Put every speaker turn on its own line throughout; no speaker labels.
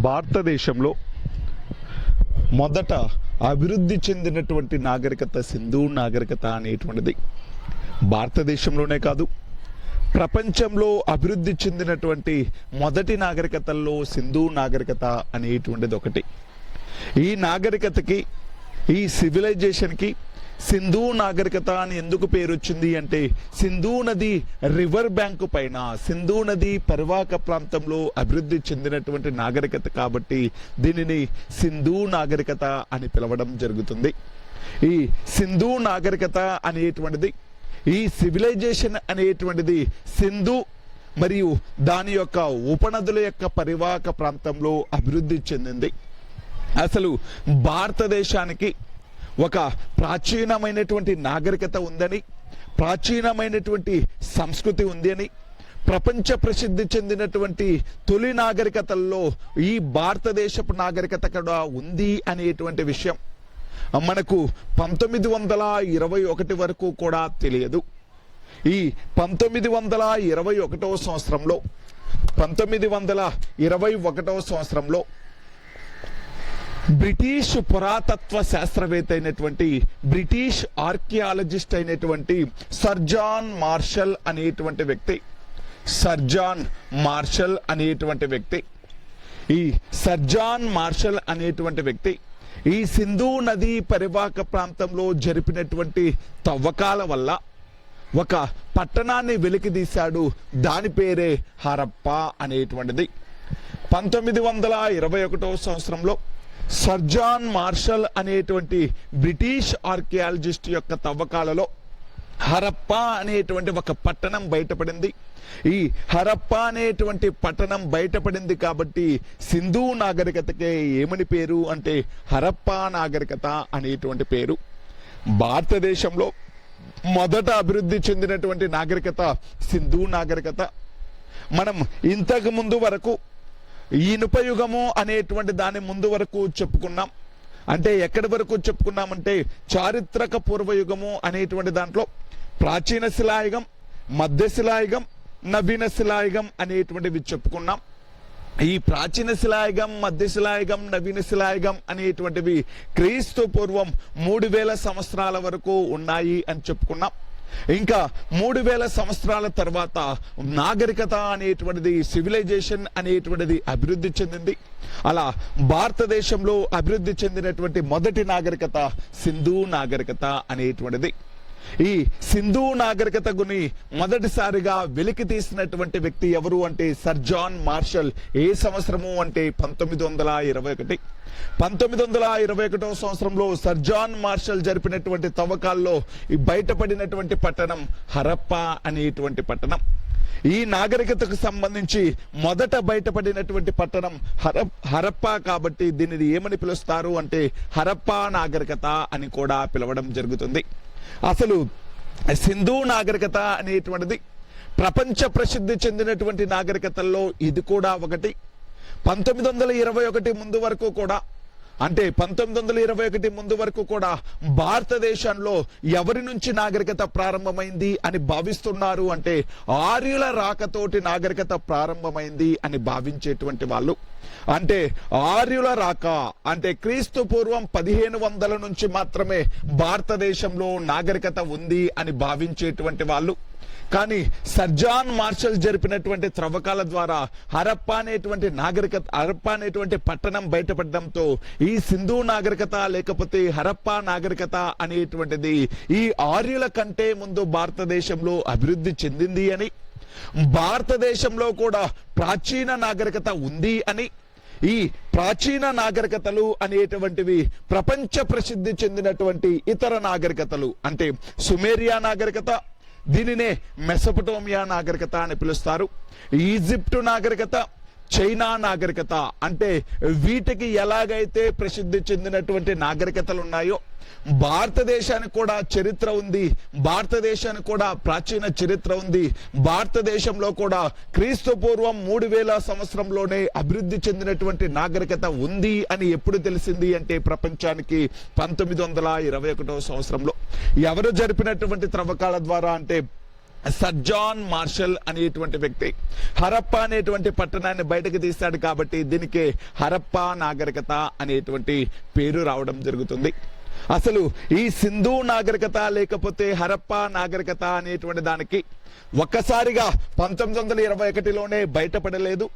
భారతదేశంలో మొదట అభివృద్ధి చెందినటువంటి నాగరికత సింధు నాగరికత అనేటువంటిది భారతదేశంలోనే కాదు, ప్రపంచంలో అభివృద్ధి చెందినటువంటి మొదటి నాగరికతల్లో సింధు నాగరికత అనేటువంటిది ఒకటి. ఈ నాగరికతకి, ఈ సివిలైజేషన్కి సింధు నాగరికత అని ఎందుకు పేరు వచ్చింది అంటే, సింధు నది రివర్ బ్యాంకు పైన, సింధు నది పరివాహక ప్రాంతంలో అభివృద్ధి చెందినటువంటి నాగరికత కాబట్టి దీనిని సింధు నాగరికత అని పిలవడం జరుగుతుంది. ఈ సింధు నాగరికత అనేటువంటిది, ఈ సివిలైజేషన్ అనేటువంటిది సింధు మరియు దాని యొక్క ఉపనదుల యొక్క పరివాహక ప్రాంతంలో అభివృద్ధి చెందింది. అసలు భారతదేశానికి ఒక ప్రాచీనమైనటువంటి నాగరికత ఉందని, ప్రాచీనమైనటువంటి సంస్కృతి ఉంది అని, ప్రపంచ ప్రసిద్ధి చెందినటువంటి తొలి నాగరికతల్లో ఈ భారతదేశపు నాగరికత కూడా ఉంది అనేటువంటి విషయం మనకు 1921 వరకు కూడా తెలియదు. ఈ 1921వ సంవత్సరంలో బ్రిటిష్ పురాతత్వ శాస్త్రవేత్త అయినటువంటి, బ్రిటిష్ ఆర్కియాలజిస్ట్ అయినటువంటి సర్ జాన్ మార్షల్ అనేటువంటి వ్యక్తి, ఈ సర్ జాన్ మార్షల్ అనేటువంటి వ్యక్తి ఈ సింధు నదీ పరివాహక ప్రాంతంలో జరిపినటువంటి తవ్వకాల వల్ల ఒక పట్టణాన్ని వెలికితీశాడు. దాని పేరే హరప్పా అనేటువంటిది. 1921వ సంవత్సరంలో సర్ జాన్ మార్షల్ అనేటువంటి బ్రిటిష్ ఆర్కియాలజిస్ట్ యొక్క తవ్వకాలలో హరప్పా అనేటువంటి ఒక పట్టణం బయటపడింది. ఈ హరప్పా అనేటువంటి పట్టణం బయటపడింది కాబట్టి సింధు నాగరికతకే ఏమని పేరు అంటే హరప్పా నాగరికత అనేటువంటి పేరు. భారతదేశంలో మొదట అభివృద్ధి చెందినటువంటి నాగరికత సింధు నాగరికత. మనం ఇంతకు ముందు వరకు ఇనుపయుగము అనేటువంటి దాని ముందు వరకు చెప్పుకున్నాం. అంటే ఎక్కడి వరకు చెప్పుకున్నామంటే చారిత్రక పూర్వయుగము అనేటువంటి దాంట్లో ప్రాచీన శిలాయుగం, మధ్య శిలాయుగం, నవీన శిలాయుగం అనేటువంటివి చెప్పుకున్నాం. ఈ ప్రాచీన శిలాయుగం, మధ్య శిలాయుగం, నవీన శిలాయుగం అనేటువంటివి క్రీస్తు పూర్వం 3000 సంవత్సరాల వరకు ఉన్నాయి అని చెప్పుకున్నాం. ఇంకా 3000 సంవత్సరాల తర్వాత నాగరికత అనేటువంటిది, సివిలైజేషన్ అనేటువంటిది అభివృద్ధి చెందింది. అలా భారతదేశంలో అభివృద్ధి చెందినటువంటి మొదటి నాగరికత సింధు నాగరికత అనేటువంటిది. ఈ సింధు నాగరికత గుని మొదటిసారిగా వెలికి తీసినటువంటి వ్యక్తి ఎవరు అంటే సర్ జాన్ మార్షల్. ఏ సంవత్సరము అంటే 1921. 1921వ సంవత్సరంలో సర్ జాన్ మార్షల్ జరిపినటువంటి తవ్వకాల్లో ఈ బయటపడినటువంటి పట్టణం హరప్పా అనేటువంటి పట్టణం. ఈ నాగరికతకు సంబంధించి మొదట బయటపడినటువంటి పట్టణం హరప్పా కాబట్టి దీనిని ఏమని పిలుస్తారు అంటే హరప్పా నాగరికత అని కూడా పిలవడం జరుగుతుంది. అసలు సింధు నాగరికత అనేటువంటిది ప్రపంచ ప్రసిద్ధి చెందినటువంటి నాగరికతల్లో ఇది కూడా ఒకటి. 1921 ముందు వరకు కూడా, అంటే 1921 ముందు వరకు కూడా భారతదేశంలో ఎవరి నుంచి నాగరికత ప్రారంభమైంది అని భావిస్తున్నారు అంటే ఆర్యుల రాకతోటి నాగరికత ప్రారంభమైంది అని భావించేటువంటి వాళ్ళు. అంటే ఆర్యుల రాక అంటే క్రీస్తు పూర్వం 1500 నుంచి మాత్రమే భారతదేశంలో నాగరికత ఉంది అని భావించేటువంటి వాళ్ళు. కానీ సర్ జాన్ మార్షల్ జరిపినటువంటి త్రవ్వకాల ద్వారా హరప్పా అనేటువంటి పట్టణం బయటపడడంతో ఈ సింధు నాగరికత లేకపోతే హరప్పా నాగరికత అనేటువంటిది ఈ ఆర్యుల కంటే ముందు భారతదేశంలో అభివృద్ధి చెందింది అని, భారతదేశంలో కూడా ప్రాచీన నాగరికత ఉంది అని, ఈ ప్రాచీన నాగరికతలు అనేటువంటివి ప్రపంచ ప్రసిద్ధి చెందినటువంటి ఇతర నాగరికతలు అంటే సుమేరియా నాగరికత, దీనినే మెసొపటోమియా నాగరికత అని పిలుస్తారు. ఈజిప్టు నాగరికత, చైనా నాగరికత అంటే వీటికి ఎలాగైతే ప్రసిద్ధి చెందినటువంటి నాగరికతలు ఉన్నాయో భారతదేశానికి కూడా చరిత్ర ఉంది, భారతదేశానికి కూడా ప్రాచీన చరిత్ర ఉంది. భారతదేశంలో కూడా క్రీస్తు పూర్వం 3000 సంవత్సరంలోనే అభివృద్ధి చెందినటువంటి నాగరికత ఉంది అని ఎప్పుడు తెలిసింది అంటే ప్రపంచానికి 1921 సంవత్సరంలో. ఎవరు జరిపినటువంటి త్రవ్వకాల ద్వారా అంటే సర్ జాన్ మార్షల్ అనేటువంటి వ్యక్తి హరప్పా అనేటువంటి పట్టణాన్ని బయటకు తీశాడు కాబట్టి దీనికి హరప్పా నాగరికత అనేటువంటి పేరు రావడం జరుగుతుంది. అసలు ఈ సింధు నాగరికత లేకపోతే హరప్పా నాగరికత అనేటువంటి దానికి ఒక్కసారిగా 1921లోనే బయటపడలేదు.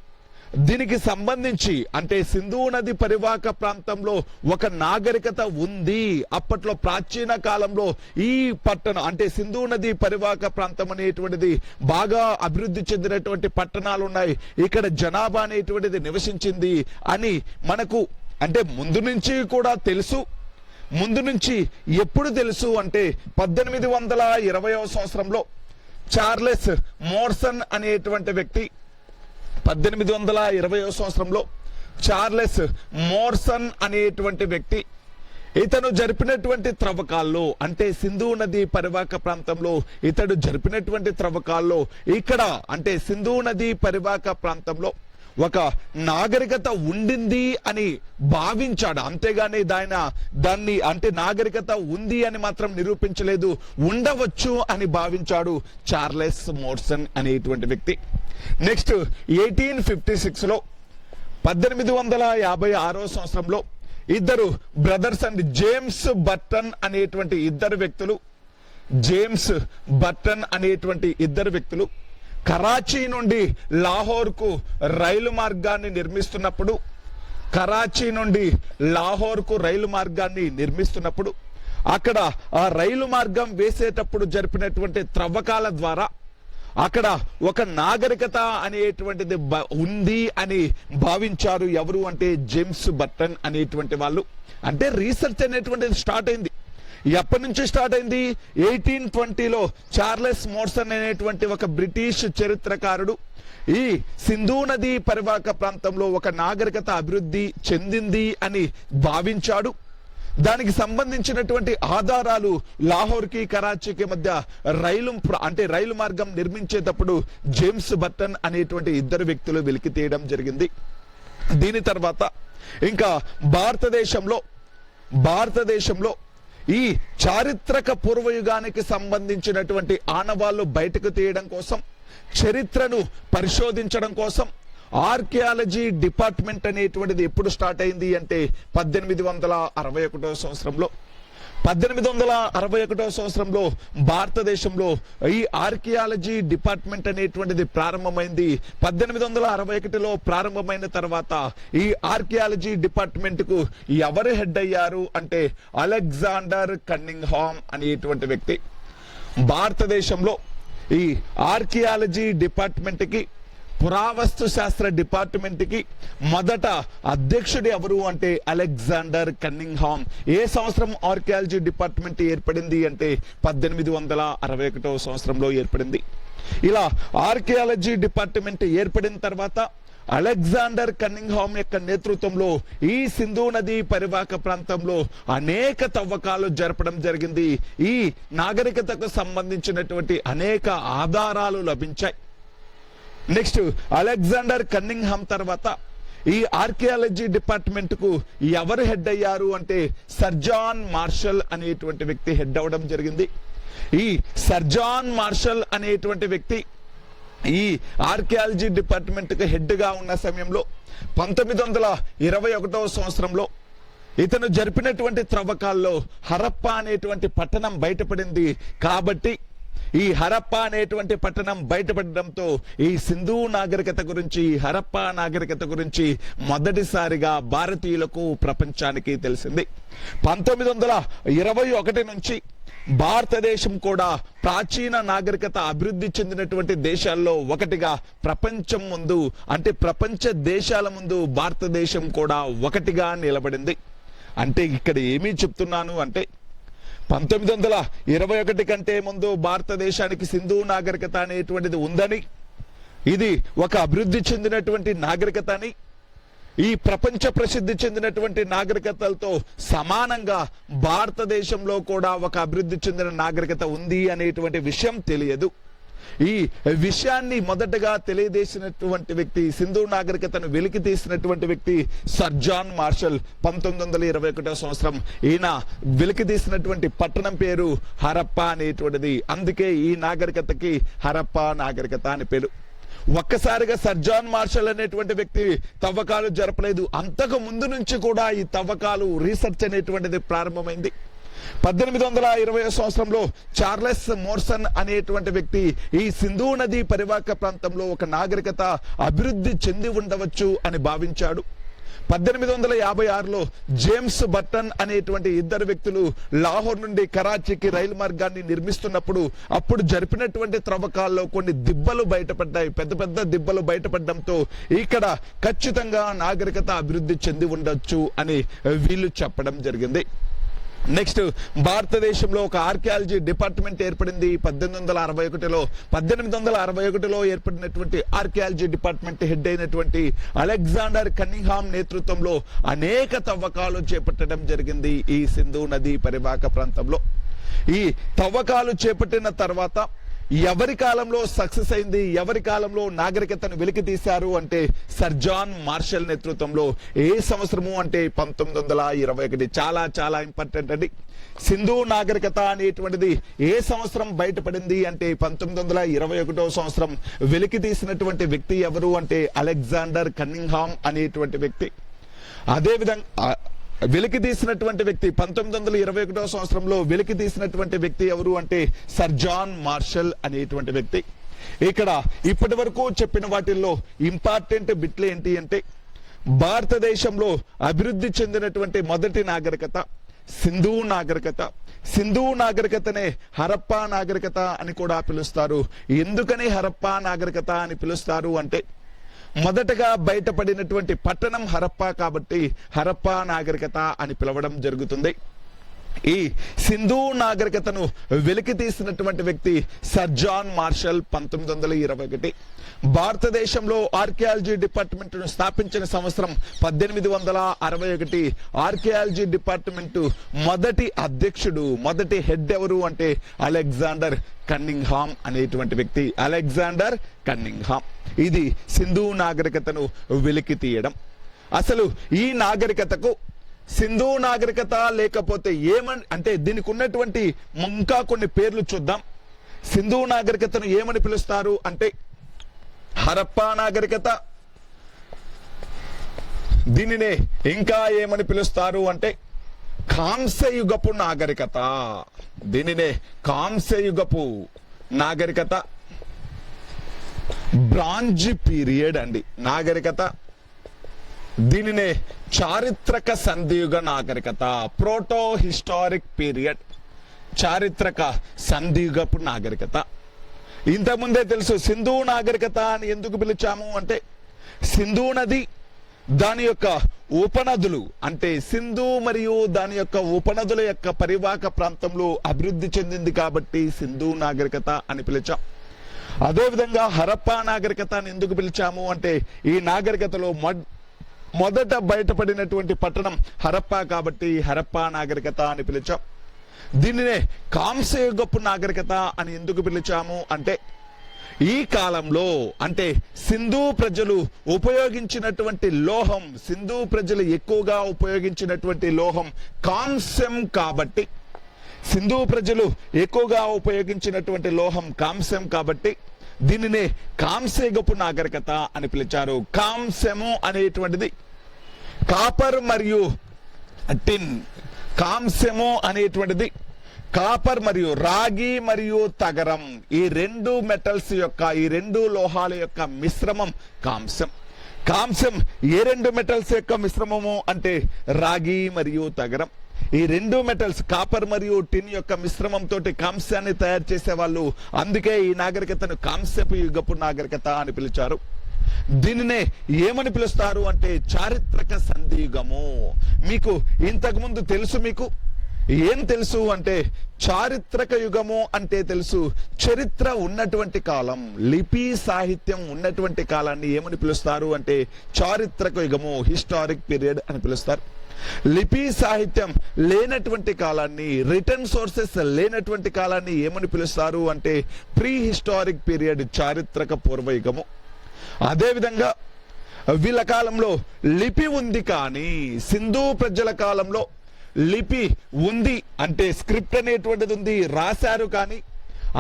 దీనికి సంబంధించి అంటే సింధు నది పరివాహక ప్రాంతంలో ఒక నాగరికత ఉంది. అప్పట్లో ప్రాచీన కాలంలో ఈ పట్టణం అంటే సింధు నది పరివాహక ప్రాంతం అనేటువంటిది బాగా అభివృద్ధి చెందినటువంటి పట్టణాలు ఉన్నాయి, ఇక్కడ జనాభా అనేటువంటిది నివసించింది అని మనకు అంటే ముందు నుంచి కూడా తెలుసు. ముందు నుంచి ఎప్పుడు తెలుసు అంటే 1820వ సంవత్సరంలో చార్లెస్ మోర్సన్ అనేటువంటి వ్యక్తి 1820వ సంవత్సరంలో చార్లెస్ మోర్సన్ అనేటువంటి వ్యక్తి ఇతను జరిపినటువంటి త్రవ్వకాల్లో అంటే సింధు నది పరివాహక ప్రాంతంలో ఇతడు జరిపినటువంటి త్రవ్వకాల్లో ఇక్కడ అంటే సింధు నది పరివాహక ప్రాంతంలో ఒక నాగరికత ఉండింది అని భావించాడు. అంతేగాని దాన్ని అంటే నాగరికత ఉంది అని మాత్రం నిరూపించలేదు, ఉండవచ్చు అని భావించాడు చార్లెస్ మోర్సన్ అనేటువంటి వ్యక్తి. నెక్స్ట్ 1856లో 1856వ సంవత్సరంలో ఇద్దరు బ్రదర్స్ అండ్ జేమ్స్ బర్టన్ అనేటువంటి ఇద్దరు వ్యక్తులు కరాచీ నుండి లాహోర్కు రైలు మార్గాన్ని నిర్మిస్తున్నప్పుడు అక్కడ ఆ రైలు మార్గం వేసేటప్పుడు జరిపినటువంటి త్రవ్వకాల ద్వారా అక్కడ ఒక నాగరికత అనేటువంటిది ఉంది అని భావించారు. ఎవరు అంటే జేమ్స్ బర్టన్ అనేటువంటి వాళ్ళు. అంటే రీసెర్చ్ అనేటువంటిది స్టార్ట్ అయింది. ఎప్పటి నుంచి స్టార్ట్ అయింది? 1820లో చార్లెస్ మోర్సన్ అనేటువంటి ఒక బ్రిటిష్ చరిత్రకారుడు ఈ సింధు నది పరివాహక ప్రాంతంలో ఒక నాగరికత అభివృద్ధి చెందింది అని భావించాడు. దానికి సంబంధించినటువంటి ఆధారాలు లాహోర్కి కరాచీకి మధ్య రైలు మార్గం నిర్మించేటప్పుడు జేమ్స్ బర్టన్ అనేటువంటి ఇద్దరు వ్యక్తులు వెలికి తీయడం జరిగింది. దీని తర్వాత ఇంకా భారతదేశంలో ఈ చారిత్రక పూర్వయుగానికి సంబంధించినటువంటి ఆనవాళ్లు బయటకు తీయడం కోసం, చరిత్రను పరిశోధించడం కోసం ఆర్కియాలజీ డిపార్ట్మెంట్ అనేటువంటిది ఎప్పుడు స్టార్ట్ అయింది అంటే 1861వ సంవత్సరంలో. 1861వ సంవత్సరంలో భారతదేశంలో ఈ ఆర్కియాలజీ డిపార్ట్మెంట్ అనేటువంటిది ప్రారంభమైంది. 1861లో ప్రారంభమైన తర్వాత ఈ ఆర్కియాలజీ డిపార్ట్మెంట్ కు ఎవరు హెడ్ అయ్యారు అంటే అలెగ్జాండర్ కన్నింగ్హామ్ అనేటువంటి వ్యక్తి. భారతదేశంలో ఈ ఆర్కియాలజీ డిపార్ట్మెంట్ కి పురావస్తు శాస్త్ర డిపార్ట్మెంట్ కి మొదట అధ్యక్షుడు ఎవరు అంటే అలెగ్జాండర్ కన్నింగ్హామ్. ఏ సంవత్సరం ఆర్కియాలజీ డిపార్ట్మెంట్ ఏర్పడింది అంటే 1861వ సంవత్సరంలో ఏర్పడింది. ఇలా ఆర్కియాలజీ డిపార్ట్మెంట్ ఏర్పడిన తర్వాత అలెగ్జాండర్ కన్నింగ్హామ్ యొక్క నేతృత్వంలో ఈ సింధు నది పరివాహక ప్రాంతంలో అనేక తవ్వకాలు జరపడం జరిగింది. ఈ నాగరికతకు సంబంధించినటువంటి అనేక ఆధారాలు లభించాయి. నెక్స్ట్ అలెగ్జాండర్ కన్నింగ్హామ్ తర్వాత ఈ ఆర్కియాలజీ డిపార్ట్మెంట్ కు ఎవరు హెడ్ అయ్యారు అంటే సర్ జాన్ మార్షల్ అనేటువంటి వ్యక్తి హెడ్ అవ్వడం జరిగింది. ఈ సర్ జాన్ మార్షల్ అనేటువంటి వ్యక్తి ఈ ఆర్కియాలజీ డిపార్ట్మెంట్ కు హెడ్ గా ఉన్న సమయంలో 1921వ సంవత్సరంలో ఇతను జరిపినటువంటి త్రవ్వకాల్లో హరప్పా అనేటువంటి పట్టణం బయటపడింది. కాబట్టి ఈ హరప్పా అనేటువంటి పట్టణం బయటపడడంతో ఈ సింధు నాగరికత గురించి, హరప్పా నాగరికత గురించి మొదటిసారిగా భారతీయులకు ప్రపంచానికి తెలిసింది. 1921 నుంచి భారతదేశం కూడా ప్రాచీన నాగరికత అభివృద్ధి చెందినటువంటి దేశాల్లో ఒకటిగా ప్రపంచం ముందు అంటే ప్రపంచ దేశాల ముందు భారతదేశం కూడా ఒకటిగా నిలబడింది. అంటే ఇక్కడ ఏమీ చెప్తున్నాను అంటే 1921 కంటే ముందు భారతదేశానికి సింధు నాగరికత అనేటువంటిది ఉందని, ఇది ఒక అభివృద్ధి చెందినటువంటి నాగరికత అని, ఈ ప్రపంచ ప్రసిద్ధి చెందినటువంటి నాగరికతలతో సమానంగా భారతదేశంలో కూడా ఒక అభివృద్ధి చెందిన నాగరికత ఉంది అనేటువంటి విషయం తెలియదు. ఈ విషయాన్ని మొదటగా తెలియజేసినటువంటి వ్యక్తి, సింధు నాగరికతను వెలికి తీసినటువంటి వ్యక్తి సర్ జాన్ మార్షల్. 1921 సంవత్సరం ఈయన వెలికి తీసినటువంటి పట్టణం పేరు హరప్పా అనేటువంటిది. అందుకే ఈ నాగరికతకి హరప్పా నాగరికత అని పేరు. ఒక్కసారిగా సర్ జాన్ మార్షల్ అనేటువంటి వ్యక్తి తవ్వకాలు జరపలేదు. అంతకు ముందు నుంచి కూడా ఈ తవ్వకాలు, రీసెర్చ్ అనేటువంటిది ప్రారంభమైంది. 1820 సంవత్సరంలో చార్లెస్ మోర్సన్ అనేటువంటి వ్యక్తి ఈ సింధు నది పరివాహక ప్రాంతంలో ఒక నాగరికత అభివృద్ధి చెంది ఉండవచ్చు అని భావించాడు. 1856లో జేమ్స్ బర్టన్ అనేటువంటి ఇద్దరు వ్యక్తులు లాహోర్ నుండి కరాచీకి రైలు మార్గాన్ని నిర్మిస్తున్నప్పుడు అప్పుడు జరిపినటువంటి త్రవ్వకాల్లో కొన్ని దిబ్బలు బయటపడ్డాయి. పెద్ద పెద్ద దిబ్బలు బయటపడడంతో ఇక్కడ ఖచ్చితంగా నాగరికత అభివృద్ధి చెంది ఉండొచ్చు అని వీళ్ళు చెప్పడం జరిగింది. నెక్స్ట్, భారతదేశంలో ఒక ఆర్కియాలజీ డిపార్ట్మెంట్ ఏర్పడింది 1861లో. 1861లో ఏర్పడినటువంటి ఆర్కియాలజీ డిపార్ట్మెంట్ హెడ్ అయినటువంటి అలెగ్జాండర్ కన్నింగ్హామ్ నేతృత్వంలో అనేక తవ్వకాలు చేపట్టడం జరిగింది ఈ సింధు నది పరివాహక ప్రాంతంలో. ఈ తవ్వకాలు చేపట్టిన తర్వాత ఎవరి కాలంలో సక్సెస్ అయింది, ఎవరి కాలంలో నాగరికతను వెలికి తీశారు అంటే సర్ జాన్ మార్షల్ నేతృత్వంలో. ఏ సంవత్సరము అంటే 1921. చాలా చాలా ఇంపార్టెంట్ అండి. సింధు నాగరికత అనేటువంటిది ఏ సంవత్సరం బయటపడింది అంటే 1921 సంవత్సరం. వెలికి తీసినటువంటి వ్యక్తి ఎవరు అంటే అలెగ్జాండర్ కన్నింగ్హామ్ అనేటువంటి వ్యక్తి. అదేవిధంగా వెలికి తీసినటువంటి వ్యక్తి 1921 సంవత్సరంలో వెలికి తీసినటువంటి వ్యక్తి ఎవరు అంటే సర్ జాన్ మార్షల్ అనేటువంటి వ్యక్తి. ఇక్కడ ఇప్పటి వరకు చెప్పిన వాటిల్లో ఇంపార్టెంట్ బిట్లు ఏంటి అంటే, భారతదేశంలో అభివృద్ధి చెందినటువంటి మొదటి నాగరికత సింధు నాగరికత. సింధు నాగరికతనే హరప్పా నాగరికత అని కూడా పిలుస్తారు. ఎందుకని హరప్పా నాగరికత అని పిలుస్తారు అంటే, మొదటగా బయటపడినటువంటి పట్టణం హరప్పా కాబట్టి హరప్పా నాగరికత అని పిలవడం జరుగుతుంది. ఈ సింధు నాగరికతను వెలికి తీసినటువంటి వ్యక్తి సర్ జాన్ మార్షల్ 1921. భారతదేశంలో ఆర్కియాలజీ డిపార్ట్మెంట్ ను స్థాపించిన సంవత్సరం 1861. ఆర్కియాలజీ డిపార్ట్మెంట్ మొదటి అధ్యక్షుడు, మొదటి హెడ్ ఎవరు అంటే అలెగ్జాండర్ కన్నింగ్హామ్ అనేటువంటి వ్యక్తి. Alexander Cunningham. ఇది సింధు నాగరికతను వెలికి తీయడం. అసలు ఈ నాగరికతకు సింధు నాగరికత లేకపోతే ఏమని అంటే దీనికి ఉన్నటువంటి ఇంకా కొన్ని పేర్లు చూద్దాం. సింధు నాగరికతను ఏమని పిలుస్తారు అంటే హరప్పా నాగరికత. దీనినే ఇంకా ఏమని పిలుస్తారు అంటే కాంస్యయుగపు నాగరికత. దీనినే కాంస్యయుగపు నాగరికత. బ్రాంజ్ పీరియడ్ అండి నాగరికత. దీనినే చారిత్రక సంధియుగ నాగరికత. ప్రోటో హిస్టారిక్ పీరియడ్, చారిత్రక సంధియుగపు నాగరికత. ఇంతకుముందే తెలుసు సింధు నాగరికత అని ఎందుకు పిలిచాము అంటే, సింధు నది దాని యొక్క ఉపనదులు అంటే సింధు మరియు దాని యొక్క ఉపనదుల యొక్క పరివాహక ప్రాంతంలో అభివృద్ధి చెందింది కాబట్టి సింధు నాగరికత అని పిలిచాం. అదేవిధంగా హరప్పా నాగరికత అని ఎందుకు పిలిచాము అంటే, ఈ నాగరికతలో మొదట బయటపడినటువంటి పట్టణం హరప్పా కాబట్టి హరప్పా నాగరికత అని పిలిచాం. దీనినే కాంస్యయుగపు నాగరికత అని ఎందుకు పిలిచాము అంటే, ఈ కాలంలో అంటే సింధు ప్రజలు ఉపయోగించినటువంటి లోహం, సింధు ప్రజలు ఎక్కువగా ఉపయోగించినటువంటి లోహం కాంస్యం కాబట్టి, సింధు ప్రజలు ఎక్కువగా ఉపయోగించినటువంటి లోహం కాంస్యం కాబట్టి దీనినే కాంస్యయుగపు నాగరికత అని పిలిచారు. కాంస్యము అనేటువంటిది కాపర్ మరియు టిన్. కాంస్యము అనేటువంటిది కాపర్ మరియు రాగి మరియు తగరం, ఈ రెండు మెటల్స్ యొక్క, ఈ రెండు లోహాల యొక్క మిశ్రమం కాంస్యం. కాంస్యం ఏ రెండు మెటల్స్ యొక్క మిశ్రమము అంటే రాగి మరియు తగరం. ఈ రెండు మెటల్స్ కాపర్ మరియు టిన్ యొక్క మిశ్రమం తోటి కాంస్యాన్ని తయారు చేసేవాళ్ళు. అందుకే ఈ నాగరికతను కాంస్యపు యుగపు నాగరికత అని పిలిచారు. దీనినే ఏమని పిలుస్తారు అంటే చారిత్రక సంధియుగము. మీకు ఇంతకు ముందు తెలుసు, మీకు ఏం తెలుసు అంటే చారిత్రక యుగము అంటే తెలుసు, చరిత్ర ఉన్నటువంటి కాలం, లిపి సాహిత్యం ఉన్నటువంటి కాలాన్ని ఏమని పిలుస్తారు అంటే చారిత్రక యుగము, హిస్టారిక్ పీరియడ్ అని పిలుస్తారు. లిపి సాహిత్యం లేనటువంటి కాలాన్ని, రిటర్న్ సోర్సెస్ లేనటువంటి కాలాన్ని ఏమని పిలుస్తారు అంటే ప్రీ హిస్టారిక్ పీరియడ్, చారిత్రక పూర్వయుగము. అదేవిధంగా వీళ్ళ కాలంలో లిపి ఉంది, కానీ సింధు ప్రజల కాలంలో లిపి ఉంది అంటే స్క్రిప్ట్ అనేటువంటిది ఉంది, రాశారు, కానీ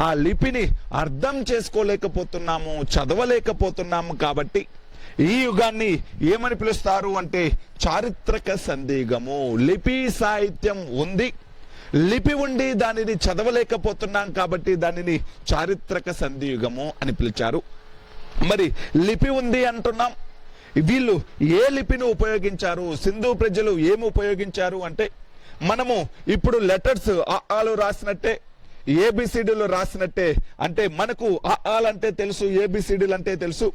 ఆ లిపిని అర్థం చేసుకోలేకపోతున్నాము, చదవలేకపోతున్నాము. కాబట్టి ఈ యుగాన్ని ఏమని పిలుస్తారు అంటే చారిత్రక సందియుగము. లిపి సాహిత్యం ఉంది, లిపి ఉండి దానిని చదవలేకపోతున్నాం కాబట్టి దానిని చారిత్రక సంధియుగము అని పిలిచారు. మరి లిపి ఉంది అంటున్నాం, వీళ్ళు ఏ లిపిని ఉపయోగించారు, సింధు ప్రజలు ఏమి ఉపయోగించారు అంటే మనము ఇప్పుడు లెటర్స్ ఆలు రాసినట్టే, ఏబిసిడీలు రాసినట్టే, అంటే మనకు ఆలంటే తెలుసు, ఏబిసిడీలు అంటే తెలుసు,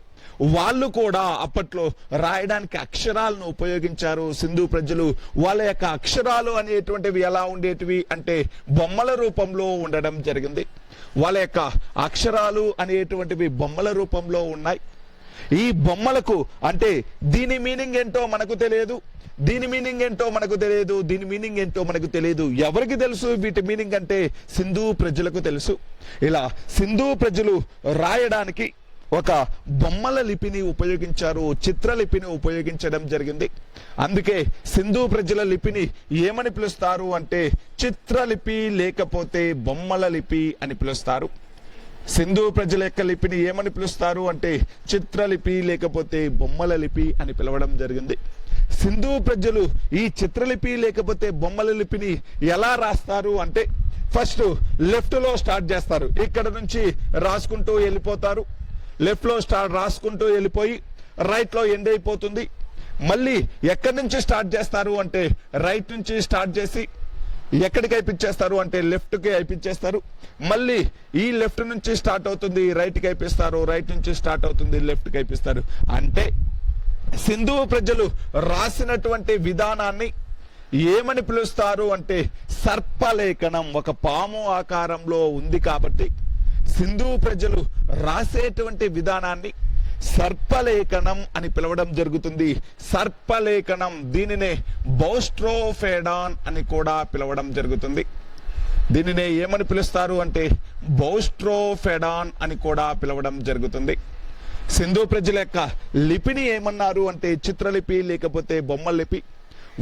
వాళ్ళు కూడా అప్పట్లో రాయడానికి అక్షరాలను ఉపయోగించారు సింధు ప్రజలు. వాళ్ళ యొక్క అక్షరాలు అనేటువంటివి ఎలా ఉండేటివి అంటే బొమ్మల రూపంలో ఉండడం జరిగింది. వాళ్ళ యొక్క అక్షరాలు అనేటువంటివి బొమ్మల రూపంలో ఉన్నాయి. ఈ బొమ్మలకు అంటే దీని మీనింగ్ ఏంటో మనకు తెలియదు, దీని మీనింగ్ ఏంటో మనకు తెలియదు, దీని మీనింగ్ ఏంటో మనకు తెలియదు. ఎవరికి తెలుసు వీటి మీనింగ్ అంటే సింధు ప్రజలకు తెలుసు. ఇలా సింధు ప్రజలు రాయడానికి ఒక బొమ్మల లిపిని ఉపయోగించారు, చిత్రలిపిని ఉపయోగించడం జరిగింది. అందుకే సింధు ప్రజల లిపిని ఏమని పిలుస్తారు అంటే చిత్రలిపి లేకపోతే బొమ్మల లిపి అని పిలుస్తారు. సింధు ప్రజల యొక్క లిపిని ఏమని పిలుస్తారు అంటే చిత్రలిపి లేకపోతే బొమ్మల లిపి అని పిలవడం జరిగింది. సింధు ప్రజలు ఈ చిత్రలిపి లేకపోతే బొమ్మల లిపిని ఎలా రాస్తారు అంటే ఫస్ట్ లెఫ్ట్ లో స్టార్ట్ చేస్తారు, ఇక్కడ నుంచి రాసుకుంటూ వెళ్ళిపోతారు, లెఫ్ట్ లో రాసుకుంటూ వెళ్ళిపోయి రైట్ లో ఎండ్ అయిపోతుంది. మళ్ళీ ఎక్కడి నుంచి స్టార్ట్ చేస్తారు అంటే రైట్ నుంచి స్టార్ట్ చేసి ఎక్కడికి అయిపించేస్తారు అంటే లెఫ్ట్ కి అయిపించేస్తారు. మళ్ళీ ఈ లెఫ్ట్ నుంచి స్టార్ట్ అవుతుంది, రైట్ కి అయిపిస్తారు, రైట్ నుంచి స్టార్ట్ అవుతుంది, లెఫ్ట్ కి అయిపిస్తారు. అంటే సింధు ప్రజలు రాసినటువంటి విధానాన్ని ఏమని పిలుస్తారు అంటే సర్పలేఖనం, ఒక పాము ఆకారంలో ఉంది కాబట్టి సింధు ప్రజలు రాసేటువంటి విధానాన్ని సర్పలేఖనం అని పిలవడం జరుగుతుంది. సర్పలేఖనం, దీనినే బౌస్ట్రోఫెడాన్ అని కూడా పిలవడం జరుగుతుంది. దీనినే ఏమని పిలుస్తారు అంటే బౌస్ట్రోఫెడాన్ అని కూడా పిలవడం జరుగుతుంది. సింధు ప్రజల యొక్క లిపిని ఏమన్నారు అంటే చిత్రలిపి లేకపోతే బొమ్మల లిపి.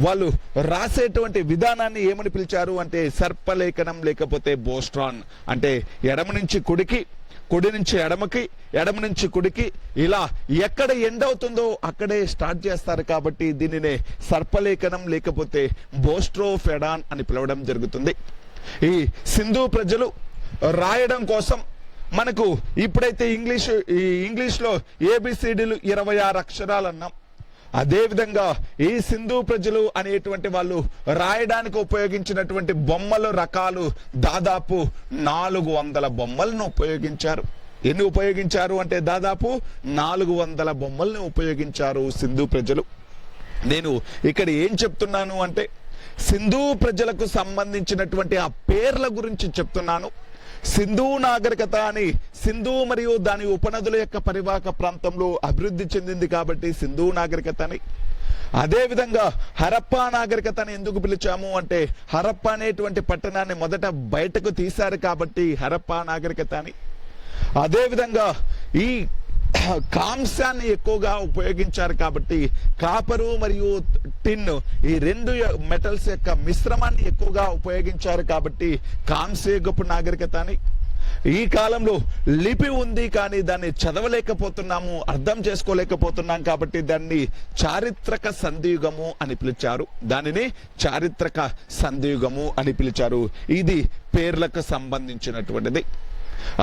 వాళ్ళు రాసేటువంటి విధానాన్ని ఏమని పిలిచారు అంటే సర్పలేఖనం లేకపోతే బోస్ట్రాన్. అంటే ఎడమ నుంచి కుడికి, కుడి నుంచి ఎడమకి, ఎడమ నుంచి కుడికి, ఇలా ఎక్కడ ఎండ్ అవుతుందో అక్కడే స్టార్ట్ చేస్తారు కాబట్టి దీనినే సర్పలేఖనం లేకపోతే బోస్ట్రోఫెడాన్ అని పిలవడం జరుగుతుంది. ఈ సింధు ప్రజలు రాయడం కోసం మనకు ఇప్పుడైతే ఇంగ్లీష్లో ఏబిసిడీలు 26 అక్షరాలు అన్నాం. అదేవిధంగా ఈ సింధు ప్రజలు అనేటువంటి వాళ్ళు రాయడానికి ఉపయోగించినటువంటి బొమ్మల రకాలు దాదాపు 400 బొమ్మలను ఉపయోగించారు. ఎన్ని ఉపయోగించారు అంటే దాదాపు 400 బొమ్మలను ఉపయోగించారు సింధు ప్రజలు. నేను ఇక్కడ ఏం చెప్తున్నాను అంటే సింధు ప్రజలకు సంబంధించినటువంటి ఆ పేర్ల గురించి చెప్తున్నాను. సింధు నాగరికత అని సింధు మరియు దాని ఉపనదుల యొక్క పరివాహక ప్రాంతంలో అభివృద్ధి చెందింది కాబట్టి సింధు నాగరికత అని. అదేవిధంగా హరప్పా నాగరికత అని ఎందుకు పిలిచాము అంటే హరప్పా అనేటువంటి పట్టణాన్ని మొదట బయటకు తీశారు కాబట్టి హరప్పా నాగరికత అని. అదేవిధంగా ఈ కాంస్యాన్ని ఎక్కువగా ఉపయోగించారు కాబట్టి కాపరు మరియు టిన్, ఈ రెండు మెటల్స్ యొక్క మిశ్రమాన్ని ఎక్కువగా ఉపయోగించారు కాబట్టి కాంస్యయుగపు నాగరికత అని. ఈ కాలంలో లిపి ఉంది కానీ దాన్ని చదవలేకపోతున్నాము, అర్థం చేసుకోలేకపోతున్నాం కాబట్టి దాన్ని చారిత్రక సంధియుగము అని పిలిచారు. దానిని చారిత్రక సంధియుగము అని పిలిచారు. ఇది పేర్లకు సంబంధించినటువంటిది.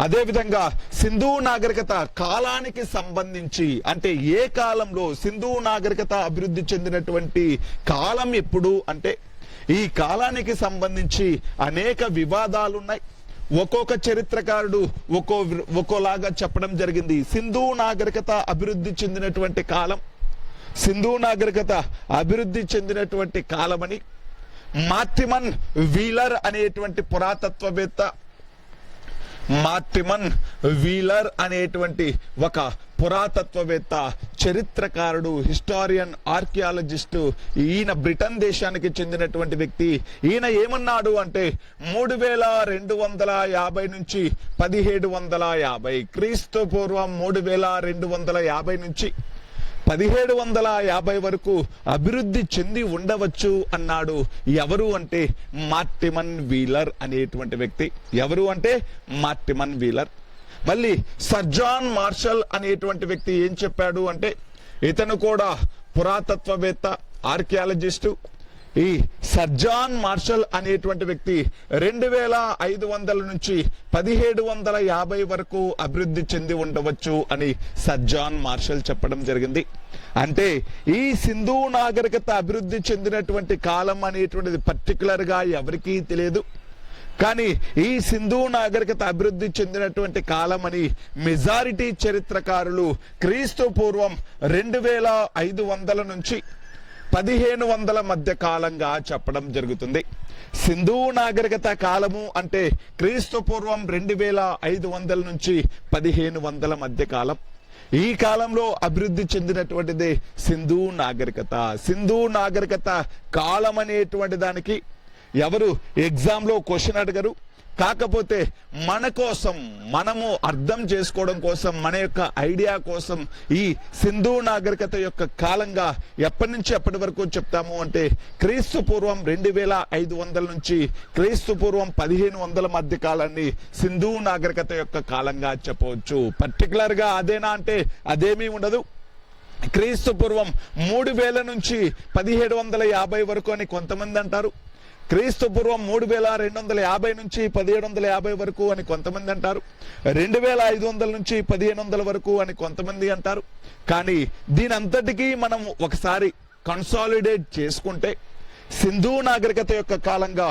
అదేవిధంగా సింధు నాగరికత కాలానికి సంబంధించి అంటే ఏ కాలంలో సింధు నాగరికత అభివృద్ధి చెందినటువంటి కాలం ఎప్పుడు అంటే ఈ కాలానికి సంబంధించి అనేక వివాదాలు ఉన్నాయి. ఒక్కొక్క చరిత్రకారుడు ఒక్కోలాగా చెప్పడం జరిగింది. సింధు నాగరికత అభివృద్ధి చెందినటువంటి కాలం, సింధు నాగరికత అభివృద్ధి చెందినటువంటి కాలమని మార్టిమన్ వీలర్ అనేటువంటి పురాతత్వవేత్త, మార్టిమన్ వీలర్ అనేటువంటి ఒక పురాతత్వవేత్త చరిత్రకారుడు, హిస్టారియన్, ఆర్కియాలజిస్టు. ఈయన బ్రిటన్ దేశానికి చెందినటువంటి వ్యక్తి. ఈయన ఏమన్నాడు అంటే 3250 నుంచి 1750, క్రీస్తు పూర్వం 3250 నుంచి 1750 వరకు అభివృద్ధి చెంది ఉండవచ్చు అన్నాడు. ఎవరు అంటే మార్టిమన్ వీలర్ అనేటువంటి వ్యక్తి. ఎవరు అంటే మార్టిమన్ వీలర్. మళ్ళీ సర్ జాన్ మార్షల్ అనేటువంటి వ్యక్తి ఏం చెప్పాడు అంటే, ఇతను కూడా పురాతత్వవేత్త, ఆర్కియాలజిస్టు. ఈ సర్ జాన్ మార్షల్ అనేటువంటి వ్యక్తి 2500 నుంచి 1750 వరకు అభివృద్ధి చెంది ఉండవచ్చు అని సర్ జాన్ మార్షల్ చెప్పడం జరిగింది. అంటే ఈ సింధు నాగరికత అభివృద్ధి చెందినటువంటి కాలం అనేటువంటిది పర్టికులర్ గా ఎవరికీ తెలియదు. కానీ ఈ సింధు నాగరికత అభివృద్ధి చెందినటువంటి కాలం అని మెజారిటీ చరిత్రకారులు క్రీస్తు పూర్వం 2500 నుంచి 1500 మధ్య కాలంగా చెప్పడం జరుగుతుంది. సింధు నాగరికత కాలము అంటే క్రీస్తు పూర్వం 2500 నుంచి 1500 మధ్య కాలం. ఈ కాలంలో అభివృద్ధి చెందినటువంటిదే సింధు నాగరికత. సింధు నాగరికత కాలం అనేటువంటి దానికి ఎవరు ఎగ్జామ్ లో క్వశ్చన్ అడగరు. కాకపోతే మన కోసం, మనము అర్థం చేసుకోవడం కోసం, మన యొక్క ఐడియా కోసం ఈ సింధు నాగరికత యొక్క కాలంగా ఎప్పటి నుంచి ఎప్పటి వరకు చెప్తాము అంటే క్రీస్తు పూర్వం 2500 నుంచి క్రీస్తు పూర్వం 1500 మధ్య కాలాన్ని సింధు నాగరికత యొక్క కాలంగా చెప్పవచ్చు. పర్టికులర్ గా అదేనా అంటే అదేమీ ఉండదు. క్రీస్తు పూర్వం 3000 నుంచి 1750 వరకు అని కొంతమంది అంటారు. క్రీస్తు పూర్వం 3250 నుంచి 1750 వరకు అని కొంతమంది అంటారు. 2500 నుంచి 1500 వరకు అని కొంతమంది అంటారు. కానీ దీని అంతటికీ మనం ఒకసారి కన్సాలిడేట్ చేసుకుంటే సింధు నాగరికత యొక్క కాలంగా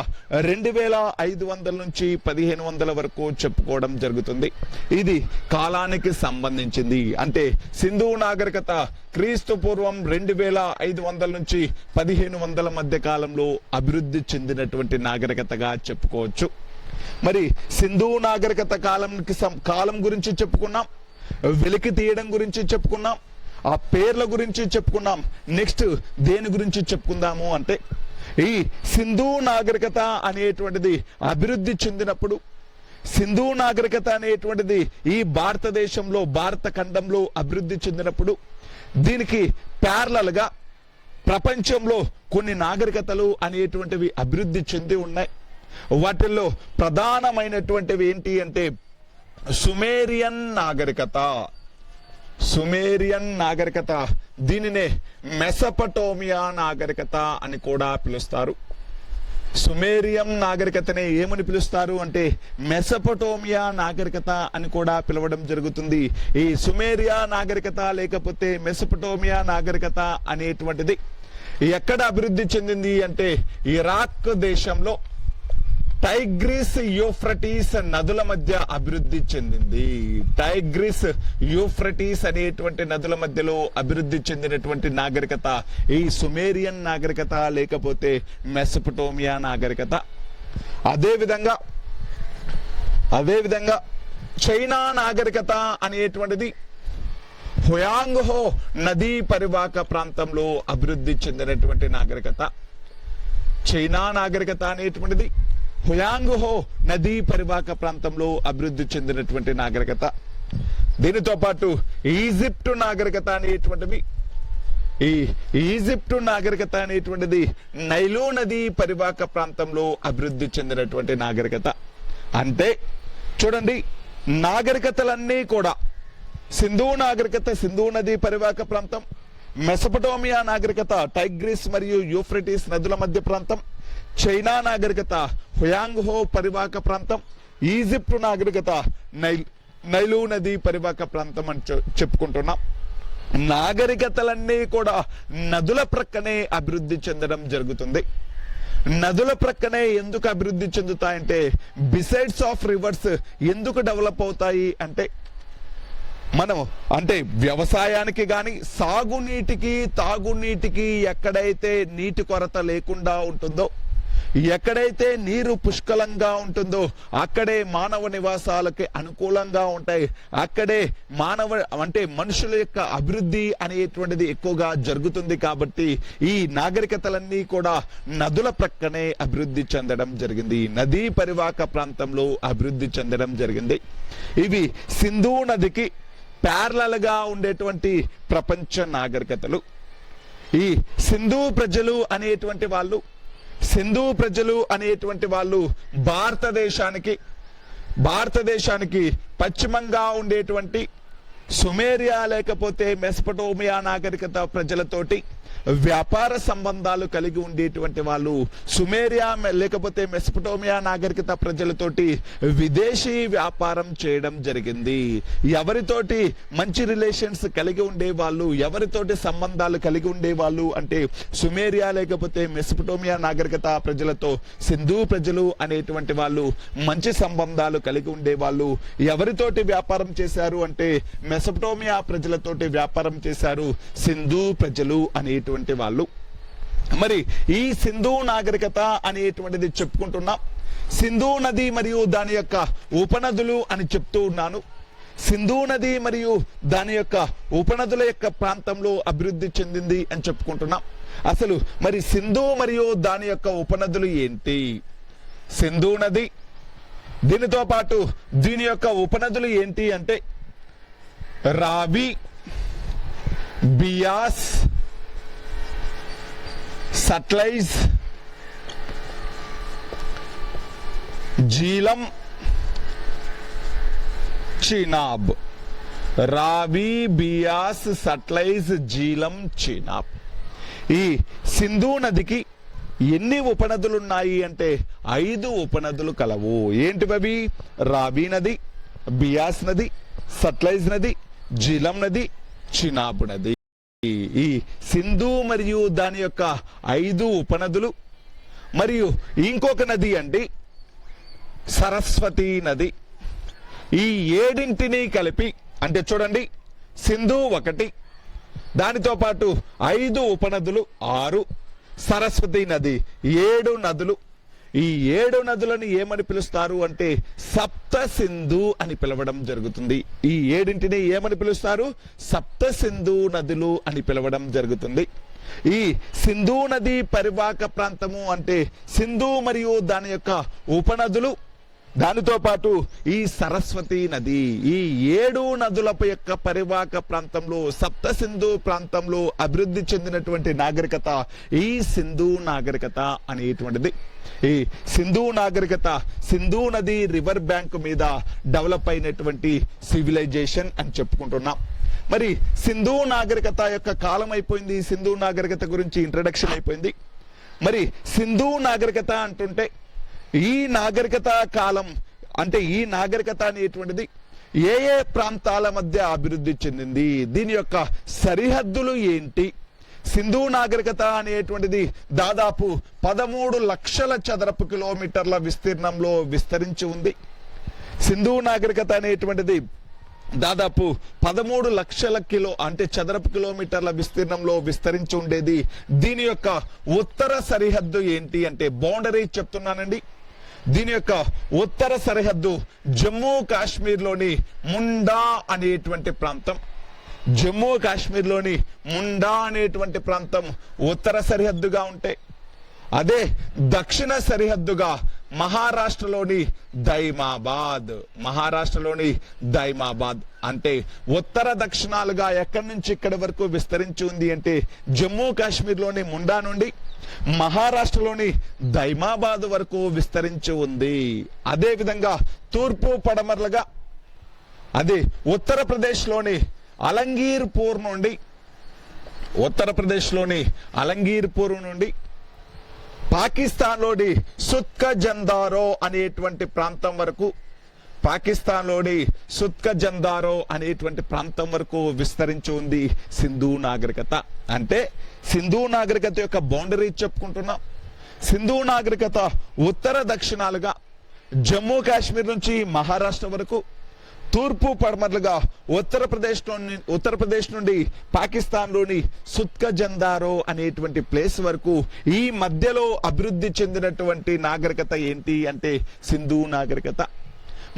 2500 నుంచి 1500 వరకు చెప్పుకోవడం జరుగుతుంది. ఇది కాలానికి సంబంధించింది. అంటే సింధు నాగరికత క్రీస్తు పూర్వం 2500 నుంచి 1500 మధ్య కాలంలో అభివృద్ధి చెందినటువంటి నాగరికతగా చెప్పుకోవచ్చు. మరి సింధు నాగరికత కాలం గురించి చెప్పుకున్నాం, వెలికి తీయడం గురించి చెప్పుకున్నాం, ఆ పేర్ల గురించి చెప్పుకున్నాం. నెక్స్ట్ దేని గురించి చెప్పుకుందాము అంటే ఈ సింధు నాగరికత అనేటువంటిది అభివృద్ధి చెందినప్పుడు, సింధు నాగరికత అనేటువంటిది ఈ భారతదేశంలో, భారత ఖండంలో అభివృద్ధి చెందినప్పుడు దీనికి ప్యారలల్ గా ప్రపంచంలో కొన్ని నాగరికతలు అనేటువంటివి అభివృద్ధి చెంది ఉన్నాయి. వాటిల్లో ప్రధానమైనటువంటివి ఏంటి అంటే సుమేరియన్ నాగరికత. సుమేరియన్ నాగరికత, దీనినే మెసపటోమియా నాగరికత అని కూడా పిలుస్తారు. సుమేరియం నాగరికతనే ఏమని పిలుస్తారు అంటే మెసపటోమియా నాగరికత అని కూడా పిలవడం జరుగుతుంది. ఈ సుమేరియా నాగరికత లేకపోతే మెసపటోమియా నాగరికత అనేటువంటిది ఎక్కడ అభివృద్ధి చెందింది అంటే ఇరాక్ దేశంలో టైగ్రిస్ యూఫ్రటీస్ నదుల మధ్య అభివృద్ధి చెందింది. టైగ్రిస్ యూఫ్రటీస్ అనేటువంటి నదుల మధ్యలో అభివృద్ధి చెందినటువంటి నాగరికత ఈ సుమేరియన్ నాగరికత లేకపోతే మెసపటోమియా నాగరికత. అదేవిధంగా చైనా నాగరికత అనేటువంటిది హుయాంగ్హో నదీ పరివాహక ప్రాంతంలో అభివృద్ధి చెందినటువంటి నాగరికత. చైనా నాగరికత అనేటువంటిది హుయాంగ్హో నదీ పరివాహక ప్రాంతంలో అభివృద్ధి చెందినటువంటి నాగరికత. దీనితో పాటు ఈజిప్టు నాగరికత అనేటువంటివి, ఈ ఈజిప్టు నాగరికత అనేటువంటిది నైలు నదీ పరివాహక ప్రాంతంలో అభివృద్ధి చెందినటువంటి నాగరికత. అంటే చూడండి, నాగరికతలన్నీ కూడా సింధు నాగరికత సింధు నదీ పరివాహక ప్రాంతం, మెసపటోమియా నాగరికత టైగ్రిస్ మరియు యూఫ్రటీస్ నదుల మధ్య ప్రాంతం, చైనా నాగరికత హుయాంగ్హో పరివాహక ప్రాంతం, ఈజిప్టు నాగరికత నైలు నదీ పరివాహక ప్రాంతం అని చెప్పుకుంటున్నాం. నాగరికతలన్నీ కూడా నదుల ప్రక్కనే అభివృద్ధి చెందడం జరుగుతుంది. నదుల ప్రక్కనే ఎందుకు అభివృద్ధి చెందుతాయంటే బిసైడ్స్ ఆఫ్ రివర్స్ ఎందుకు డెవలప్ అవుతాయి అంటే మనం అంటే వ్యవసాయానికి గాని సాగునీటికి తాగునీటికి ఎక్కడైతే నీటి కొరత లేకుండా ఉంటుందో, ఎక్కడైతే నీరు పుష్కలంగా ఉంటుందో అక్కడే మానవ నివాసాలకి అనుకూలంగా ఉంటాయి. అక్కడే మనుషుల యొక్క అభివృద్ధి అనేటువంటిది ఎక్కువగా జరుగుతుంది. కాబట్టి ఈ నాగరికతలన్నీ కూడా నదుల ప్రక్కనే అభివృద్ధి చెందడం జరిగింది. నదీ పరివాహక ప్రాంతంలో అభివృద్ధి చెందడం జరిగింది. ఇవి సింధు నదికి ప్యారలల్ గా ఉండేటువంటి ప్రపంచ నాగరికతలు. ఈ సింధు ప్రజలు అనేటువంటి వాళ్ళు భారతదేశానికి పశ్చిమంగా ఉండేటువంటి సుమేరియా లేకపోతే మెసపటోమియా నాగరికత ప్రజలతోటి వ్యాపార సంబంధాలు కలిగి ఉండేటువంటి వాళ్ళు. సుమేరియా లేకపోతే మెసపటోమియా నాగరికత ప్రజలతోటి విదేశీ వ్యాపారం చేయడం జరిగింది. ఎవరితోటి మంచి రిలేషన్స్ కలిగి ఉండేవాళ్ళు, ఎవరితోటి సంబంధాలు కలిగి ఉండేవాళ్ళు అంటే సుమేరియా లేకపోతే మెసపటోమియా నాగరికత ప్రజలతో సింధు ప్రజలు అనేటువంటి వాళ్ళు మంచి సంబంధాలు కలిగి ఉండేవాళ్ళు. ఎవరితోటి వ్యాపారం చేశారు అంటే మెసపటోమియా ప్రజలతోటి వ్యాపారం చేశారు సింధు ప్రజలు అనేటువంటి వాళ్ళు. మరి ఈ సింధు నాగరికత అనేటువంటిది చెప్పుకుంటున్నాం. సింధు నది మరియు దాని యొక్క ఉపనదులు అని చెప్తూ ఉన్నాను. సింధు నది మరియు దాని యొక్క ఉపనదుల యొక్క ప్రాంతంలో అభివృద్ధి చెందింది అని చెప్పుకుంటున్నాం. అసలు మరి సింధు మరియు దాని యొక్క ఉపనదులు ఏంటి? సింధు నది, దీనితో పాటు దీని యొక్క ఉపనదులు ఏంటి అంటే రావి, బియాస్, సట్లైజ్, జీలం, చినాబ్. రావి, బియాస్, సట్లైజ్, జీలం, చినాబ్. ఈ సింధు నదికి ఎన్ని ఉపనదులు ఉన్నాయి అంటే 5 ఉపనదులు కలవు. ఏంటివి? రావి నది, బియాస్ నది, సట్లైజ్ నది, జీలం నది, చినాబ్ నది. ఈ సింధు మరియు దాని యొక్క 5 ఉపనదులు. మరియు ఇంకొక నది అండి సరస్వతి నది. ఈ 7ంటిని కలిపి అంటే చూడండి, సింధు 1, దానితో పాటు 5 ఉపనదులు 6, సరస్వతి నది 7 నదులు. ఈ 7 నదులను ఏమని పిలుస్తారు అంటే సప్త సింధు అని పిలవడం జరుగుతుంది. ఈ 7ంటిని ఏమని పిలుస్తారు? సప్త సింధు నదులు అని పిలవడం జరుగుతుంది. ఈ సింధు నది పరివాహక ప్రాంతము అంటే సింధు మరియు దాని యొక్క ఉపనదులు, దానితో పాటు ఈ సరస్వతి నది. ఈ 7 నదుల యొక్క పరివాహక ప్రాంతంలో సప్త సింధు ప్రాంతంలో అభివృద్ధి చెందినటువంటి నాగరికత ఈ సింధు నాగరికత అనేటువంటిది. ఈ సింధు నాగరికత సింధు నది రివర్ బ్యాంక్ మీద డెవలప్ అయినటువంటి సివిలైజేషన్ అని చెప్పుకుంటున్నాం. మరి సింధు నాగరికత యొక్క కాలం అయిపోయింది. సింధు నాగరికత గురించి ఇంట్రడక్షన్ అయిపోయింది. మరి సింధు నాగరికత అంటుంటే ఈ నాగరికత కాలం అంటే ఈ నాగరికత అనేటువంటిది ఏ ఏ ప్రాంతాల మధ్య అభివృద్ధి చెందింది, దీని యొక్క సరిహద్దులు ఏంటి? సింధు నాగరికత అనేటువంటిది దాదాపు 13 లక్షల చదరపు కిలోమీటర్ల విస్తీర్ణంలో విస్తరించి ఉంది. సింధు నాగరికత అనేటువంటిది దాదాపు 13 లక్షల చదరపు కిలోమీటర్ల విస్తీర్ణంలో విస్తరించి ఉండేది. దీని యొక్క ఉత్తర సరిహద్దు ఏంటి అంటే బౌండరీ చెప్తున్నానండి. దీని యొక్క ఉత్తర సరిహద్దు జమ్మూ కాశ్మీర్లోని ముండా అనేటువంటి ప్రాంతం. జమ్మూ కాశ్మీర్లోని ముండా అనేటువంటి ప్రాంతం ఉత్తర సరిహద్దుగా ఉంటే, అదే దక్షిణ సరిహద్దుగా మహారాష్ట్రలోని దైమాబాద్ అంటే ఉత్తర దక్షిణాలుగా ఎక్కడి నుంచి ఇక్కడి వరకు విస్తరించి ఉంది అంటే జమ్మూ కాశ్మీర్లోని ముండా నుండి మహారాష్ట్రలోని దైమాబాద్ వరకు విస్తరించి ఉంది. అదే విధంగా తూర్పు పడమరలుగా అదే ఉత్తరప్రదేశ్లోని అలంగీర్పూర్ నుండి పాకిస్తాన్లోని సుత్క జందారో అనేటువంటి ప్రాంతం వరకు విస్తరించి ఉంది సింధు నాగరికత. అంటే సింధు నాగరికత యొక్క బౌండరీ చెప్పుకుంటున్నాం. సింధు నాగరికత ఉత్తర దక్షిణాలుగా జమ్మూ కాశ్మీర్ నుంచి మహారాష్ట్ర వరకు, తూర్పు పడమరలుగా ఉత్తరప్రదేశ్ నుండి పాకిస్తాన్లోని సుత్కజందారో అనేటువంటి ప్లేస్ వరకు ఈ మధ్యలో అభివృద్ధి చెందినటువంటి నాగరికత ఏంటి అంటే సింధు నాగరికత.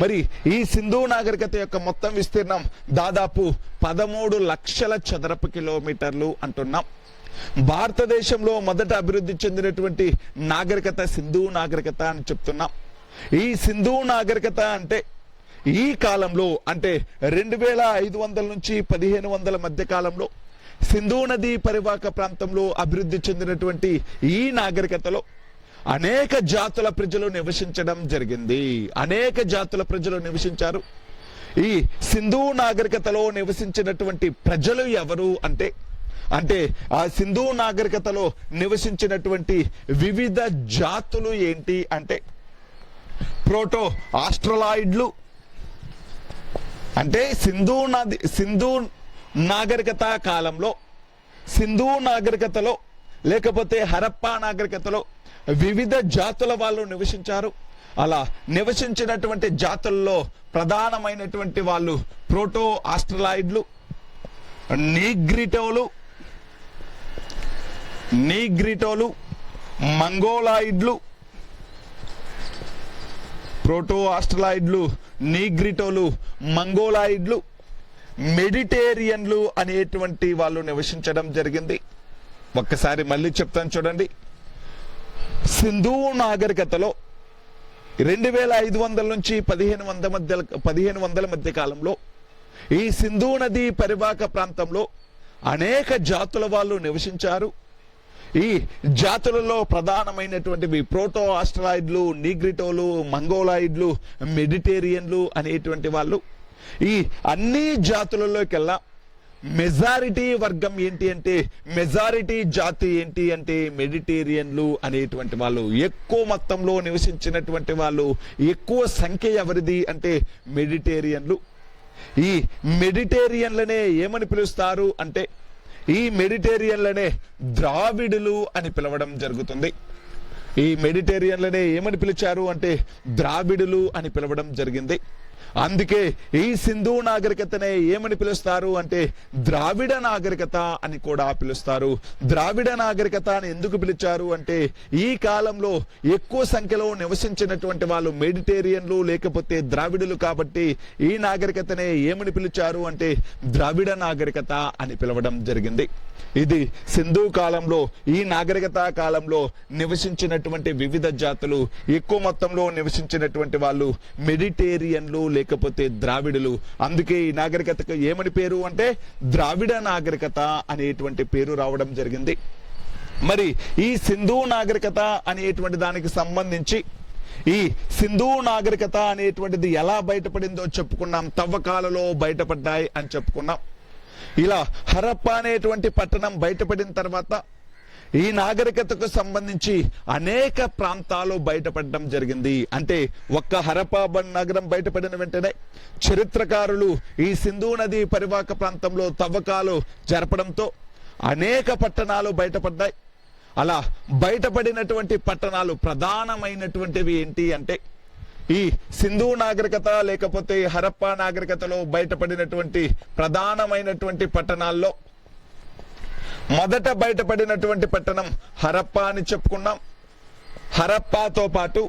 మరి ఈ సింధు నాగరికత యొక్క మొత్తం విస్తీర్ణం దాదాపు 13 లక్షల చదరపు కిలోమీటర్లు అంటున్నాం. భారతదేశంలో మొదట అభివృద్ధి చెందినటువంటి నాగరికత సింధు నాగరికత అని చెప్తున్నాం. ఈ సింధు నాగరికత అంటే ఈ కాలంలో అంటే 2500 నుంచి 1500 మధ్య కాలంలో సింధు నదీ పరివాహక ప్రాంతంలో అభివృద్ధి చెందినటువంటి ఈ నాగరికతలో అనేక జాతుల ప్రజలు నివసించడం జరిగింది. అనేక జాతుల ప్రజలు నివసించారు. ఈ సింధు నాగరికతలో నివసించినటువంటి ప్రజలు ఎవరు అంటే ఆ సింధు నాగరికతలో నివసించినటువంటి వివిధ జాతులు ఏంటి అంటే ప్రోటో ఆస్ట్రలాయిడ్లు, అంటే సింధు నాగరికత కాలంలో సింధు నాగరికతలో లేకపోతే హరప్పా నాగరికతలో వివిధ జాతుల వాళ్ళు నివసించారు. అలా నివసించినటువంటి జాతుల్లో ప్రధానమైనటువంటి వాళ్ళు ప్రోటో ఆస్ట్రలాయిడ్లు, నీగ్రిటోలు, మంగోలాయిడ్లు, ప్రోటో ఆస్ట్రలాయిడ్లు, నీగ్రిటోలు, మంగోలాయిడ్లు, మెడిటేరియన్లు అనేటువంటి వాళ్ళు నివసించడం జరిగింది. ఒక్కసారి మళ్ళీ చెప్తాను చూడండి. సింధు నాగరికతలో 2500 నుంచి 1500 మధ్య కాలంలో ఈ సింధు నది పరివాహక ప్రాంతంలో అనేక జాతుల వాళ్ళు నివసించారు. ఈ జాతులలో ప్రధానమైనటువంటివి ప్రోటో ఆస్ట్రలాయిడ్లు, నీగ్రిటోలు, మంగోలాయిడ్లు, మెడిటేరియన్లు అనేటువంటి వాళ్ళు. ఈ అన్ని జాతులలోకెల్లా మెజారిటీ వర్గం ఏంటి అంటే మెజారిటీ జాతి ఏంటి అంటే మెడిటేరియన్లు అనేటువంటి వాళ్ళు. ఎక్కువ మొత్తంలో నివసించినటువంటి వాళ్ళు, ఎక్కువ సంఖ్య ఎవరిది అంటే మెడిటేరియన్లు. ఈ మెడిటేరియన్లనే ఏమని పిలుస్తారు అంటే ఈ మెడిటేరియన్లనే ద్రావిడులు అని పిలవడం జరుగుతుంది. ఈ మెడిటేరియన్లనే ఏమని పిలిచారు అంటే ద్రావిడులు అని పిలవడం జరిగింది. అందుకే ఈ సింధు నాగరికతనే ఏమని పిలుస్తారు అంటే ద్రావిడ నాగరికత అని కూడా పిలుస్తారు. ద్రావిడ నాగరికత అని ఎందుకు పిలిచారు అంటే ఈ కాలంలో ఎక్కువ సంఖ్యలో నివసించినటువంటి వాళ్ళు మెడిటేరియన్లు లేకపోతే ద్రావిడులు కాబట్టి ఈ నాగరికతనే ఏమని పిలిచారు అంటే ద్రావిడ నాగరికత అని పిలవడం జరిగింది. ఇది సింధు కాలంలో ఈ నాగరికత కాలంలో నివసించినటువంటి వివిధ జాతులు, ఎక్కువ మొత్తంలో నివసించినటువంటి వాళ్ళు మెడిటేరియన్లు లేకపోతే ద్రావిడులు. అందుకే ఈ నాగరికతకు ఏమని పేరు అంటే ద్రావిడ నాగరికత అనేటువంటి పేరు రావడం జరిగింది. మరి ఈ సింధు నాగరికత అనేటువంటి దానికి సంబంధించి ఈ సింధు నాగరికత అనేటువంటిది ఎలా బయటపడిందో చెప్పుకున్నాం. తవ్వకాలలో బయటపడ్డాయి అని చెప్పుకున్నాం. ఇలా హరప్పా అనేటువంటి పట్టణం బయటపడిన తర్వాత ఈ నాగరికతకు సంబంధించి అనేక ప్రాంతాలు బయటపడడం జరిగింది. అంటే ఒక్క హరప్పా నగరం బయటపడిన వెంటనే చరిత్రకారులు ఈ సింధు నది పరివాహక ప్రాంతంలో తవ్వకాలు జరపడంతో అనేక పట్టణాలు బయటపడ్డాయి. అలా బయటపడినటువంటి పట్టణాలు ప్రధానమైనటువంటివి ఏంటి అంటే ఈ సింధు నాగరికత లేకపోతే హరప్పా నాగరికతలో బయటపడినటువంటి ప్రధానమైనటువంటి పట్టణాల్లో మొదట బయటపడినటువంటి పట్టణం హరప్పా అని చెప్పుకున్నాం. హరప్పాతో పాటు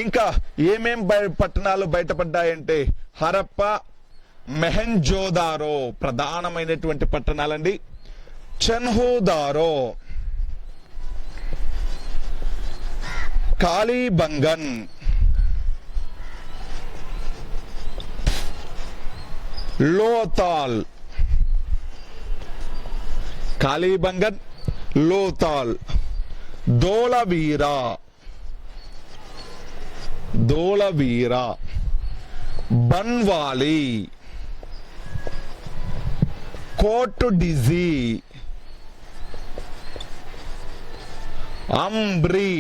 ఇంకా ఏమేం పట్టణాలు బయటపడ్డాయంటే హరప్పా, మెహంజోదారో ప్రధానమైనటువంటి పట్టణాలండి. చన్హుదారో, కాళీబంగన్, లోతాల్, కాళీబంగన్, లోతాల్, దోలవీరా, బన్వాలి, కోటుడిజీ, అంబ్రీ,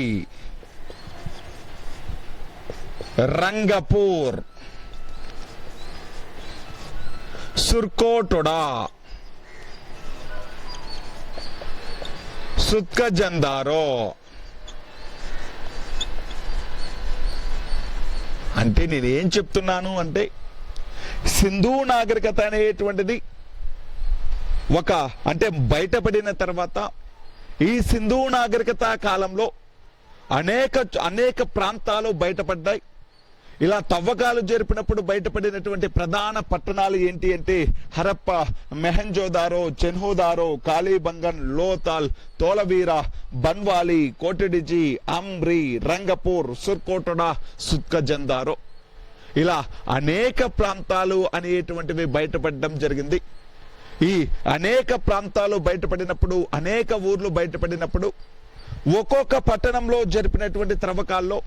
రంగపూర్, సుర్కోటోడా, సుత్కజందారో. అంటే నేనేం చెప్తున్నాను అంటే సింధు నాగరికత అనేటువంటిది అంటే బయటపడిన తర్వాత ఈ సింధు నాగరికత కాలంలో అనేక ప్రాంతాలు బయటపడ్డాయి. ఇలా తవ్వకాలు జరిపినప్పుడు బయటపడినటువంటి ప్రధాన పట్టణాలు ఏంటి అంటే హరప్ప, మెహంజోదారో, చెన్హోదారో, కాళీబంగన్, లోతాల్, తోలవీరా, బన్వాలి, కోటిడిజి, అంబ్రి, రంగపూర్, సుర్కోటడా, సుత్కజందారో, ఇలా అనేక ప్రాంతాలు అనేటువంటివి బయటపడడం జరిగింది. ఈ అనేక ప్రాంతాలు బయటపడినప్పుడు, అనేక ఊర్లు బయటపడినప్పుడు ఒక్కొక్క పట్టణంలో జరిపినటువంటి త్రవ్వకాల్లో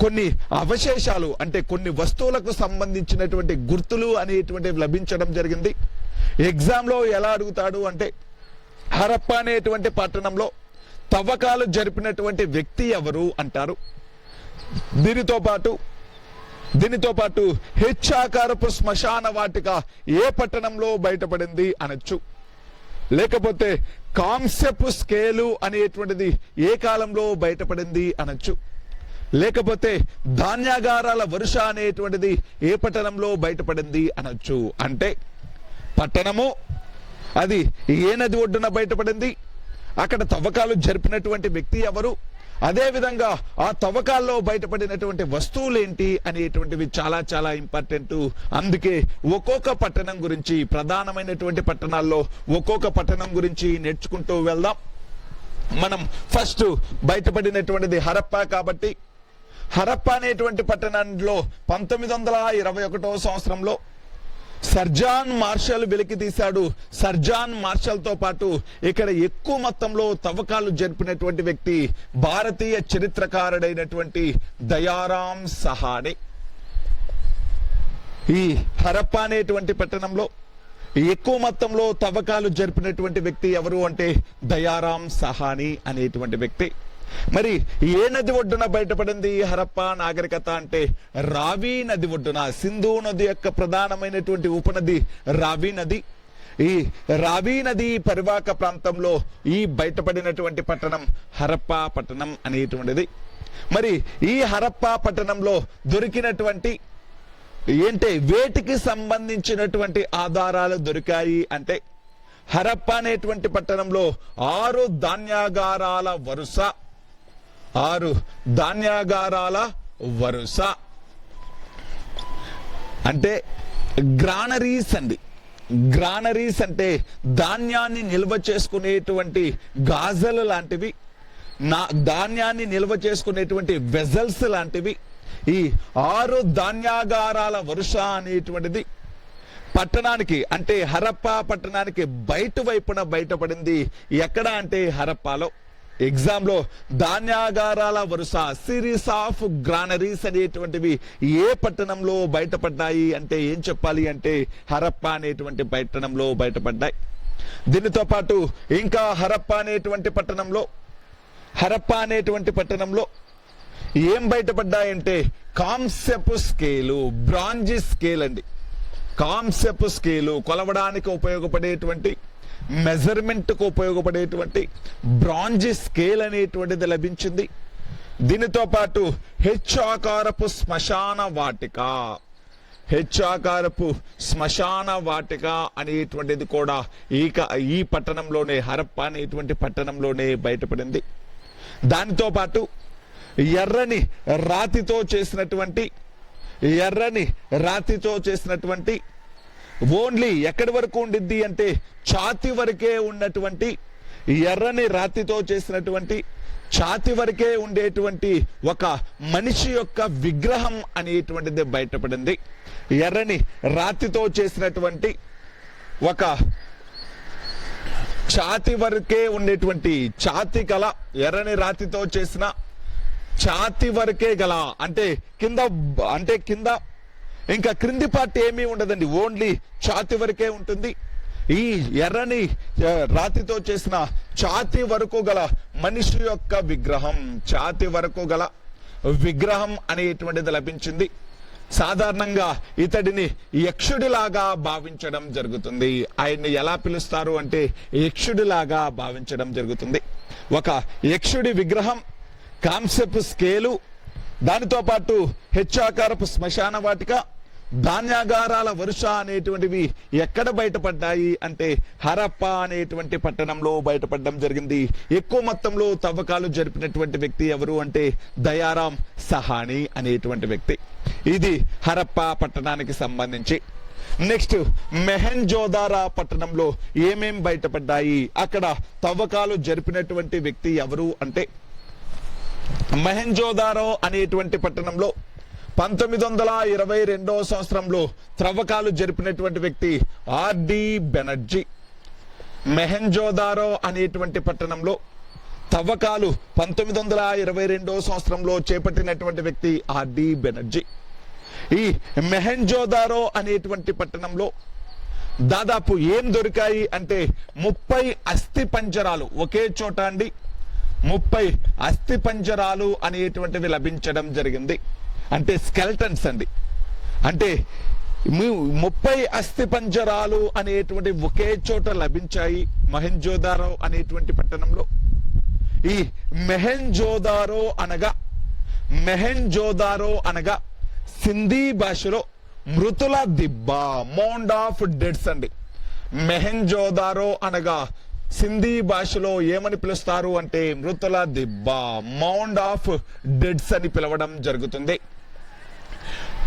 కొన్ని అవశేషాలు అంటే కొన్ని వస్తువులకు సంబంధించినటువంటి గుర్తులు అనేటువంటివి లభించడం జరిగింది. ఎగ్జామ్లో ఎలా అడుగుతాడు అంటే హరప్ప అనేటువంటి పట్టణంలో తవ్వకాలు జరిపినటువంటి వ్యక్తి ఎవరు అంటారు. దీనితో పాటు హెచ్చాకారపు శ్మశాన వాటిక ఏ పట్టణంలో బయటపడింది అనొచ్చు. లేకపోతే కాంస్యపు స్కేలు అనేటువంటిది ఏ కాలంలో బయటపడింది అనొచ్చు. లేకపోతే ధాన్యాగారాల వరుస అనేటువంటిది ఏ పట్టణంలో బయటపడింది అనొచ్చు. అంటే పట్టణము అది ఏ నది ఒడ్డున బయటపడింది, అక్కడ తవ్వకాలు జరిపినటువంటి వ్యక్తి ఎవరు, అదే విధంగా ఆ తవ్వకాల్లో బయటపడినటువంటి వస్తువులు ఏంటి అనేటువంటివి చాలా చాలా ఇంపార్టెంట్. అందుకే ఒక్కొక్క పట్టణం గురించి, ప్రధానమైనటువంటి పట్టణాల్లో ఒక్కొక్క పట్టణం గురించి నేర్చుకుంటూ వెళ్దాం. మనం ఫస్ట్ బయటపడినటువంటిది హరప్ప కాబట్టి హరప్ప అనేటువంటి పట్టణంలో 1921వ సంవత్సరంలో సర్జాన్ మార్షల్ వెలికి తీశాడు. సర్జాన్ మార్షల్ తో పాటు ఇక్కడ ఎక్కువ మొత్తంలో తవ్వకాలు జరిపినటువంటి వ్యక్తి భారతీయ చరిత్రకారుడైనటువంటి దయారాం సహాని. ఈ హరప్ప అనేటువంటి పట్టణంలో ఎక్కువ మొత్తంలో తవ్వకాలు జరిపినటువంటి వ్యక్తి ఎవరు అంటే దయారాం సహాని అనేటువంటి వ్యక్తి. మరి ఏ నది ఒడ్డున బయటపడింది హరప్ప నాగరికత అంటే రావి నది ఒడ్డున. సింధు నది యొక్క ప్రధానమైనటువంటి ఉపనది రావి నది. ఈ రావి నది పరివాహక ప్రాంతంలో ఈ బయటపడినటువంటి పట్టణం హరప్ప పట్టణం అనేటువంటిది. మరి ఈ హరప్ప పట్టణంలో దొరికినటువంటి వేటికి సంబంధించినటువంటి ఆధారాలు దొరికాయి అంటే హరప్ప అనేటువంటి పట్టణంలో 6 ధాన్యాగారాల వరుస అంటే గ్రానరీస్ అండి. గ్రానరీస్ అంటే ధాన్యాన్ని నిల్వ చేసుకునేటువంటి గాజలు లాంటివి, ధాన్యాన్ని నిల్వ చేసుకునేటువంటి వెజల్స్ లాంటివి. ఈ 6 ధాన్యాగారాల వరుస అనేటువంటిది పట్టణానికి అంటే హరప్ప పట్టణానికి బయట వైపున బయటపడింది. ఎక్కడ అంటే హరప్పాలో. ఎగ్జామ్ లో ధాన్యాగారాల వరుస సిరీస్ ఆఫ్ గ్రానరీస్ అనేటువంటివి ఏ పట్టణంలో బయటపడ్డాయి అంటే ఏం చెప్పాలి అంటే హరప్ప అనేటువంటి పట్టణంలో బయటపడ్డాయి. దీనితో పాటు ఇంకా హరప్ప అనేటువంటి పట్టణంలో ఏం బయటపడ్డాయంటే కాంస్యపు స్కేలు, బ్రాంజ్ స్కేల్ అండి. కాంస్యపు స్కేలు కొలవడానికి ఉపయోగపడేటువంటి, మెజర్మెంట్ కు ఉపయోగపడేటువంటి బ్రాంజ్ స్కేల్ అనేటువంటిది లభించింది. దీనితో పాటు హెచ్చాకారపు శ్మశాన వాటిక అనేటువంటిది కూడా ఈ పట్టణంలోనే హరప్ప అనేటువంటి పట్టణంలోనే బయటపడింది. దానితో పాటు ఎర్రని రాతితో చేసినటువంటి ఓన్లీ ఎక్కడి వరకు ఉండిద్ది అంటే ఛాతి వరకే ఉన్నటువంటి ఎర్రని రాతితో చేసినటువంటి ఛాతి వరకే ఉండేటువంటి ఒక మనిషి యొక్క విగ్రహం అనేటువంటిది బయటపడింది. ఎర్రని రాతితో చేసినటువంటి ఒక ఛాతి వరకే ఉండేటువంటి ఛాతి కల, ఎర్రని రాతితో చేసిన ఛాతి వరకే గల అంటే కింద ఇంకా క్రింది పార్ట్ ఏమీ ఉండదండి, ఓన్లీ ఛాతి వరకే ఉంటుంది. ఈ ఎర్రని రాతితో చేసిన ఛాతి వరకు గల మనిషి యొక్క విగ్రహం, ఛాతి వరకు గల విగ్రహం అనేటువంటిది లభించింది. సాధారణంగా ఇతడిని యక్షుడిలాగా భావించడం జరుగుతుంది. ఆయన్ని ఎలా పిలుస్తారు అంటే యక్షుడిలాగా భావించడం జరుగుతుంది. ఒక యక్షుడి విగ్రహం, కాంస్యపు స్కేలు, దానితో పాటు హెచ్చాకారపు శ్మశాన వాటిక, ధాన్యాగారాల వరుస అనేటువంటివి ఎక్కడ బయటపడ్డాయి అంటే హరప్పా అనేటువంటి పట్టణంలో బయటపడడం జరిగింది. ఎక్కువ మొత్తంలో తవ్వకాలు జరిపినటువంటి వ్యక్తి ఎవరు అంటే దయారాం సహానీ అనేటువంటి వ్యక్తి. ఇది హరప్పా పట్టణానికి సంబంధించి. నెక్స్ట్ మెహెంజోదారో పట్టణంలో ఏమేం బయటపడ్డాయి, అక్కడ తవ్వకాలు జరిపినటువంటి వ్యక్తి ఎవరు అంటే మెహెంజోదారో అనేటువంటి పట్టణంలో 1922 సంవత్సరంలో త్రవ్వకాలు జరిపినటువంటి వ్యక్తి ఆర్డి బెనర్జీ. మెహెంజోదారో అనేటువంటి పట్టణంలో తవ్వకాలు 1922 సంవత్సరంలో చేపట్టినటువంటి వ్యక్తి ఆర్డి బెనర్జీ. ఈ మెహెంజోదారో అనేటువంటి పట్టణంలో దాదాపు ఏం దొరికాయి అంటే 30 అస్థి పంజరాలు ఒకే చోట అండి, 30 అస్థి పంజరాలు అనేటువంటివి లభించడం జరిగింది. అంటే స్కెల్టన్స్ అండి. అంటే 30 అస్థి పంజరాలు అనేటువంటి ఒకే చోట లభించాయి మెహెంజోదారో అనేటువంటి పట్టణంలో. ఈ మెహెంజోదారో అనగా సింధీ భాషలో మృతుల దిబ్బ, మౌండ్ ఆఫ్ డెడ్స్ అండి. మెహెంజోదారో అనగా సింధీ భాషలో ఏమని పిలుస్తారు అంటే మృతుల దిబ్బ, మౌండ్ ఆఫ్ డెడ్స్ అని పిలవడం జరుగుతుంది.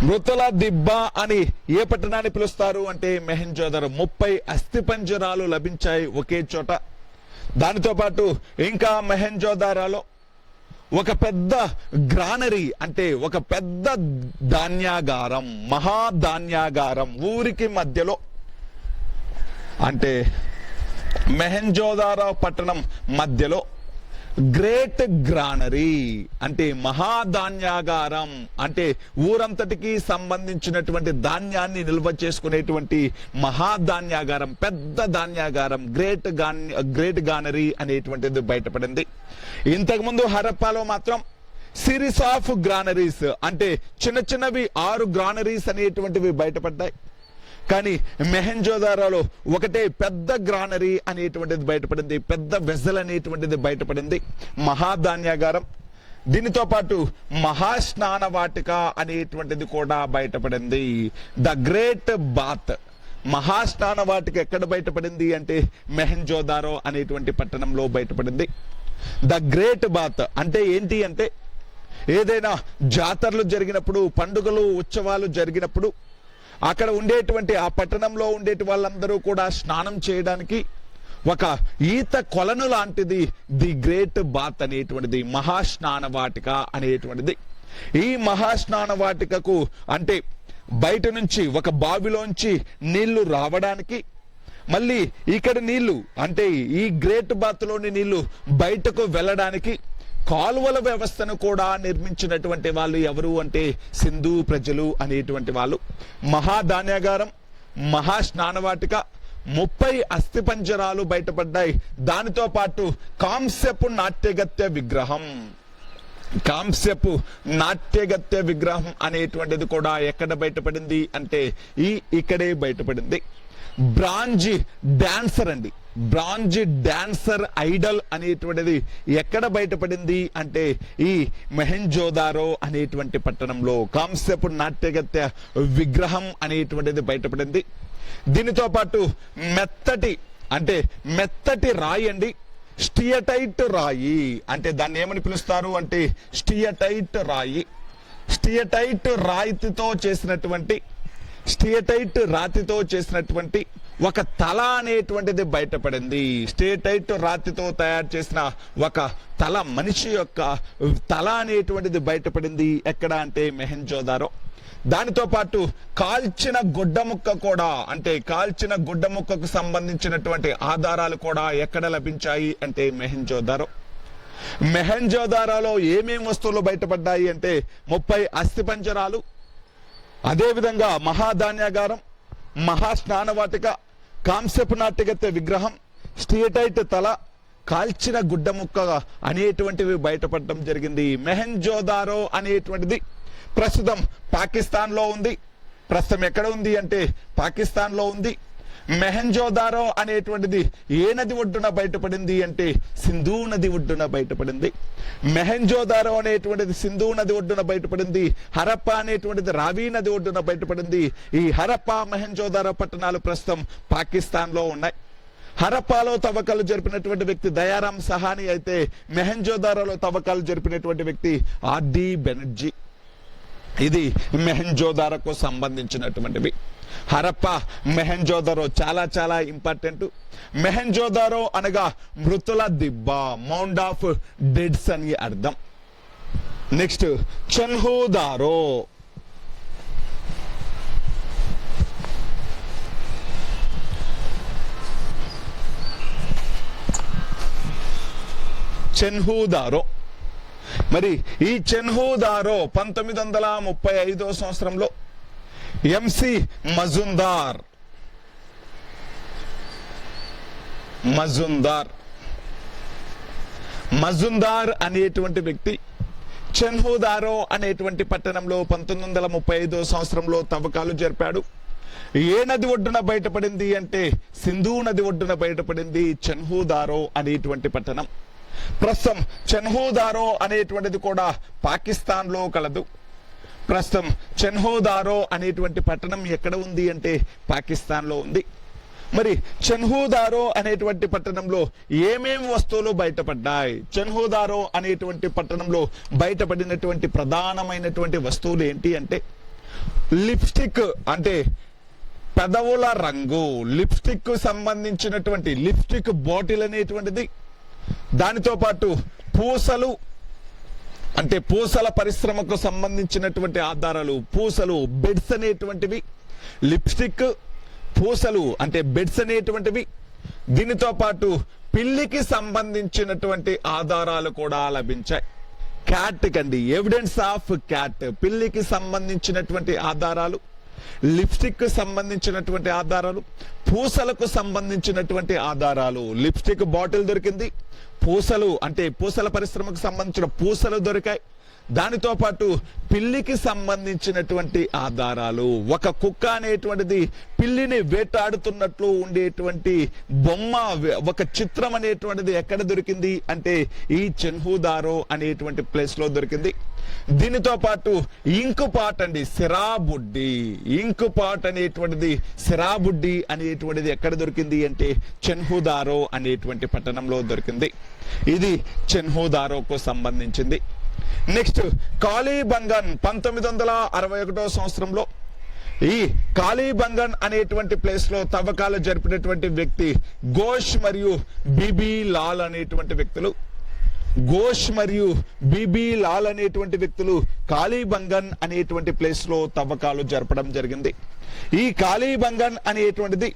మృతుల దిబ్బ అని ఏ పట్టణాన్ని పిలుస్తారు అంటే మెహెంజోదారో. 30 అస్థి పంజరాలు లభించాయి ఒకే చోట. దానితో పాటు ఇంకా మెహెంజోదారోలో ఒక పెద్ద గ్రానరీ అంటే ఒక పెద్ద ధాన్యాగారం, మహాధాన్యాగారం ఊరికి మధ్యలో, అంటే మెహెంజోదారో పట్టణం మధ్యలో గ్రేట్ గ్రానరీ అంటే మహాధాన్యాగారం, అంటే ఊరంతటికి సంబంధించినటువంటి ధాన్యాన్ని నిల్వ చేసుకునేటువంటి మహాధాన్యాగారం, పెద్ద ధాన్యాగారం, గ్రేట్ గ్రానరీ అనేటువంటిది బయటపడింది. ఇంతకుముందు హరప్పాలో మాత్రం సిరీస్ ఆఫ్ గ్రానరీస్ అంటే చిన్న చిన్నవి 6 గ్రానరీస్ అనేటువంటివి బయటపడ్డాయి. కానీ మెహెంజోదారోలో ఒకటే పెద్ద గ్రానరీ అనేటువంటిది బయటపడింది, పెద్ద వెజల్ అనేటువంటిది బయటపడింది, మహాధాన్యాగారం. దీనితో పాటు మహాస్నాన వాటిక అనేటువంటిది కూడా బయటపడింది. ద గ్రేట్ బాత్, మహాస్నాన వాటిక ఎక్కడ బయటపడింది అంటే మెహెంజోదారో అనేటువంటి పట్టణంలో బయటపడింది. ద గ్రేట్ బాత్ అంటే ఏంటి అంటే ఏదైనా జాతరలు జరిగినప్పుడు, పండుగలు ఉత్సవాలు జరిగినప్పుడు అక్కడ ఉండేటువంటి ఆ పట్టణంలో ఉండేటి వాళ్ళందరూ కూడా స్నానం చేయడానికి ఒక ఈత కొలను లాంటిది ది గ్రేట్ బాత్ అనేటువంటిది, మహాస్నాన వాటిక అనేటువంటిది. ఈ మహాస్నాన వాటికకు అంటే బయట నుంచి ఒక బావిలోంచి నీళ్లు రావడానికి, మళ్ళీ ఇక్కడ నీళ్లు అంటే ఈ గ్రేట్ బాత్ లోని నీళ్లు బయటకు వెళ్ళడానికి కాలువల వ్యవస్థను కూడా నిర్మించినటువంటి వాళ్ళు ఎవరు అంటే సింధు ప్రజలు అనేటువంటి వాళ్ళు. మహాధాన్యాగారం, మహాస్నానవాటిక, 30 అస్థి పంజరాలు బయటపడ్డాయి. దానితో పాటు కాంస్యపు నాట్యగత్య విగ్రహం, కాంస్యపు నాట్యగత్య విగ్రహం అనేటువంటిది కూడా ఎక్కడ బయటపడింది అంటే ఇక్కడే బయటపడింది. బ్రాంజ్ డాన్సర్ అండి, బ్రాంజ్ డాన్సర్ ఐడల్ అనేటువంటిది ఎక్కడ బయటపడింది అంటే ఈ మెహెంజోదారో అనేటువంటి పట్టణంలో కాంస్యపు నాట్యగత్య విగ్రహం అనేటువంటిది బయటపడింది. దీనితో పాటు మెత్తటి రాయి అండి, స్టియటైట్ రాయి అంటే దాన్ని ఏమని పిలుస్తారు అంటే స్టియటైట్ రాయి. స్టియటైట్ రాతితో చేసినటువంటి ఒక తల అనేటువంటిది బయటపడింది. స్టియటైట్ రాతితో తయారు చేసిన ఒక తల, మనిషి యొక్క తల అనేటువంటిది బయటపడింది. ఎక్కడ అంటే మెహెంజోదారో. దానితో పాటు కాల్చిన గుడ్డ ముక్క కూడా, అంటే కాల్చిన గుడ్డ ముక్కకు సంబంధించినటువంటి ఆధారాలు కూడా ఎక్కడ లభించాయి అంటే మెహెంజోదారో. మెహెంజోదారోలో ఏమేం వస్తువులు బయటపడ్డాయి అంటే 30 అస్థి పంజరాలు, అదేవిధంగా మహాధాన్యాగారం, మహాస్నానవాటిక, కాంస్యపు నాట్యగత్య విగ్రహం, స్టియటైట్ తల, కాల్చిన గుడ్డ ముక్క అనేటువంటివి బయటపడడం జరిగింది. మెహెంజోదారో అనేటువంటిది ప్రస్తుతం పాకిస్తాన్ లో ఉంది. ప్రస్తుతం ఎక్కడ ఉంది అంటే పాకిస్తాన్ లో ఉంది. మెహంజోదారో అనేటువంటిది ఏ నది ఒడ్డున బయటపడింది అంటే సింధు నది ఒడ్డున బయటపడింది. మెహంజోదారో అనేటువంటిది సింధు నది ఒడ్డున బయటపడింది. హరప్ప అనేటువంటిది రావి నది ఒడ్డున బయటపడింది. ఈ హరప్ప మెహంజోదారో పట్టణాలు ప్రస్తుతం పాకిస్తాన్ లో ఉన్నాయి. హరప్పాలో తవ్వకాలు జరిపినటువంటి వ్యక్తి దయారాం సహాని అయితే మెహంజోదారోలో తవ్వకాలు జరిపినటువంటి వ్యక్తి ఆర్డి బెనర్జీ. ఇది మెహంజోదారోకు సంబంధించినటువంటివి. హరప్ప మెహంజోదారో చాలా చాలా ఇంపార్టెంట్. మెహంజోదారో అనగా మృతుల దిబ్బ, మౌండ్ ఆఫ్ డెడ్స్ అని అర్థం. నెక్స్ట్ చన్హుదారో. చన్హుదారో మరి ఈ చన్హుదారో 1935 సంవత్సరంలో ఎంసి మజుందార్ అనేటువంటి వ్యక్తి చన్హుదారో అనేటువంటి పట్టణంలో 1935 సంవత్సరంలో తవ్వకాలు జరిపాడు. ఏ నది ఒడ్డున బయటపడింది అంటే సింధు నది ఒడ్డున బయటపడింది చన్హుదారో అనేటువంటి పట్టణం. ప్రస్తుతం చన్హుదారో అనేటువంటిది కూడా పాకిస్తాన్ లో కలదు. ప్రస్తుతం చన్హుదారో అనేటువంటి పట్టణం ఎక్కడ ఉంది అంటే పాకిస్తాన్ లో ఉంది. మరి చన్హుదారో అనేటువంటి పట్టణంలో ఏమేమి వస్తువులు బయటపడ్డాయి? చన్హుదారో అనేటువంటి పట్టణంలో బయటపడినటువంటి ప్రధానమైనటువంటి వస్తువులు ఏంటి అంటే లిప్స్టిక్, అంటే పెదవుల రంగు, లిప్స్టిక్ కు సంబంధించినటువంటి లిప్స్టిక్ బాటిల్ అనేటువంటిది, దానితో పాటు పూసలు, అంటే పూసల పరిశ్రమకు సంబంధించినటువంటి ఆధారాలు, పూసలు, బెడ్స్ అనేటువంటివి, లిప్స్టిక్, పూసలు అంటే బెడ్స్ అనేటువంటివి, దీనితో పాటు పిల్లికి సంబంధించినటువంటి ఆధారాలు కూడా లభించాయి. క్యాట్ కండి, ఎవిడెన్స్ ఆఫ్ క్యాట్, పిల్లికి సంబంధించినటువంటి ఆధారాలు, లిప్స్టిక్ సంబంధించినటువంటి ఆధారాలు, పూసలకు సంబంధించినటువంటి ఆధారాలు. లిప్స్టిక్ బాటిల్ దొరికింది, పూసలు అంటే పూసల పరిశ్రమకు సంబంధించిన పూసలు దొరికాయి, దానితో పాటు పిల్లికి సంబంధించినటువంటి ఆధారాలు. ఒక కుక్క అనేటువంటిది పిల్లిని వేటాడుతున్నట్లు ఉండేటువంటి బొమ్మ, ఒక చిత్రం అనేటువంటిది ఎక్కడ దొరికింది అంటే ఈ చన్హుదారో అనేటువంటి ప్లేస్ లో దొరికింది. దీనితో పాటు ఇంకు పాట్ అండి, సిరాబుడ్డి, ఇంకు పాట్ అనేటువంటిది, సిరాబుడ్డి అనేటువంటిది ఎక్కడ దొరికింది అంటే చన్హుదారో అనేటువంటి పట్టణంలో దొరికింది. ఇది చన్హుదారోకు సంబంధించింది. నెక్స్ట్ కాళీబంగన్ 1961 సంవత్సరంలో ఈ కాళీబంగన్ అనేటువంటి ప్లేస్ లో తవ్వకాలు జరిపినటువంటి వ్యక్తి ఘోష్ మరియు బీబీ లాల్ అనేటువంటి వ్యక్తులు. ఘోష్ మరియు బీబీ లాల్ అనేటువంటి వ్యక్తులు కాళీబంగన్ అనేటువంటి ప్లేస్ లో తవ్వకాలు జరపడం జరిగింది. ఈ కాళీబంగన్ అనేటువంటిది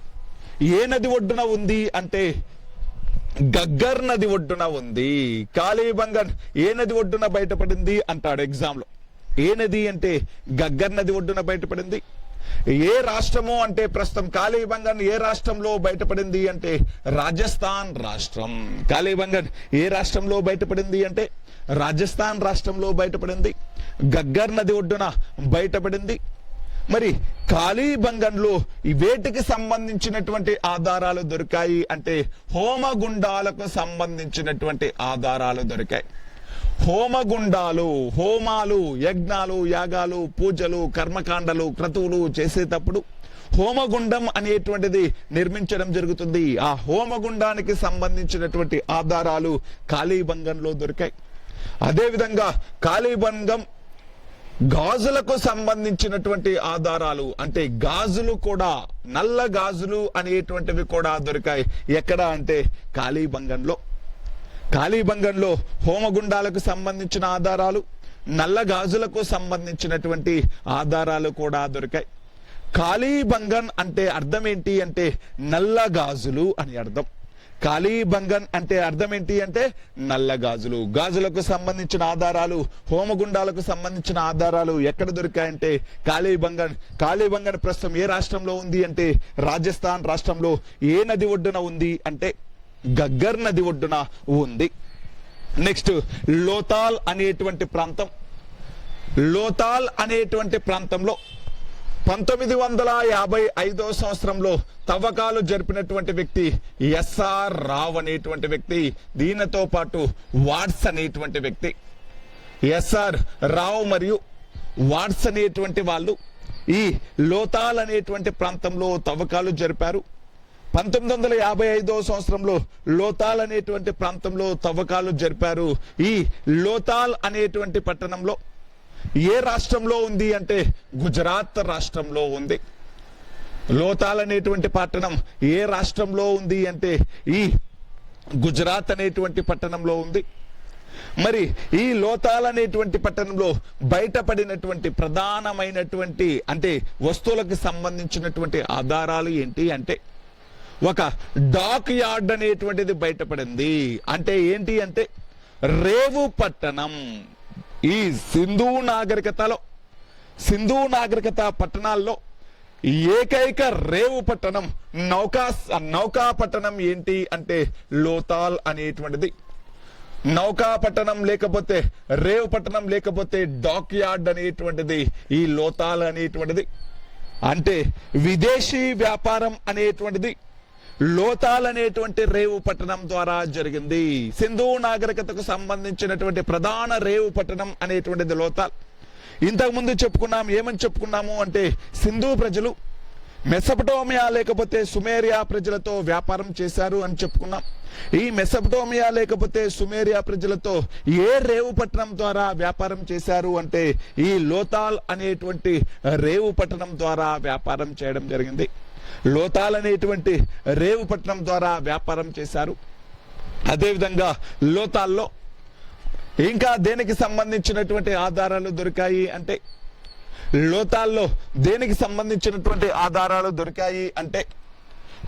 ఏ నది ఒడ్డున ఉంది అంటే గగ్గర్ నది ఒడ్డున ఉంది. కాళీబంగన్ ఏ నది ఒడ్డున బయటపడింది అంటాడు ఎగ్జామ్ లో. ఏ నది అంటే గగ్గర్ నది ఒడ్డున బయటపడింది. ఏ రాష్ట్రము అంటే ప్రస్తుతం కాళీబంగన్ ఏ రాష్ట్రంలో బయటపడింది అంటే రాజస్థాన్ రాష్ట్రం. కాళీబంగన్ ఏ రాష్ట్రంలో బయటపడింది అంటే రాజస్థాన్ రాష్ట్రంలో బయటపడింది. గగ్గర్ నది ఒడ్డున బయటపడింది. మరి కాళీబంగన్ లో వేటికి సంబంధించినటువంటి ఆధారాలు దొరికాయి అంటే హోమగుండాలకు సంబంధించినటువంటి ఆధారాలు దొరికాయి. హోమగుండాలు, హోమాలు, యజ్ఞాలు, యాగాలు, పూజలు, కర్మకాండలు, క్రతువులు చేసేటప్పుడు హోమగుండం అనేటువంటిది నిర్మించడం జరుగుతుంది. ఆ హోమగుండానికి సంబంధించినటువంటి ఆధారాలు కాళీబంగన్ లో దొరికాయి. అదేవిధంగా కాళీబంగం గాజులకు సంబంధించినటువంటి ఆధారాలు, అంటే గాజులు కూడా, నల్ల గాజులు అనేటువంటివి కూడా దొరికాయి. ఎక్కడ అంటే కాళీబంగన్ లో. కాళీబంగన్ లో హోమగుండాలకు సంబంధించిన ఆధారాలు, నల్ల గాజులకు సంబంధించినటువంటి ఆధారాలు కూడా దొరికాయి. కాళీబంగన్ అంటే అర్థం ఏంటి అంటే నల్ల గాజులు అని అర్థం. కాళీబంగన్ అంటే అర్థం ఏంటి అంటే నల్ల గాజులు. గాజులకు సంబంధించిన ఆధారాలు, హోమగుండాలకు సంబంధించిన ఆధారాలు ఎక్కడ దొరికాయంటే కాళీబంగన్. కాళీబంగన్ ప్రస్తుతం ఏ రాష్ట్రంలో ఉంది అంటే రాజస్థాన్ రాష్ట్రంలో. ఏ నది ఒడ్డున ఉంది అంటే గగ్గర్ నది ఒడ్డున ఉంది. నెక్స్ట్ లోతాల్ అనేటువంటి ప్రాంతం. లోతాల్ అనేటువంటి ప్రాంతంలో 1955 సంవత్సరంలో తవ్వకాలు జరిపినటువంటి వ్యక్తి ఎస్ఆర్ రావ్ అనేటువంటి వ్యక్తి, దీనితో పాటు వాట్స్ అనేటువంటి వ్యక్తి. ఎస్ఆర్ రావ్ మరియు వాట్స్ అనేటువంటి వాళ్ళు ఈ లోతాల్ అనేటువంటి ప్రాంతంలో తవ్వకాలు జరిపారు. 1955 సంవత్సరంలో లోతాల్ అనేటువంటి ప్రాంతంలో తవ్వకాలు జరిపారు. ఈ లోతాల్ అనేటువంటి పట్టణంలో ఏ రాష్ట్రంలో ఉంది అంటే గుజరాత్ రాష్ట్రంలో ఉంది. లోతాల్ అనేటువంటి పట్టణం ఏ రాష్ట్రంలో ఉంది అంటే ఈ గుజరాత్ అనేటువంటి పట్టణంలో ఉంది. మరి ఈ లోతాల్ అనేటువంటి పట్టణంలో బయటపడినటువంటి ప్రధానమైనటువంటి అంటే వస్తువులకు సంబంధించినటువంటి ఆధారాలు ఏంటి అంటే ఒక డాక్ యార్డ్ అనేటువంటిది బయటపడింది. అంటే ఏంటి అంటే రేవు పట్టణం. ఈ సింధు నాగరికత పట్టణాల్లో ఏకైక రేవు పట్టణం నౌకా పట్టణం ఏంటి అంటే లోతాల్ అనేటువంటిది. నౌకా పట్టణం లేకపోతే రేవు పట్టణం లేకపోతే డాక్ యార్డ్ అనేటువంటిది ఈ లోతాల్ అనేటువంటిది. అంటే విదేశీ వ్యాపారం అనేటువంటిది లోతాల్ అనేటువంటి రేవు పట్టణం ద్వారా జరిగింది. సింధు నాగరికతకు సంబంధించినటువంటి ప్రధాన రేవు పట్టణం అనేటువంటిది లోతాల్. ఇంతకుముందు చెప్పుకున్నాం, ఏమని చెప్పుకున్నాము అంటే సింధు ప్రజలు మెసపటోమియా లేకపోతే సుమేరియా ప్రజలతో వ్యాపారం చేశారు అని చెప్పుకున్నాం. ఈ మెసపటోమియా లేకపోతే సుమేరియా ప్రజలతో ఏ రేవు పట్టణం ద్వారా వ్యాపారం చేశారు అంటే ఈ లోతాల్ అనేటువంటి రేవు పట్టణం ద్వారా వ్యాపారం చేయడం జరిగింది. లోతాల్ అనేటువంటి రేవు పట్టణం ద్వారా వ్యాపారం చేశారు. అదేవిధంగా లోతాల్లో ఇంకా దేనికి సంబంధించినటువంటి ఆధారాలు దొరికాయి అంటే లోతాల్లో దేనికి సంబంధించినటువంటి ఆధారాలు దొరికాయి అంటే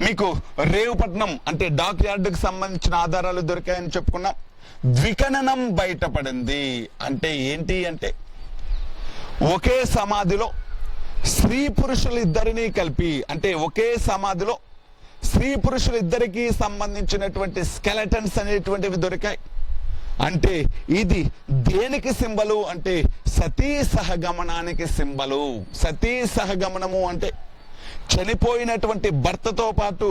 మీకు రేవుపట్నం అంటే డాక్ యార్డ్కి సంబంధించిన ఆధారాలు దొరికాయని చెప్పుకున్నాం. ద్వికణనం బయటపడింది. అంటే ఏంటి అంటే ఒకే సమాధిలో స్త్రీ పురుషులు ఇద్దరిని కలిపి అంటే ఒకే సమాధిలో స్త్రీ పురుషులు ఇద్దరికి సంబంధించినటువంటి స్కెలటన్స్ అనేటువంటివి దొరికాయి. అంటే ఇది దేనికి సింబలు అంటే సతీ సహగమనానికి సింబలు. సతీ సహగమనము అంటే చనిపోయినటువంటి భర్తతో పాటు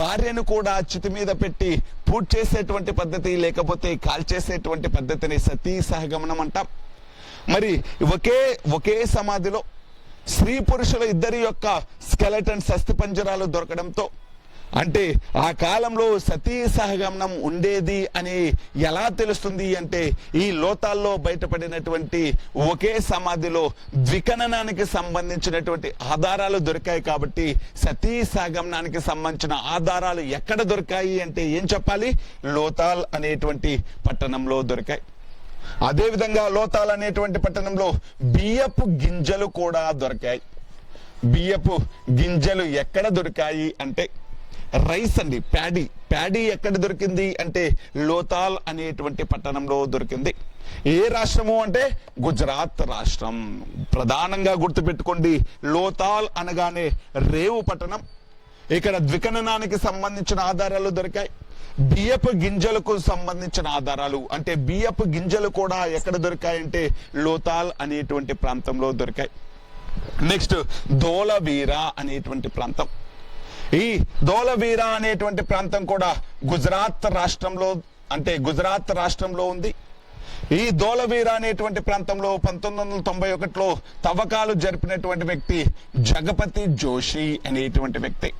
భార్యను కూడా చితి మీద పెట్టి పూజ చేసేటువంటి పద్ధతి లేకపోతే కాల్చేసేటువంటి పద్ధతిని సతీ సహగమనం అంటాం. మరి ఒకే సమాధిలో స్త్రీ పురుషుల ఇద్దరి యొక్క స్కెలటన్స్ అస్థిపంజరాలు దొరకడంతో అంటే ఆ కాలంలో సతీ సహగమనం ఉండేది అని ఎలా తెలుస్తుంది అంటే ఈ లోతాల్లో బయటపడినటువంటి ఒకే సమాధిలో ద్వికణనానికి సంబంధించినటువంటి ఆధారాలు దొరికాయి. కాబట్టి సతీ సహగమనానికి సంబంధించిన ఆధారాలు ఎక్కడ దొరికాయి అంటే ఏం చెప్పాలి, లోతాల్ అనేటువంటి పట్టణంలో దొరికాయి. అదేవిధంగా లోతాల్ అనేటువంటి పట్టణంలో బియ్యపు గింజలు కూడా దొరికాయి. బియ్యపు గింజలు ఎక్కడ దొరికాయి అంటే రైస్ అండి, ప్యాడీ ఎక్కడ దొరికింది అంటే లోతాల్ అనేటువంటి పట్టణంలో దొరికింది. ఏ రాష్ట్రము అంటే గుజరాత్ రాష్ట్రం. ప్రధానంగా గుర్తుపెట్టుకోండి, లోతాల్ అనగానే రేవు పట్టణం. ఇక్కడ ద్వికణనానికి సంబంధించిన ఆధారాలు దొరికాయి. బియ్యపు గింజలకు సంబంధించిన ఆధారాలు అంటే బియ్యపు గింజలు కూడా ఎక్కడ దొరికాయంటే లోతాల్ అనేటువంటి ప్రాంతంలో దొరికాయి. నెక్స్ట్ ధోలవీరా అనేటువంటి ప్రాంతం. ఈ ధోలవీరా అనేటువంటి ప్రాంతం కూడా గుజరాత్ రాష్ట్రంలో ఉంది. ఈ ధోలవీరా అనేటువంటి ప్రాంతంలో 1991లో తవ్వకాలు జరిపినటువంటి వ్యక్తి జగపతి జోషి అనేటువంటి వ్యక్తి.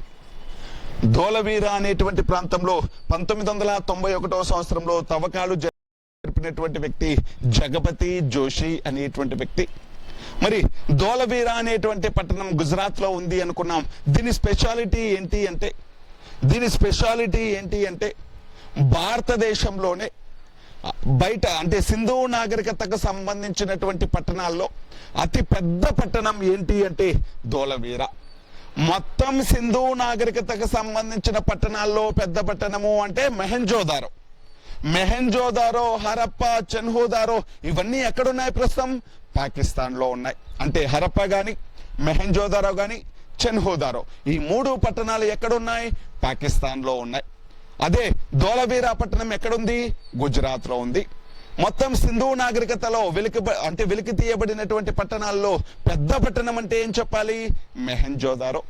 ధోలవీరా అనేటువంటి ప్రాంతంలో 1991 సంవత్సరంలో తవ్వకాలు జరిపినటువంటి వ్యక్తి జగపతి జోషి అనేటువంటి వ్యక్తి. మరి ధోలవీరా అనేటువంటి పట్టణం గుజరాత్ లో ఉంది అనుకున్నాం. దీని స్పెషాలిటీ ఏంటి అంటే భారతదేశంలోనే బయట అంటే సింధు నాగరికతకు సంబంధించినటువంటి పట్టణాల్లో అతి పెద్ద పట్టణం ఏంటి అంటే ధోలవీరా. మొత్తం సింధు నాగరికతకు సంబంధించిన పట్టణాల్లో పెద్ద పట్టణము అంటే మెహంజోదారో, హరప్ప, చెన్హోదారో ఇవన్నీ ఎక్కడున్నాయి ప్రస్తుతం? పాకిస్తాన్ లో ఉన్నాయి. అంటే హరప్ప గాని, మెహంజోదారో గాని, చెన్హోదారో ఈ మూడు పట్టణాలు ఎక్కడున్నాయి? పాకిస్తాన్ లో ఉన్నాయి. అదే ధోలవీరా పట్టణం ఎక్కడుంది? గుజరాత్ లో ఉంది. మొత్తం సింధు నాగరికతలో వెలికి తీయబడినటువంటి పట్టణాల్లో పెద్ద పట్టణం అంటే ఏం చెప్పాలి? మెహెంజోదారో.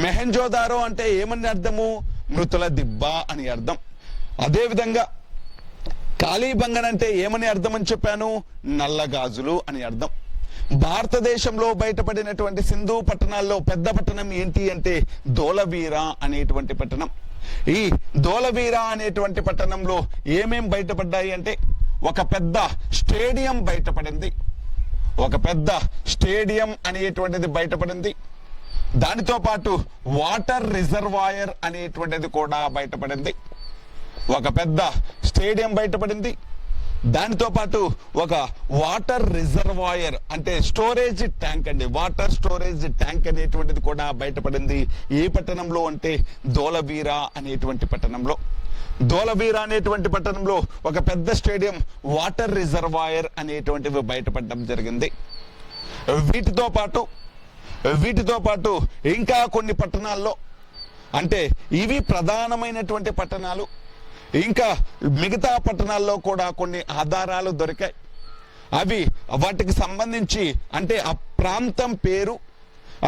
మెహెంజోదారో అంటే ఏమని అర్థము? మృతుల దిబ్బ అని అర్థం. అదే విధంగా కాళీబంగన్ అంటే ఏమని అర్థం అని చెప్పాను? నల్లగాజులు అని అర్థం. భారతదేశంలో బయటపడినటువంటి సింధు పట్టణాల్లో పెద్ద పట్టణం ఏంటి అంటే ధోలవీరా అనేటువంటి పట్టణం. ఈ ధోలవీరా అనేటువంటి పట్టణంలో ఏమేం బయటపడ్డాయి అంటే ఒక పెద్ద స్టేడియం బయటపడింది. ఒక పెద్ద స్టేడియం అనేటువంటిది బయటపడింది. దానితో పాటు వాటర్ రిజర్వాయర్ అనేటువంటిది కూడా బయటపడింది. ఒక పెద్ద స్టేడియం బయటపడింది. దానితో పాటు ఒక వాటర్ రిజర్వాయర్ అంటే స్టోరేజ్ ట్యాంక్ అండి, వాటర్ స్టోరేజ్ ట్యాంక్ అనేటువంటిది కూడా బయటపడింది. ఏ పట్టణంలో అంటే ధోలవీరా అనేటువంటి పట్టణంలో. ధోలవీరా అనేటువంటి పట్టణంలో ఒక పెద్ద స్టేడియం, వాటర్ రిజర్వాయర్ అనేటువంటివి బయటపడడం జరిగింది. వీటితో పాటు ఇంకా కొన్ని పట్టణాల్లో, అంటే ఇవి ప్రధానమైనటువంటి పట్టణాలు, ఇంకా మిగతా పట్టణాల్లో కూడా కొన్ని ఆధారాలు దొరికాయి. అవి వాటికి సంబంధించి అంటే ఆ ప్రాంతం పేరు,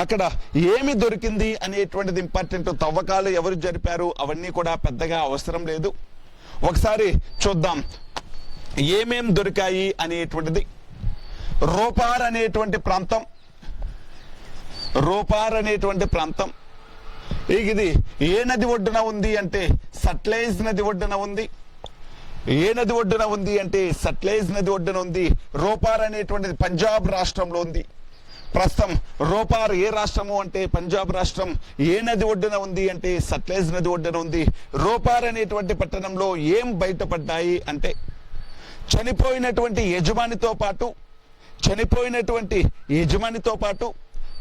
అక్కడ ఏమి దొరికింది అనేటువంటిది ఇంపార్టెంట్. తవ్వకాలు ఎవరు జరిపారు అవన్నీ కూడా పెద్దగా అవసరం లేదు. ఒకసారి చూద్దాం ఏమేం దొరికాయి అనేటువంటిది. రోపార్ అనేటువంటి ప్రాంతం ఇది ఏ నది ఒడ్డున ఉంది అంటే సట్లెజ్ నది ఒడ్డున ఉంది. ఏ నది ఒడ్డున ఉంది అంటే సట్లెజ్ నది ఒడ్డున ఉంది. రోపార్ అనేటువంటిది పంజాబ్ రాష్ట్రంలో ఉంది. ప్రస్తుతం రోపార్ ఏ రాష్ట్రము అంటే పంజాబ్ రాష్ట్రం. ఏ నది ఒడ్డున ఉంది అంటే సట్లెజ్ నది ఒడ్డున ఉంది. రోపార్ అనేటువంటి పట్టణంలో ఏం బయటపడ్డాయి అంటే చనిపోయినటువంటి యజమానితో పాటు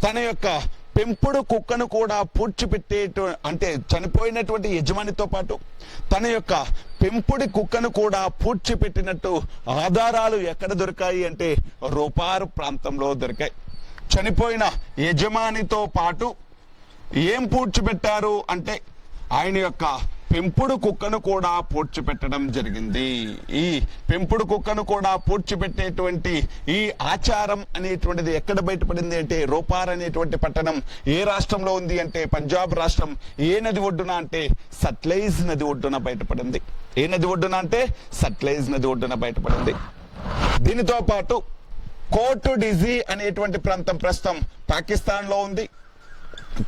తన యొక్క పెంపుడు కుక్కను కూడా చనిపోయినటువంటి యజమానితో పాటు తన యొక్క పెంపుడి కుక్కను కూడా పూడ్చిపెట్టినట్టు ఆధారాలు ఎక్కడ దొరికాయి అంటే రోపార్ ప్రాంతంలో దొరికాయి. చనిపోయిన యజమానితో పాటు ఏం పూడ్చిపెట్టారు అంటే ఆయన యొక్క పెంపుడు కుక్కను కూడా పూడ్చిపెట్టడం జరిగింది. ఈ పెంపుడు కుక్కను కూడా పూడ్చిపెట్టేటువంటి ఈ ఆచారం అనేటువంటిది ఎక్కడ బయటపడింది అంటే రోపార్ అనేటువంటి పట్టణం ఏ రాష్ట్రంలో ఉంది అంటే పంజాబ్ రాష్ట్రం. ఏ నది ఒడ్డున అంటే సట్లెజ్ నది ఒడ్డున బయటపడింది. ఏ నది ఒడ్డున అంటే సట్లెజ్ నది ఒడ్డున బయటపడింది. దీనితో పాటు కోర్టు డిజీ అనేటువంటి ప్రాంతం ప్రస్తుతం పాకిస్తాన్ లో ఉంది.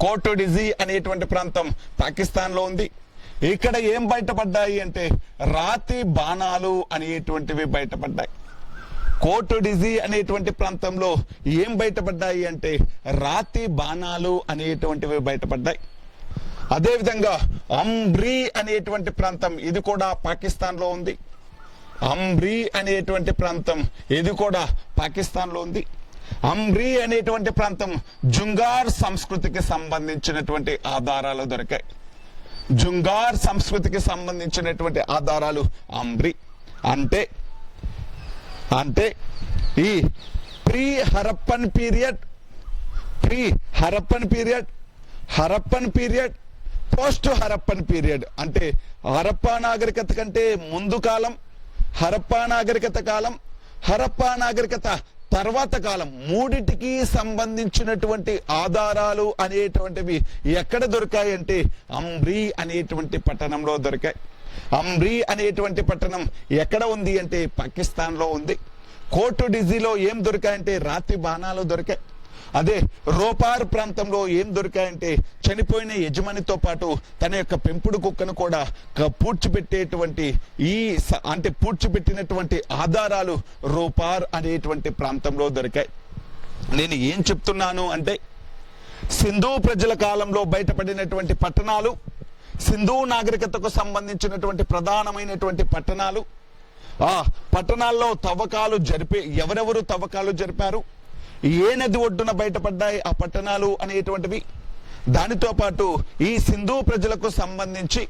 కోర్టు డిజీ అనేటువంటి ప్రాంతం పాకిస్తాన్ లో ఉంది. ఇక్కడ ఏం బయటపడ్డాయి అంటే రాతి బాణాలు అనేటువంటివి బయటపడ్డాయి. కోర్టు డిజీ అనేటువంటి ప్రాంతంలో ఏం బయటపడ్డాయి అంటే రాతి బాణాలు అనేటువంటివి బయటపడ్డాయి. అదేవిధంగా అంబ్రీ అనేటువంటి ప్రాంతం ఇది కూడా పాకిస్తాన్ లో ఉంది. అంబ్రీ అనేటువంటి ప్రాంతం ఇది కూడా పాకిస్తాన్ లో ఉంది. అంబ్రీ అనేటువంటి ప్రాంతం జుంగార్ సంస్కృతికి సంబంధించినటువంటి ఆధారాలు దొరికాయి. జుంగార్ సంస్కృతికి సంబంధించినటువంటి ఆధారాలు అంబ్రీ అంటే ఈ pre Harappan period post Harappan period అంటే హరప్పా నాగరికత కంటే ముందు కాలం, హరప్పా నాగరికత కాలం, హరప్పా నాగరికత తర్వాత కాలం, మూడిటికి సంబంధించినటువంటి ఆధారాలు అనేటువంటివి ఎక్కడ దొరికాయి అంటే అంబ్రీ అనేటువంటి పట్టణంలో దొరికాయి. అంబ్రీ అనేటువంటి పట్టణం ఎక్కడ ఉంది అంటే పాకిస్తాన్ లో ఉంది. కోర్టు డిజీలో ఏం దొరికాయంటే రాతి బాణాలు దొరికాయి. అదే రోపార్ ప్రాంతంలో ఏం దొరికాయంటే చనిపోయిన యజమానితో పాటు తన యొక్క పెంపుడు కుక్కను కూడా పూడ్చిపెట్టేటువంటి పూడ్చిపెట్టినటువంటి ఆధారాలు రోపార్ అనేటువంటి ప్రాంతంలో దొరికాయి. నేను ఏం చెప్తున్నాను అంటే సింధు ప్రజల కాలంలో బయటపడినటువంటి పట్టణాలు, సింధు నాగరికతకు సంబంధించినటువంటి ప్రధానమైనటువంటి పట్టణాలు, ఆ పట్టణాల్లో ఎవరెవరు తవ్వకాలు జరిపారు, ఏ నది ఒడ్డున బయటపడ్డాయి ఆ పట్టణాలు అనేటువంటివి, దానితో పాటు ఈ సింధు ప్రజలకు సంబంధించి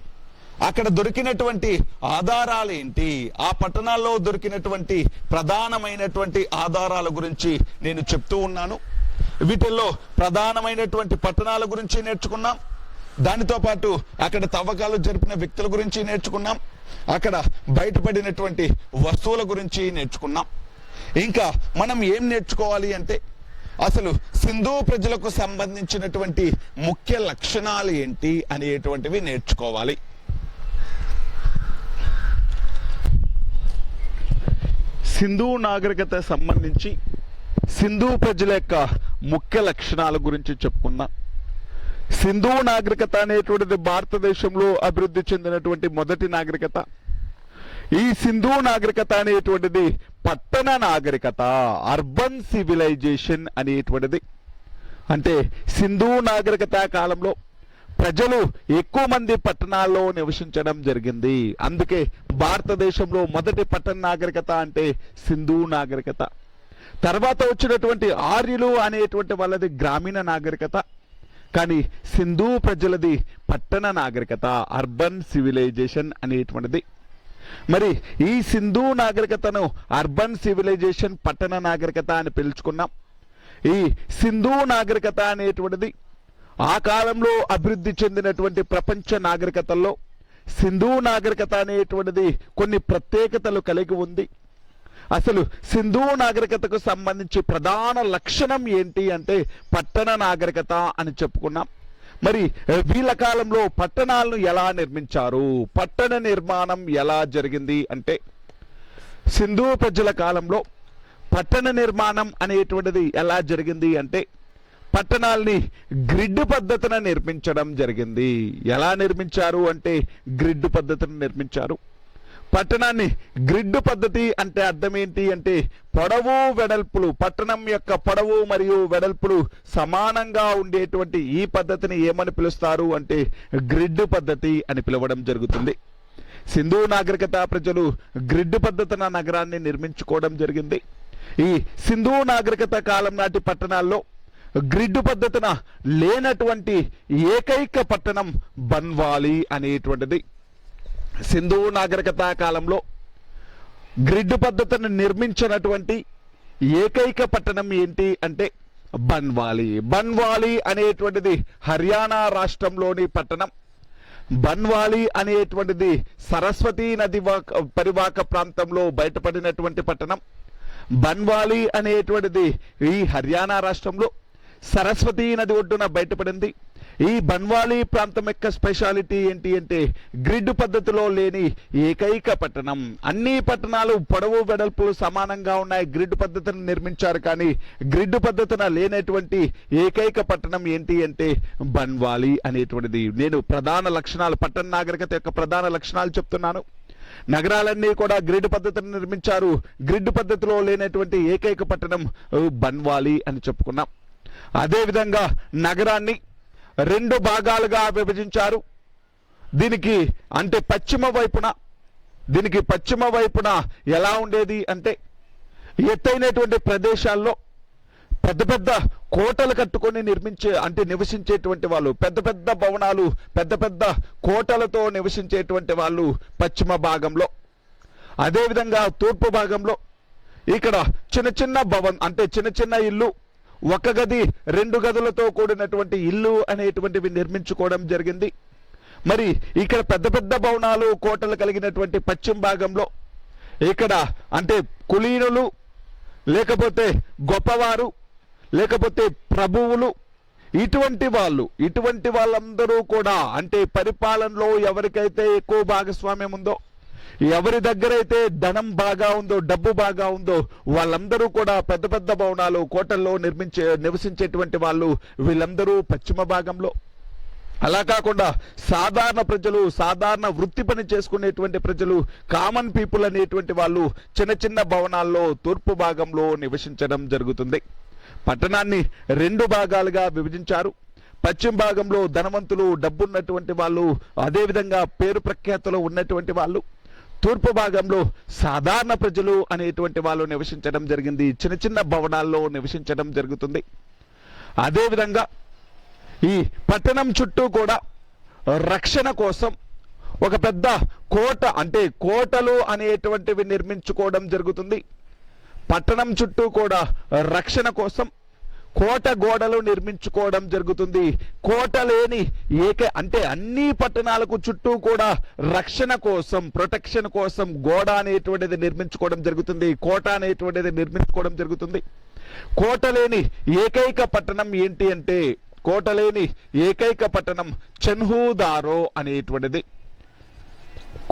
అక్కడ దొరికినటువంటి ఆధారాలు ఏంటి, ఆ పట్టణాల్లో దొరికినటువంటి ప్రధానమైనటువంటి ఆధారాల గురించి నేను చెప్తూ ఉన్నాను. వీటిల్లో ప్రధానమైనటువంటి పట్టణాల గురించి నేర్చుకున్నాం. దానితో పాటు అక్కడ తవ్వకాలు జరిపిన వ్యక్తుల గురించి నేర్చుకున్నాం. అక్కడ బయటపడినటువంటి వస్తువుల గురించి నేర్చుకున్నాం. ఇంకా మనం ఏం నేర్చుకోవాలి అంటే అసలు సింధు ప్రజలకు సంబంధించినటువంటి ముఖ్య లక్షణాలు ఏంటి అనేటువంటివి నేర్చుకోవాలి. సింధు నాగరికత సంబంధించి సింధు ప్రజల యొక్క ముఖ్య లక్షణాల గురించి చెప్పుకుందాం. సింధు నాగరికత అనేటువంటిది భారతదేశంలో అభివృద్ధి చెందినటువంటి మొదటి నాగరికత. ఈ సింధు నాగరికత అనేటువంటిది పట్టణ నాగరికత, అర్బన్ సివిలైజేషన్ అనేటువంటిది. అంటే సింధు నాగరికత కాలంలో ప్రజలు ఎక్కువ మంది పట్టణాల్లో నివసించడం జరిగింది. అందుకే భారతదేశంలో మొదటి పట్టణ నాగరికత అంటే సింధు నాగరికత. తర్వాత వచ్చినటువంటి ఆర్యులు అనేటువంటి వాళ్ళది గ్రామీణ నాగరికత. కానీ సింధు ప్రజలది పట్టణ నాగరికత, అర్బన్ సివిలైజేషన్ అనేటువంటిది. మరి ఈ సింధు నాగరికతను అర్బన్ సివిలైజేషన్, పట్టణ నాగరికత అని పిలుచుకున్నాం. ఈ సింధు నాగరికత అనేటువంటిది ఆ కాలంలో అభివృద్ధి చెందినటువంటి ప్రపంచ నాగరికతల్లో సింధు నాగరికత అనేటువంటిది కొన్ని ప్రత్యేకతలు కలిగి ఉంది. అసలు సింధు నాగరికతకు సంబంధించి ప్రధాన లక్షణం ఏంటి అంటే పట్టణ నాగరికత అని చెప్పుకున్నాం. మరి వీళ్ళ కాలంలో పట్టణాలను ఎలా నిర్మించారు, పట్టణ నిర్మాణం ఎలా జరిగింది అంటే సింధు ప్రజల కాలంలో పట్టణ నిర్మాణం అనేటువంటిది ఎలా జరిగింది అంటే పట్టణాలని గ్రిడ్ పద్ధతిన నిర్మించడం జరిగింది. ఎలా నిర్మించారు అంటే గ్రిడ్ పద్ధతిని నిర్మించారు. పట్టణాన్ని గ్రిడ్ పద్ధతి అంటే అర్థం ఏంటి అంటే పొడవు వెడల్పులు, పట్టణం యొక్క పొడవు మరియు వెడల్పులు సమానంగా ఉండేటువంటి ఈ పద్ధతిని ఏమని పిలుస్తారు అంటే గ్రిడ్ పద్ధతి అని పిలవడం జరుగుతుంది. సింధు నాగరికత ప్రజలు గ్రిడ్ పద్ధతిన నగరాన్ని నిర్మించుకోవడం జరిగింది. ఈ సింధు నాగరికత కాలం నాటి పట్టణాల్లో గ్రిడ్ పద్ధతిన లేనటువంటి ఏకైక పట్టణం బన్వాలి అనేటువంటిది. సింధు నాగరికత కాలంలో గ్రిడ్ పద్ధతిని నిర్మించినటువంటి ఏకైక పట్టణం ఏంటి అంటే బన్వాలి. బన్వాలి అనేటువంటిది హర్యానా రాష్ట్రంలోని పట్టణం. బన్వాలి అనేటువంటిది సరస్వతీ నది పరివాహక ప్రాంతంలో బయటపడినటువంటి పట్టణం. బన్వాలి అనేటువంటిది ఈ హర్యానా రాష్ట్రంలో సరస్వతీ నది ఒడ్డున బయటపడింది. ఈ బన్వాలి ప్రాంతం యొక్క స్పెషాలిటీ ఏంటి అంటే గ్రిడ్ పద్ధతిలో లేని ఏకైక పట్టణం. అన్ని పట్టణాలు పొడవు వెడల్పులు సమానంగా ఉన్నాయి, గ్రిడ్ పద్ధతిని నిర్మించారు. కానీ గ్రిడ్ పద్ధతిన లేనటువంటి ఏకైక పట్టణం ఏంటి అంటే బన్వాలి అనేటువంటిది. నేను ప్రధాన లక్షణాలు, పట్టణ నాగరికత యొక్క ప్రధాన లక్షణాలు చెప్తున్నాను. నగరాలన్నీ కూడా గ్రిడ్ పద్ధతిని నిర్మించారు. గ్రిడ్ పద్ధతిలో లేనటువంటి ఏకైక పట్టణం బన్వాలి అని చెప్పుకున్నాం. అదేవిధంగా నగరాన్ని రెండు భాగాలుగా విభజించారు. దీనికి పశ్చిమ వైపున ఎలా ఉండేది అంటే ఎత్తైనటువంటి ప్రదేశాల్లో పెద్ద పెద్ద కోటలు కట్టుకొని నివసించేటువంటి వాళ్ళు, పెద్ద పెద్ద భవనాలు, పెద్ద పెద్ద కోటలతో నివసించేటువంటి వాళ్ళు పశ్చిమ భాగంలో. అదేవిధంగా తూర్పు భాగంలో ఇక్కడ చిన్న చిన్న ఇల్లు, ఒక గది 2 గదులతో కూడినటువంటి ఇల్లు అనేటువంటివి నిర్మించుకోవడం జరిగింది. మరి ఇక్కడ పెద్ద పెద్ద భవనాలు, కోటలు కలిగినటువంటి పశ్చిమ భాగంలో ఇక్కడ కులీనులు, లేకపోతే గొప్పవారు, లేకపోతే ప్రభువులు, ఇటువంటి వాళ్ళందరూ కూడా పరిపాలనలో ఎవరికైతే ఎక్కువ భాగస్వామ్యం ఉందో, ఎవరి దగ్గర అయితే ధనం బాగా ఉందో, డబ్బు బాగా ఉందో వాళ్ళందరూ కూడా పెద్ద పెద్ద భవనాలు, కోటల్లో నివసించేటువంటి వాళ్ళు వీళ్ళందరూ పశ్చిమ భాగంలో. అలా కాకుండా సాధారణ ప్రజలు, సాధారణ వృత్తి పని చేసుకునేటువంటి ప్రజలు, కామన్ పీపుల్ అనేటువంటి వాళ్ళు చిన్న చిన్న భవనాల్లో తూర్పు భాగంలో నివసించడం జరుగుతుంది. పట్టణాన్ని 2 భాగాలుగా విభజించారు. పశ్చిమ భాగంలో ధనవంతులు, డబ్బున్నటువంటి వాళ్ళు, అదేవిధంగా పేరు ప్రఖ్యాతులు ఉన్నటువంటి వాళ్ళు. తూర్పు భాగంలో సాధారణ ప్రజలు అనేటువంటి వాళ్ళు నివసించడం జరిగింది. చిన్న చిన్న భవనాల్లో నివసించడం జరుగుతుంది. అదేవిధంగా ఈ పట్టణం చుట్టూ కూడా రక్షణ కోసం ఒక పెద్ద కోట, కోటలు అనేటువంటివి నిర్మించుకోవడం జరుగుతుంది. పట్టణం చుట్టూ కూడా రక్షణ కోసం కోట గోడలు నిర్మించుకోవడం జరుగుతుంది. కోట లేని అంటే అన్ని పట్టణాలకు చుట్టూ కూడా రక్షణ కోసం, ప్రొటెక్షన్ కోసం గోడ అనేటువంటిది నిర్మించుకోవడం జరుగుతుంది. కోట అనేటువంటిది నిర్మించుకోవడం జరుగుతుంది. కోట లేని ఏకైక పట్టణం ఏంటి అంటే, కోట లేని ఏకైక పట్టణం చెన్హుదారో అనేటువంటిది.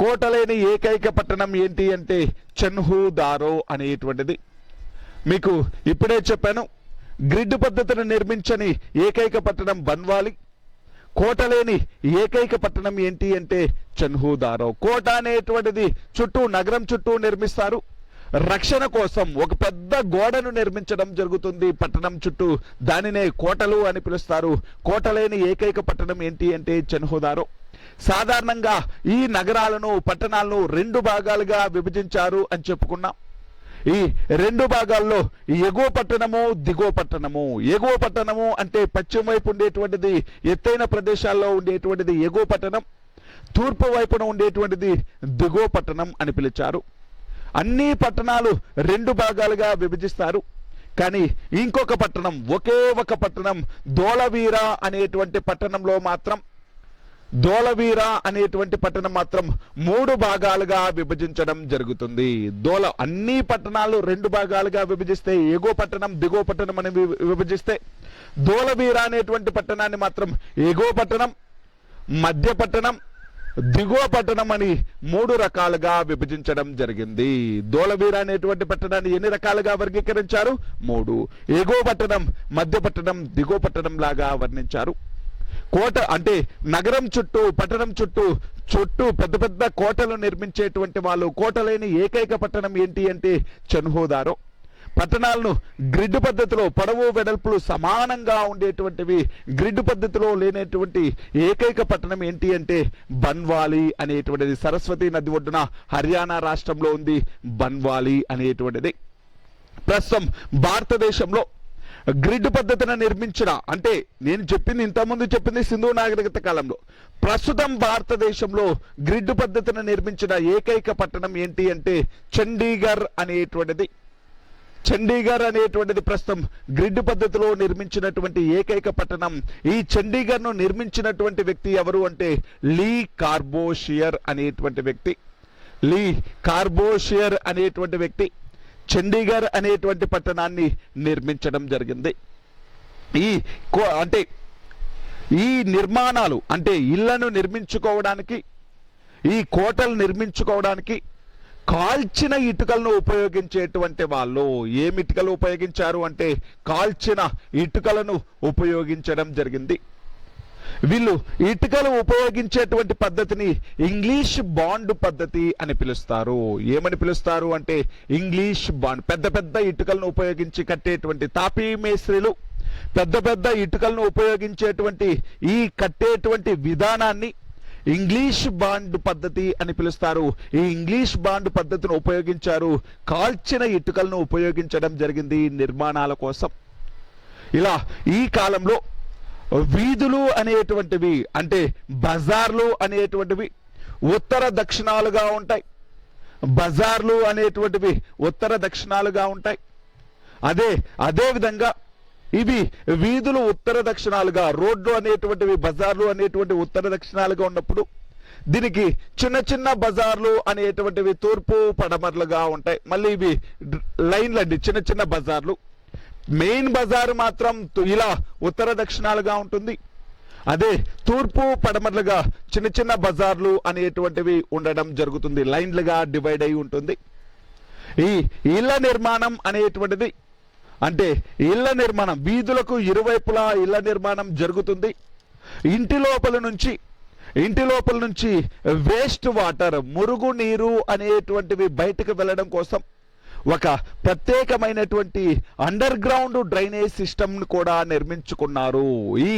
కోట లేని ఏకైక పట్టణం ఏంటి అంటే చెన్హుదారో అనేటువంటిది. మీకు ఇప్పుడే చెప్పాను, గ్రిడ్ పద్ధతిని నిర్మించని ఏకైక పట్టణం బన్వాలి. కోట లేని ఏకైక పట్టణం ఏంటి అంటే చెన్హుదారో. కోట అనేటువంటిది చుట్టూ, నగరం చుట్టూ నిర్మిస్తారు. రక్షణ కోసం ఒక పెద్ద గోడను నిర్మించడం జరుగుతుంది పట్టణం చుట్టూ. దానినే కోటలు అని పిలుస్తారు. కోట లేని ఏకైక పట్టణం ఏంటి అంటే చెన్హుదారో. సాధారణంగా ఈ నగరాలను, పట్టణాలను 2 భాగాలుగా విభజించారు అని చెప్పుకున్నాం. ఈ 2 భాగాల్లో ఎగువ పట్టణము, దిగువ పట్టణము. ఎగువ పట్టణము అంటే పశ్చిమ వైపు ఉండేటువంటిది, ఎత్తైన ప్రదేశాల్లో ఉండేటువంటిది ఎగువ పట్టణం. తూర్పు వైపున ఉండేటువంటిది దిగువ పట్టణం అని పిలిచారు. అన్ని పట్టణాలు 2 భాగాలుగా విభజిస్తారు. కానీ ఇంకొక పట్టణం, ఒకే ఒక పట్టణం ధోలవీరా అనేటువంటి పట్టణంలో మాత్రం, ధోలవీరా అనేటువంటి పట్టణం మాత్రం 3 భాగాలుగా విభజించడం జరుగుతుంది. అన్ని పట్టణాలు 2 భాగాలుగా విభజిస్తే, ఎగువ పట్టణం, దిగువ పట్టణం అని విభజిస్తే, ధోలవీరా అనేటువంటి పట్టణాన్ని మాత్రం ఎగువ పట్టణం, మధ్య పట్టణం, దిగువ పట్టణం అని 3 రకాలుగా విభజించడం జరిగింది. ధోలవీరా అనేటువంటి పట్టణాన్ని ఎన్ని రకాలుగా వర్గీకరించారు? 3. ఎగువ పట్టణం, మధ్య పట్టణం, దిగువ పట్టణం లాగా వర్ణించారు. కోట అంటే నగరం చుట్టూ, పట్టణం చుట్టూ పెద్ద పెద్ద కోటలు నిర్మించేటువంటి వాళ్ళు. కోట లేని ఏకైక పట్టణం ఏంటి అంటే చెన్హుదారో. పట్టణాలను గ్రిడ్ పద్ధతిలో, పొడవు వెడల్పులు సమానంగా ఉండేటువంటివి, గ్రిడ్ పద్ధతిలో లేనటువంటి ఏకైక పట్టణం ఏంటి అంటే బన్వాలి అనేటువంటిది. సరస్వతి నది ఒడ్డున హర్యానా రాష్ట్రంలో ఉంది బన్వాలి అనేటువంటిది. ప్రస్తుతం భారతదేశంలో గ్రిడ్ పద్ధతిని నిర్మించిన, అంటే నేను చెప్పింది, ఇంతకుముందు చెప్పింది సింధు నాగరికత కాలంలో. ప్రస్తుతం భారతదేశంలో గ్రిడ్ పద్ధతిని నిర్మించిన ఏకైక పట్టణం ఏంటి అంటే చండీగఢ్ అనేటువంటిది. చండీగఢ్ అనేటువంటిది ప్రస్తుతం గ్రిడ్ పద్ధతిలో నిర్మించినటువంటి ఏకైక పట్టణం. ఈ చండీగఢ్ ను నిర్మించినటువంటి వ్యక్తి ఎవరు అంటే లీ కార్బోషియర్ అనేటువంటి వ్యక్తి. లీ కార్బోషియర్ అనేటువంటి వ్యక్తి చండీగఢ్ అనేటువంటి పట్టణాన్ని నిర్మించడం జరిగింది. అంటే ఈ నిర్మాణాలు, అంటే ఇళ్లను నిర్మించుకోవడానికి, ఈ కోటలు నిర్మించుకోవడానికి కాల్చిన ఇటుకలను ఉపయోగించేటువంటి వాళ్ళు. ఏమి ఇటుకలు ఉపయోగించారు అంటే కాల్చిన ఇటుకలను ఉపయోగించడం జరిగింది. వీళ్ళు ఇటుకలు ఉపయోగించేటువంటి పద్ధతిని ఇంగ్లీష్ బాండ్ పద్ధతి అని పిలుస్తారు. ఏమని పిలుస్తారు అంటే ఇంగ్లీష్ బాండ్. పెద్ద పెద్ద ఇటుకలను ఉపయోగించి కట్టేటువంటి తాపీ మేస్త్రీలు పెద్ద పెద్ద ఇటుకలను ఉపయోగించేటువంటి ఈ కట్టేటువంటి విధానాన్ని ఇంగ్లీష్ బాండ్ పద్ధతి అని పిలుస్తారు. ఈ ఇంగ్లీష్ బాండ్ పద్ధతిని ఉపయోగించారు. కాల్చిన ఇటుకలను ఉపయోగించడం జరిగింది నిర్మాణాల కోసం. ఇలా ఈ కాలంలో వీధులు అనేటువంటివి, అంటే బజార్లు అనేటువంటివి ఉత్తర దక్షిణాలుగా ఉంటాయి. బజార్లు అనేటువంటివి ఉత్తర దక్షిణాలుగా ఉంటాయి. అదే విధంగా ఇవి వీధులు ఉత్తర దక్షిణాలుగా, రోడ్లు అనేటువంటివి, బజార్లు అనేటువంటి ఉత్తర దక్షిణాలుగా ఉన్నప్పుడు దీనికి చిన్న చిన్న బజార్లు అనేటువంటివి తూర్పు పడమరలుగా ఉంటాయి. మళ్ళీ ఇవి లైన్లు అండి, చిన్న చిన్న బజార్లు. మెయిన్ బజార్ మాత్రం ఇలా ఉత్తర దక్షిణాలుగా ఉంటుంది. అదే తూర్పు పడమరలుగా చిన్న చిన్న బజార్లు అనేటువంటివి ఉండడం జరుగుతుంది. లైన్లుగా డివైడ్ అయి ఉంటుంది. ఈ ఇళ్ల నిర్మాణం అనేటువంటిది, అంటే ఇళ్ల నిర్మాణం, వీధులకు ఇరువైపులా ఇళ్ల నిర్మాణం జరుగుతుంది. ఇంటి లోపల నుంచి వేస్ట్ వాటర్, మురుగు నీరు అనేటువంటివి బయటకు వెళ్ళడం కోసం ఒక ప్రత్యేకమైనటువంటి అండర్ గ్రౌండ్ డ్రైనేజ్ సిస్టమ్ కూడా నిర్మించుకున్నారు. ఈ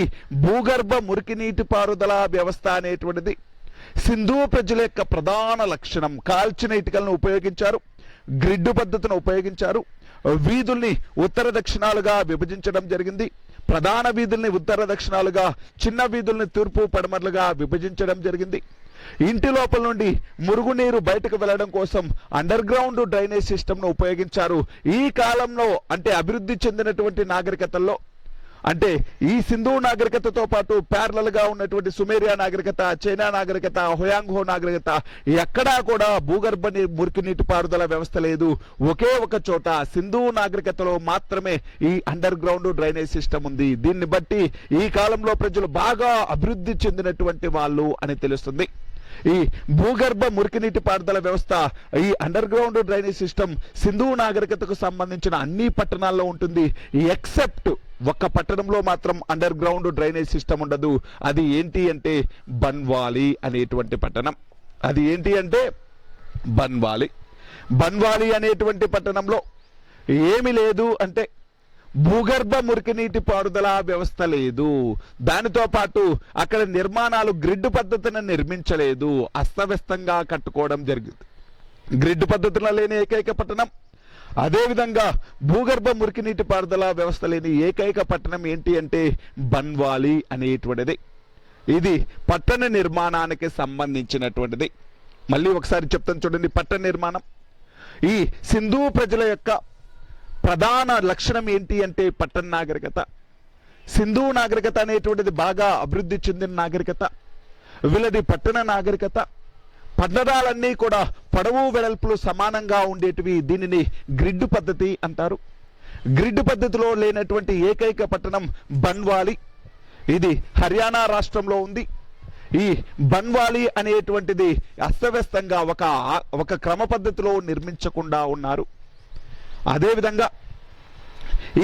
భూగర్భ మురికి నీటి పారుదల వ్యవస్థ అనేటువంటిది సింధు ప్రజల యొక్క ప్రధాన లక్షణం. కాల్చిన ఇటుకలను ఉపయోగించారు, గ్రిడ్ పద్ధతిని ఉపయోగించారు. వీధుల్ని ఉత్తర దక్షిణాలుగా విభజించడం జరిగింది. ప్రధాన వీధుల్ని ఉత్తర దక్షిణాలుగా, చిన్న వీధుల్ని తూర్పు పడమరలుగా విభజించడం జరిగింది. ఇంటి లోపల నుండి మురుగునీరు బయటకు వెళ్ళడం కోసం అండర్ గ్రౌండ్ డ్రైనేజ్ సిస్టమ్ను ఉపయోగించారు. ఈ కాలంలో, అంటే అభివృద్ధి చెందినటువంటి నాగరికతల్లో అంటే ఈ సింధు నాగరికతతో పాటు ప్యారలల్ గా ఉన్నటువంటి సుమేరియా నాగరికత, చైనా నాగరికత, హోయాంగ్హో నాగరికత, ఎక్కడా కూడా భూగర్భ మురికి నీటిపారుదల వ్యవస్థ లేదు. ఒకే ఒక చోట సింధు నాగరికతలో మాత్రమే ఈ అండర్ గ్రౌండ్ డ్రైనేజ్ సిస్టమ్ ఉంది. దీన్ని బట్టి ఈ కాలంలో ప్రజలు బాగా అభివృద్ధి చెందినటువంటి వాళ్ళు అని తెలుస్తుంది. ఈ భూగర్భ మురికి నీటి పారుదల వ్యవస్థ, ఈ under ground drainage system Sindhu నాగరికతకు సంబంధించిన అన్ని పట్టణాల్లో ఉంటుంది. ఎక్సెప్ట్ ఒక్క పట్టణంలో మాత్రం అండర్ గ్రౌండ్ డ్రైనేజ్ సిస్టమ్ ఉండదు. అది ఏంటి అంటే బన్వాలి అనేటువంటి పట్టణం. అది ఏంటి అంటే బన్వాలి. బన్వాలి అనేటువంటి పట్టణంలో ఏమి లేదు అంటే భూగర్భ మురికి నీటి పారుదల వ్యవస్థ లేదు. దానితో పాటు అక్కడ నిర్మాణాలు గ్రిడ్ పద్ధతిని నిర్మించలేదు. అస్తవ్యస్తంగా కట్టుకోవడం జరిగింది. గ్రిడ్ పద్ధతిలో లేని ఏకైక పట్టణం. అదేవిధంగా భూగర్భ మురికి నీటి పారుదల వ్యవస్థ లేని ఏకైక పట్టణం ఏంటి అంటే బన్వాలి అనేటువంటిది. ఇది పట్టణ నిర్మాణానికి సంబంధించినటువంటిది. మళ్ళీ ఒకసారి చెప్తాను చూడండి. పట్టణ నిర్మాణం, ఈ సింధు ప్రజల యొక్క ప్రధాన లక్షణం ఏంటి అంటే పట్టణ నాగరికత. సింధు నాగరికత అనేటువంటిది బాగా అభివృద్ధి చెందిన నాగరికత. వీళ్ళది పట్టణ నాగరికత. పట్టణాలన్నీ కూడా పొడవు వెడల్పులు సమానంగా ఉండేటివి. దీనిని గ్రిడ్ పద్ధతి అంటారు. గ్రిడ్ పద్ధతిలో లేనటువంటి ఏకైక పట్టణం బన్వాలి. ఇది హర్యానా రాష్ట్రంలో ఉంది. ఈ బన్వాలి అనేటువంటిది అస్తవ్యస్తంగా ఒక క్రమ పద్ధతిలో నిర్మించకుండా ఉన్నారు. అదేవిధంగా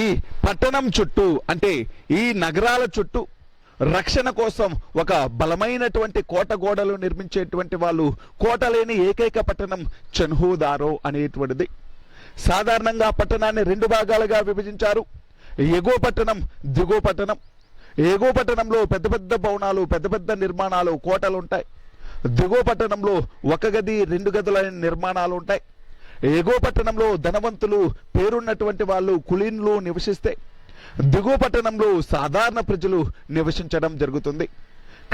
ఈ పట్టణం చుట్టూ అంటే ఈ నగరాల చుట్టూ రక్షణ కోసం ఒక బలమైనటువంటి కోట గోడలు నిర్మించేటువంటి వాళ్ళు. కోట లేని ఏకైక పట్టణం చన్హూదారో అనేటువంటిది. సాధారణంగా పట్టణాన్ని రెండు భాగాలుగా విభజించారు. ఎగువ పట్టణం, దిగువ పట్టణం. ఎగువ పట్టణంలో పెద్ద పెద్ద భవనాలు, పెద్ద పెద్ద నిర్మాణాలు, కోటలు ఉంటాయి. దిగువ పట్టణంలో ఒక గది, రెండు గదుల నిర్మాణాలు ఉంటాయి. ఎగువ పట్టణంలో ధనవంతులు, పేరున్నటువంటి వాళ్ళు, కులీన్లు నివసిస్తే, దిగువ పట్టణంలో సాధారణ ప్రజలు నివసించడం జరుగుతుంది.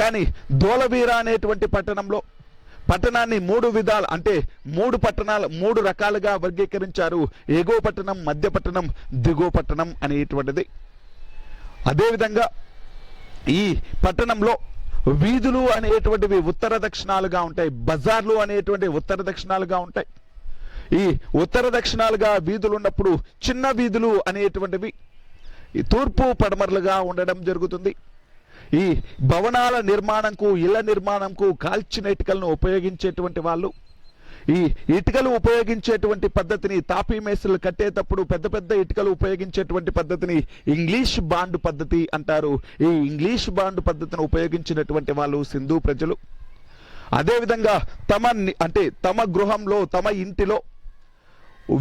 కానీ ధోలవీర అనేటువంటి పట్టణంలో పట్టణాన్ని మూడు విధాలు అంటే మూడు రకాలుగా వర్గీకరించారు. ఎగువ పట్టణం, మధ్య పట్టణం, దిగువ పట్టణం అనేటువంటిది. అదేవిధంగా ఈ పట్టణంలో వీధులు అనేటువంటివి ఉత్తర దక్షిణాలుగా ఉంటాయి. బజార్లు అనేటువంటి ఉత్తర దక్షిణాలుగా ఉంటాయి. ఈ ఉత్తర దక్షిణాలుగా వీధులు ఉన్నప్పుడు చిన్న వీధులు అనేటువంటివి తూర్పు పడమరలుగా ఉండడం జరుగుతుంది. ఈ భవనాల నిర్మాణంకు, ఇళ్ల నిర్మాణంకు కాల్చిన ఇటుకలను ఉపయోగించేటువంటి వాళ్ళు. ఈ ఇటుకలు ఉపయోగించేటువంటి పద్ధతిని, తాపీ మేస్త్రులు కట్టేటప్పుడు పెద్ద పెద్ద ఇటుకలు ఉపయోగించేటువంటి పద్ధతిని ఇంగ్లీష్ బాండ్ పద్ధతి అంటారు. ఈ ఇంగ్లీష్ బాండ్ పద్ధతిని ఉపయోగించినటువంటి వాళ్ళు సింధు ప్రజలు. అదేవిధంగా తమ గృహంలో, తమ ఇంటిలో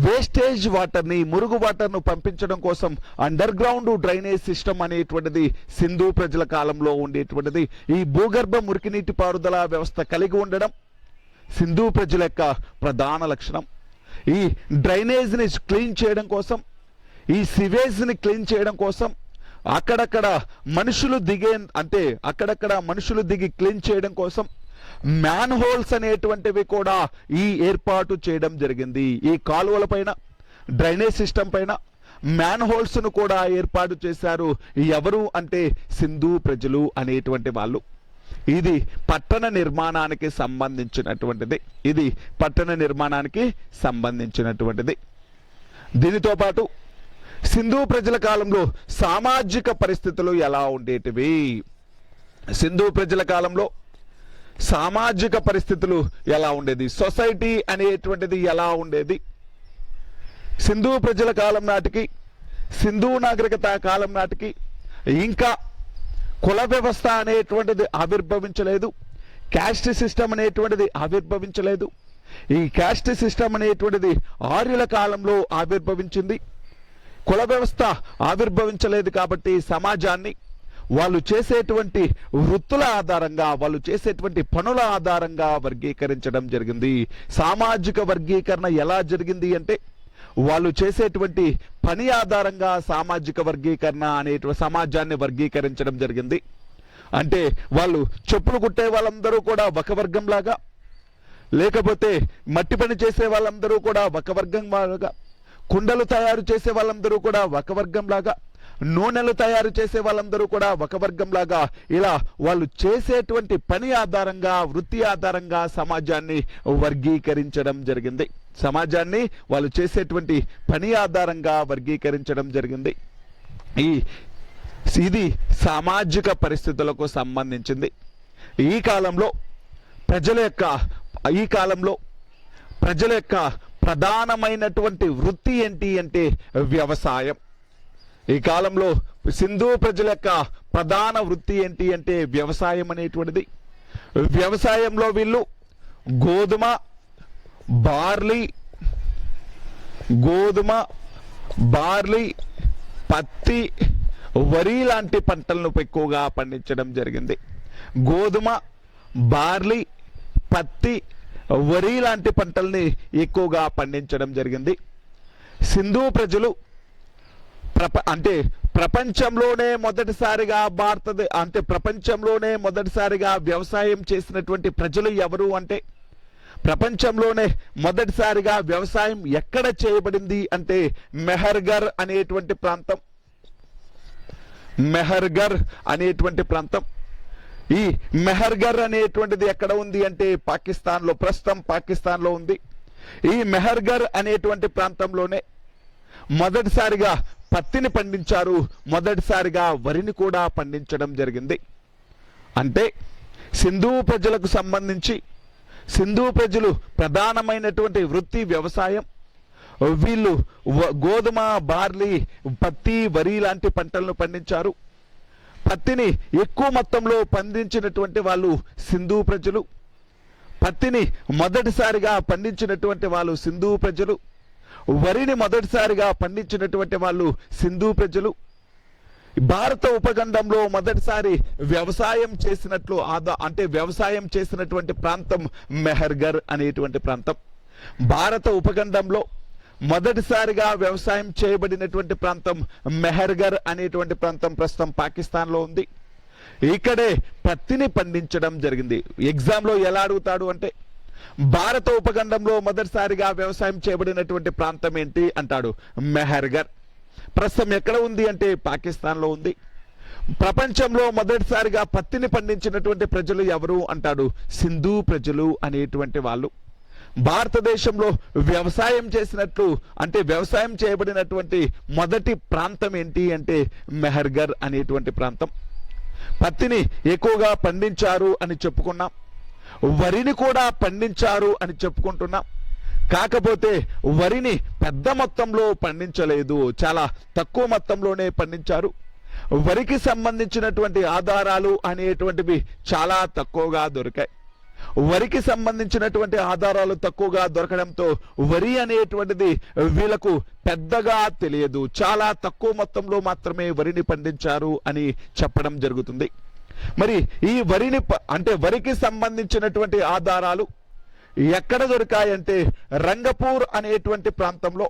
వేస్టేజ్ వాటర్ని, మురుగు వాటర్ను పంపించడం కోసం అండర్ గ్రౌండ్ డ్రైనేజ్ సిస్టమ్ అనేటువంటిది సింధు ప్రజల కాలంలో ఉండేటువంటిది. ఈ భూగర్భ మురికి నీటి పారుదల వ్యవస్థ కలిగి ఉండడం సింధు ప్రజల యొక్క ప్రధాన లక్షణం. ఈ డ్రైనేజ్ని క్లీన్ చేయడం కోసం, ఈ సివేజ్ని క్లీన్ చేయడం కోసం అక్కడక్కడ మనుషులు దిగి క్లీన్ చేయడం కోసం మ్యాన్ హోల్స్ అనేటువంటివి కూడా ఈ ఏర్పాటు చేయడం జరిగింది. ఈ కాలువల పైన, డ్రైనేజ్ సిస్టమ్ పైన మ్యాన్ హోల్స్ ను కూడా ఏర్పాటు చేశారు. ఎవరు అంటే సింధు ప్రజలు అనేటువంటి వాళ్ళు. ఇది పట్టణ నిర్మాణానికి సంబంధించినటువంటిది. దీనితో పాటు సింధు ప్రజల కాలంలో సామాజిక పరిస్థితులు ఎలా ఉండేటివి? సింధు ప్రజల కాలంలో సామాజిక పరిస్థితులు ఎలా ఉండేది? సొసైటీ అనేటువంటిది ఎలా ఉండేది? సింధు ప్రజల కాలం నాటికి, సింధు నాగరికత కాలం నాటికి ఇంకా కుల వ్యవస్థ అనేటువంటిది ఆవిర్భవించలేదు. క్యాస్ట్ సిస్టమ్ అనేటువంటిది ఆవిర్భవించలేదు. ఈ క్యాస్ట్ సిస్టమ్ అనేటువంటిది ఆర్యుల కాలంలో ఆవిర్భవించింది. కుల వ్యవస్థ ఆవిర్భవించలేదు కాబట్టి సమాజాన్ని వాళ్ళు చేసేటువంటి వృత్తుల ఆధారంగా, వాళ్ళు చేసేటువంటి పనుల ఆధారంగా వర్గీకరించడం జరిగింది. సామాజిక వర్గీకరణ ఎలా జరిగింది అంటే వాళ్ళు చేసేటువంటి పని ఆధారంగా సామాజిక వర్గీకరణ అనేటువంటి సమాజాన్ని వర్గీకరించడం జరిగింది. అంటే వాళ్ళు చెప్పులు కుట్టే వాళ్ళందరూ కూడా ఒక వర్గం లాగా, లేకపోతే మట్టి పని చేసే వాళ్ళందరూ కూడా ఒక వర్గం లాగా, కుండలు తయారు చేసే వాళ్ళందరూ కూడా ఒక వర్గం లాగా, నూనెలు తయారు చేసే వాళ్ళందరూ కూడా ఒక వర్గంలాగా ఇలా వాళ్ళు చేసేటువంటి పని ఆధారంగా, వృత్తి ఆధారంగా సమాజాన్ని వర్గీకరించడం జరిగింది. సమాజాన్ని వాళ్ళు చేసేటువంటి పని ఆధారంగా వర్గీకరించడం జరిగింది. ఇది సామాజిక పరిస్థితులకు సంబంధించింది. ఈ కాలంలో ప్రజల యొక్క ప్రధానమైనటువంటి వృత్తి ఏంటి అంటే వ్యవసాయం. ఈ కాలంలో సింధు ప్రజల యొక్క ప్రధాన వృత్తి ఏంటి అంటే వ్యవసాయం అనేటువంటిది. వ్యవసాయంలో వీళ్ళు గోధుమ, బార్లీ, పత్తి, వరి లాంటి పంటలను ఎక్కువగా పండించడం జరిగింది. గోధుమ, బార్లీ, పత్తి, వరి లాంటి పంటల్ని ఎక్కువగా పండించడం జరిగింది. సింధు ప్రజలు ప్రపంచంలోనే మొదటిసారిగా వ్యవసాయం చేసినటువంటి ప్రజలు ఎవరు అంటే, ప్రపంచంలోనే మొదటిసారిగా వ్యవసాయం ఎక్కడ చేయబడింది అంటే మెహర్గర్ అనేటువంటి ప్రాంతం. ఈ మెహర్గర్ అనేటువంటిది ఎక్కడ ఉంది అంటే పాకిస్తాన్లో, ప్రస్తుతం పాకిస్తాన్లో ఉంది. ఈ మెహర్గర్ అనేటువంటి ప్రాంతంలోనే మొదటిసారిగా పత్తిని పండించారు, మొదటిసారిగా వరిని కూడా పండించడం జరిగింది. అంటే సింధు ప్రజలకు సంబంధించి సింధు ప్రజలు ప్రధానమైనటువంటి వృత్తి వ్యవసాయం. వీళ్ళు గోధుమ, బార్లీ, పత్తి, వరి లాంటి పంటలను పండించారు. పత్తిని ఎక్కువ మొత్తంలో పండించినటువంటి వాళ్ళు సింధు ప్రజలు. పత్తిని మొదటిసారిగా పండించినటువంటి వాళ్ళు సింధు ప్రజలు. వరిని మొదటిసారిగా పండించినటువంటి వాళ్ళు సింధు ప్రజలు. భారత ఉపఖండంలో మొదటిసారి వ్యవసాయం చేసినటువంటి ప్రాంతం మెహర్గర్ అనేటువంటి ప్రాంతం. భారత ఉపఖండంలో మొదటిసారిగా వ్యవసాయం చేయబడినటువంటి ప్రాంతం మెహర్గర్ అనేటువంటి ప్రాంతం ప్రస్తుతం పాకిస్తాన్లో ఉంది. ఇక్కడే పత్తిని పండించడం జరిగింది. ఎగ్జామ్లో ఎలా అడుగుతాడు అంటే, భారత ఉపఖండంలో మొదటిసారిగా వ్యవసాయం చేయబడినటువంటి ప్రాంతం ఏంటి అంటాడు. మెహర్గర్. ప్రస్తుతం ఎక్కడ ఉంది అంటే పాకిస్తాన్లో ఉంది. ప్రపంచంలో మొదటిసారిగా పత్తిని పండించినటువంటి ప్రజలు ఎవరు అంటాడు. సింధు ప్రజలు అనేటువంటి వాళ్ళు. భారతదేశంలో వ్యవసాయం చేయబడినటువంటి మొదటి ప్రాంతం ఏంటి అంటే మెహర్గర్ అనేటువంటి ప్రాంతం. పత్తిని ఎక్కువగా పండించారు అని చెప్పుకున్నాం, వరిని కూడా పండించారు అని చెప్పుకుంటున్నాం. కాకపోతే వరిని పెద్ద మొత్తంలో పండించలేదు, చాలా తక్కువ మొత్తంలోనే పండించారు. వరికి సంబంధించినటువంటి ఆధారాలు అనేటువంటివి చాలా తక్కువగా దొరికాయి. వరికి సంబంధించినటువంటి ఆధారాలు తక్కువగా దొరకడంతో వరి అనేటువంటిది వీళ్ళకు పెద్దగా తెలియదు. చాలా తక్కువ మొత్తంలో మాత్రమే వరిని పండించారు అని చెప్పడం జరుగుతుంది. మరి ఈ వరికి సంబంధించినటువంటి ఆధారాలు ఎక్కడ దొరికాయంటే రంగపూర్ అనేటువంటి ప్రాంతంలో,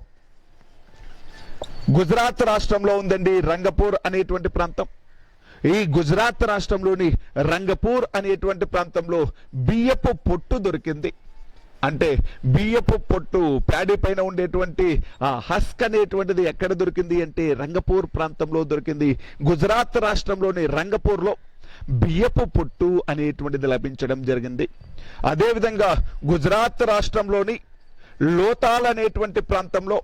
గుజరాత్ రాష్ట్రంలో ఉందండి రంగపూర్ అనేటువంటి ప్రాంతం. ఈ గుజరాత్ రాష్ట్రంలోని రంగపూర్ అనేటువంటి ప్రాంతంలో బియ్యపు పొట్టు దొరికింది. అంటే బియ్యపు పొట్టు, ప్యాడీ పైన ఉండేటువంటి హస్క్ అనేటువంటిది ఎక్కడ దొరికింది అంటే రంగపూర్ ప్రాంతంలో దొరికింది. గుజరాత్ రాష్ట్రంలోని రంగపూర్లో బియ్యపు పొట్టు అనేటువంటిది లభించడం జరిగింది. అదేవిధంగా గుజరాత్ రాష్ట్రంలోని లోతాల్ అనేటువంటి ప్రాంతంలో,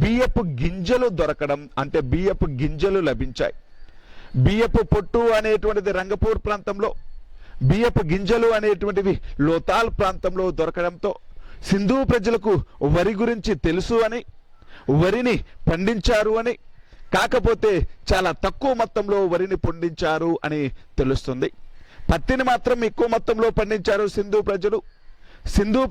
బియ్యపు గింజలు దొరకడం, అంటే బియ్యపు గింజలు లభించాయి. బియ్యపు పొట్టు అనేటువంటిది రంగపూర్ ప్రాంతంలో, బియ్యపు గింజలు అనేటువంటివి లోతాల్ ప్రాంతంలో దొరకడంతో సింధు ప్రజలకు వరి గురించి తెలుసు అని, వరిని పండించారు అని, కాకపోతే చాలా తక్కువ మొత్తంలో వరిని పండించారు అని తెలుస్తుంది. పత్తిని మాత్రం ఎక్కువ మొత్తంలో పండించారు సింధు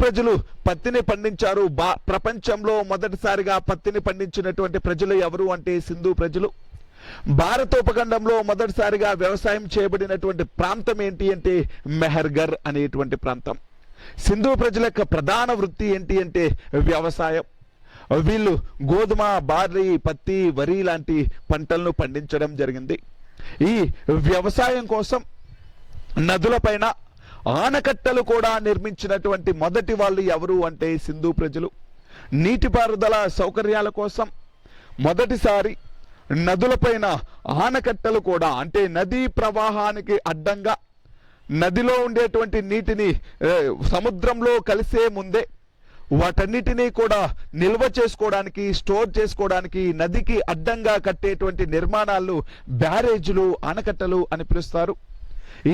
ప్రజలు పత్తిని పండించారు. ప్రపంచంలో మొదటిసారిగా పత్తిని పండించినటువంటి ప్రజలు ఎవరు అంటే సింధు ప్రజలు. భారత ఉపఖండంలో మొదటిసారిగా వ్యవసాయం చేయబడినటువంటి ప్రాంతం ఏంటి అంటే మెహర్గర్ అనేటువంటి ప్రాంతం. సింధు ప్రజల యొక్క ప్రధాన వృత్తి ఏంటి అంటే వ్యవసాయం. వీళ్ళు గోధుమ, బార్లీ, పత్తి, వరి లాంటి పంటలను పండించడం జరిగింది. ఈ వ్యవసాయం కోసం నదులపైన ఆనకట్టలు కూడా నిర్మించినటువంటి మొదటి వాళ్ళు ఎవరు అంటే సింధు ప్రజలు. నీటిపారుదల సౌకర్యాల కోసం మొదటిసారి నదులపైన ఆనకట్టలు కూడా, అంటే నదీ ప్రవాహానికి అడ్డంగా నదిలో ఉండేటువంటి నీటిని సముద్రంలో కలిసే ముందే వాటన్నిటినీ కూడా నిల్వ చేసుకోవడానికి, స్టోర్ చేసుకోవడానికి నదికి అడ్డంగా కట్టేటువంటి నిర్మాణాలు బ్యారేజీలు, ఆనకట్టలు అని పిలుస్తారు.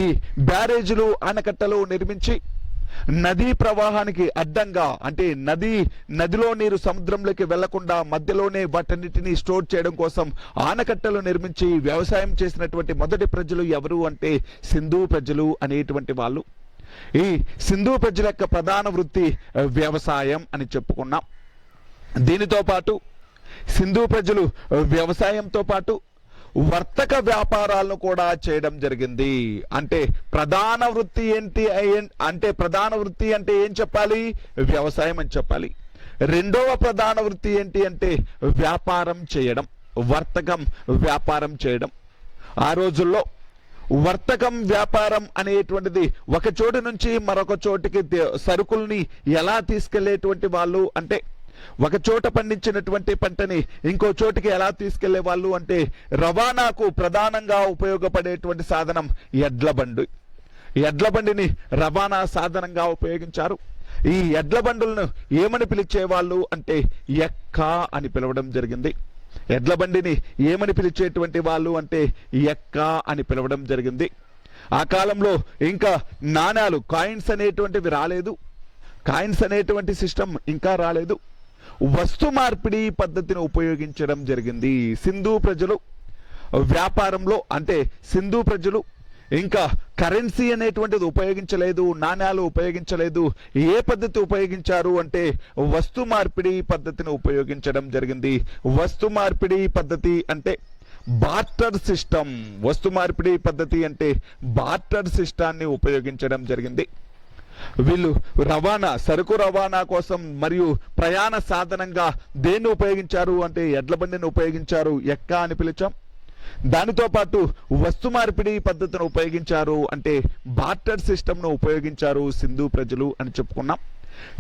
ఈ బ్యారేజీలు, ఆనకట్టలు నిర్మించి నదీ ప్రవాహానికి అడ్డంగా, అంటే నదిలో నీరు సముద్రంలోకి వెళ్లకుండా మధ్యలోనే వాటన్నిటిని స్టోర్ చేయడం కోసం ఆనకట్టలు నిర్మించి వ్యవసాయం చేసినటువంటి మొదటి ప్రజలు ఎవరు అంటే సింధు ప్రజలు అనేటువంటి వాళ్ళు. ఈ సింధు ప్రజల యొక్క ప్రధాన వృత్తి వ్యవసాయం అని చెప్పుకున్నాం. దీనితో పాటు సింధు ప్రజలు వ్యవసాయంతో పాటు వర్తక వ్యాపారాలను కూడా చేయడం జరిగింది. అంటే ప్రధాన వృత్తి ఏంటి అంటే ఏం చెప్పాలి? వ్యవసాయం అని చెప్పాలి. రెండవ ప్రధాన వృత్తి ఏంటి అంటే వ్యాపారం చేయడం, వర్తకం వ్యాపారం చేయడం. ఆ రోజుల్లో వర్తకం వ్యాపారం అనేటువంటిది ఒక చోటు నుంచి మరొక చోటికి సరుకుల్ని ఎలా తీసుకెళ్లేటువంటి వాళ్ళు అంటే, ఒక చోట పండించినటువంటి పంటని ఇంకో చోటికి ఎలా తీసుకెళ్లే వాళ్ళు అంటే రవాణాకు ప్రధానంగా ఉపయోగపడేటువంటి సాధనం ఎడ్ల బండి. ఎడ్ల బండిని రవాణా సాధనంగా ఉపయోగించారు. ఈ ఎడ్ల బండులను ఏమని పిలిచేవాళ్ళు అంటే ఎక్క అని పిలవడం జరిగింది. ఎడ్ల బండిని ఏమని పిలిచేటువంటి వాళ్ళు అంటే ఎక్క అని పిలవడం జరిగింది. ఆ కాలంలో ఇంకా నాణాలు, కాయిన్స్ అనేటువంటివి రాలేదు. కాయిన్స్ అనేటువంటి సిస్టమ్ ఇంకా రాలేదు. వస్తు మార్పిడి పద్ధతిని ఉపయోగించడం జరిగింది. సింధు ప్రజలు వ్యాపారంలో, అంటే సింధు ప్రజలు ఇంకా కరెన్సీ అనేటువంటిది ఉపయోగించలేదు, నాణ్యాలు ఉపయోగించలేదు. ఏ పద్ధతి ఉపయోగించారు అంటే వస్తు మార్పిడి పద్ధతిని ఉపయోగించడం జరిగింది. వస్తు మార్పిడి పద్ధతి అంటే బార్టర్ సిస్టమ్. వస్తు మార్పిడి పద్ధతి అంటే బార్టర్ సిస్టాన్ని ఉపయోగించడం జరిగింది. వీళ్ళు రవాణా, సరుకు రవాణా కోసం మరియు ప్రయాణ సాధనంగా దేన్ని ఉపయోగించారు అంటే ఎడ్ల బండిని ఉపయోగించారు, ఎక్క అని పిలిచాం. దానితో పాటు వస్తు మార్పిడి పద్ధతిని ఉపయోగించారు, అంటే బార్టర్ సిస్టమ్ను ఉపయోగించారు సింధు ప్రజలు అని చెప్పుకున్నాం.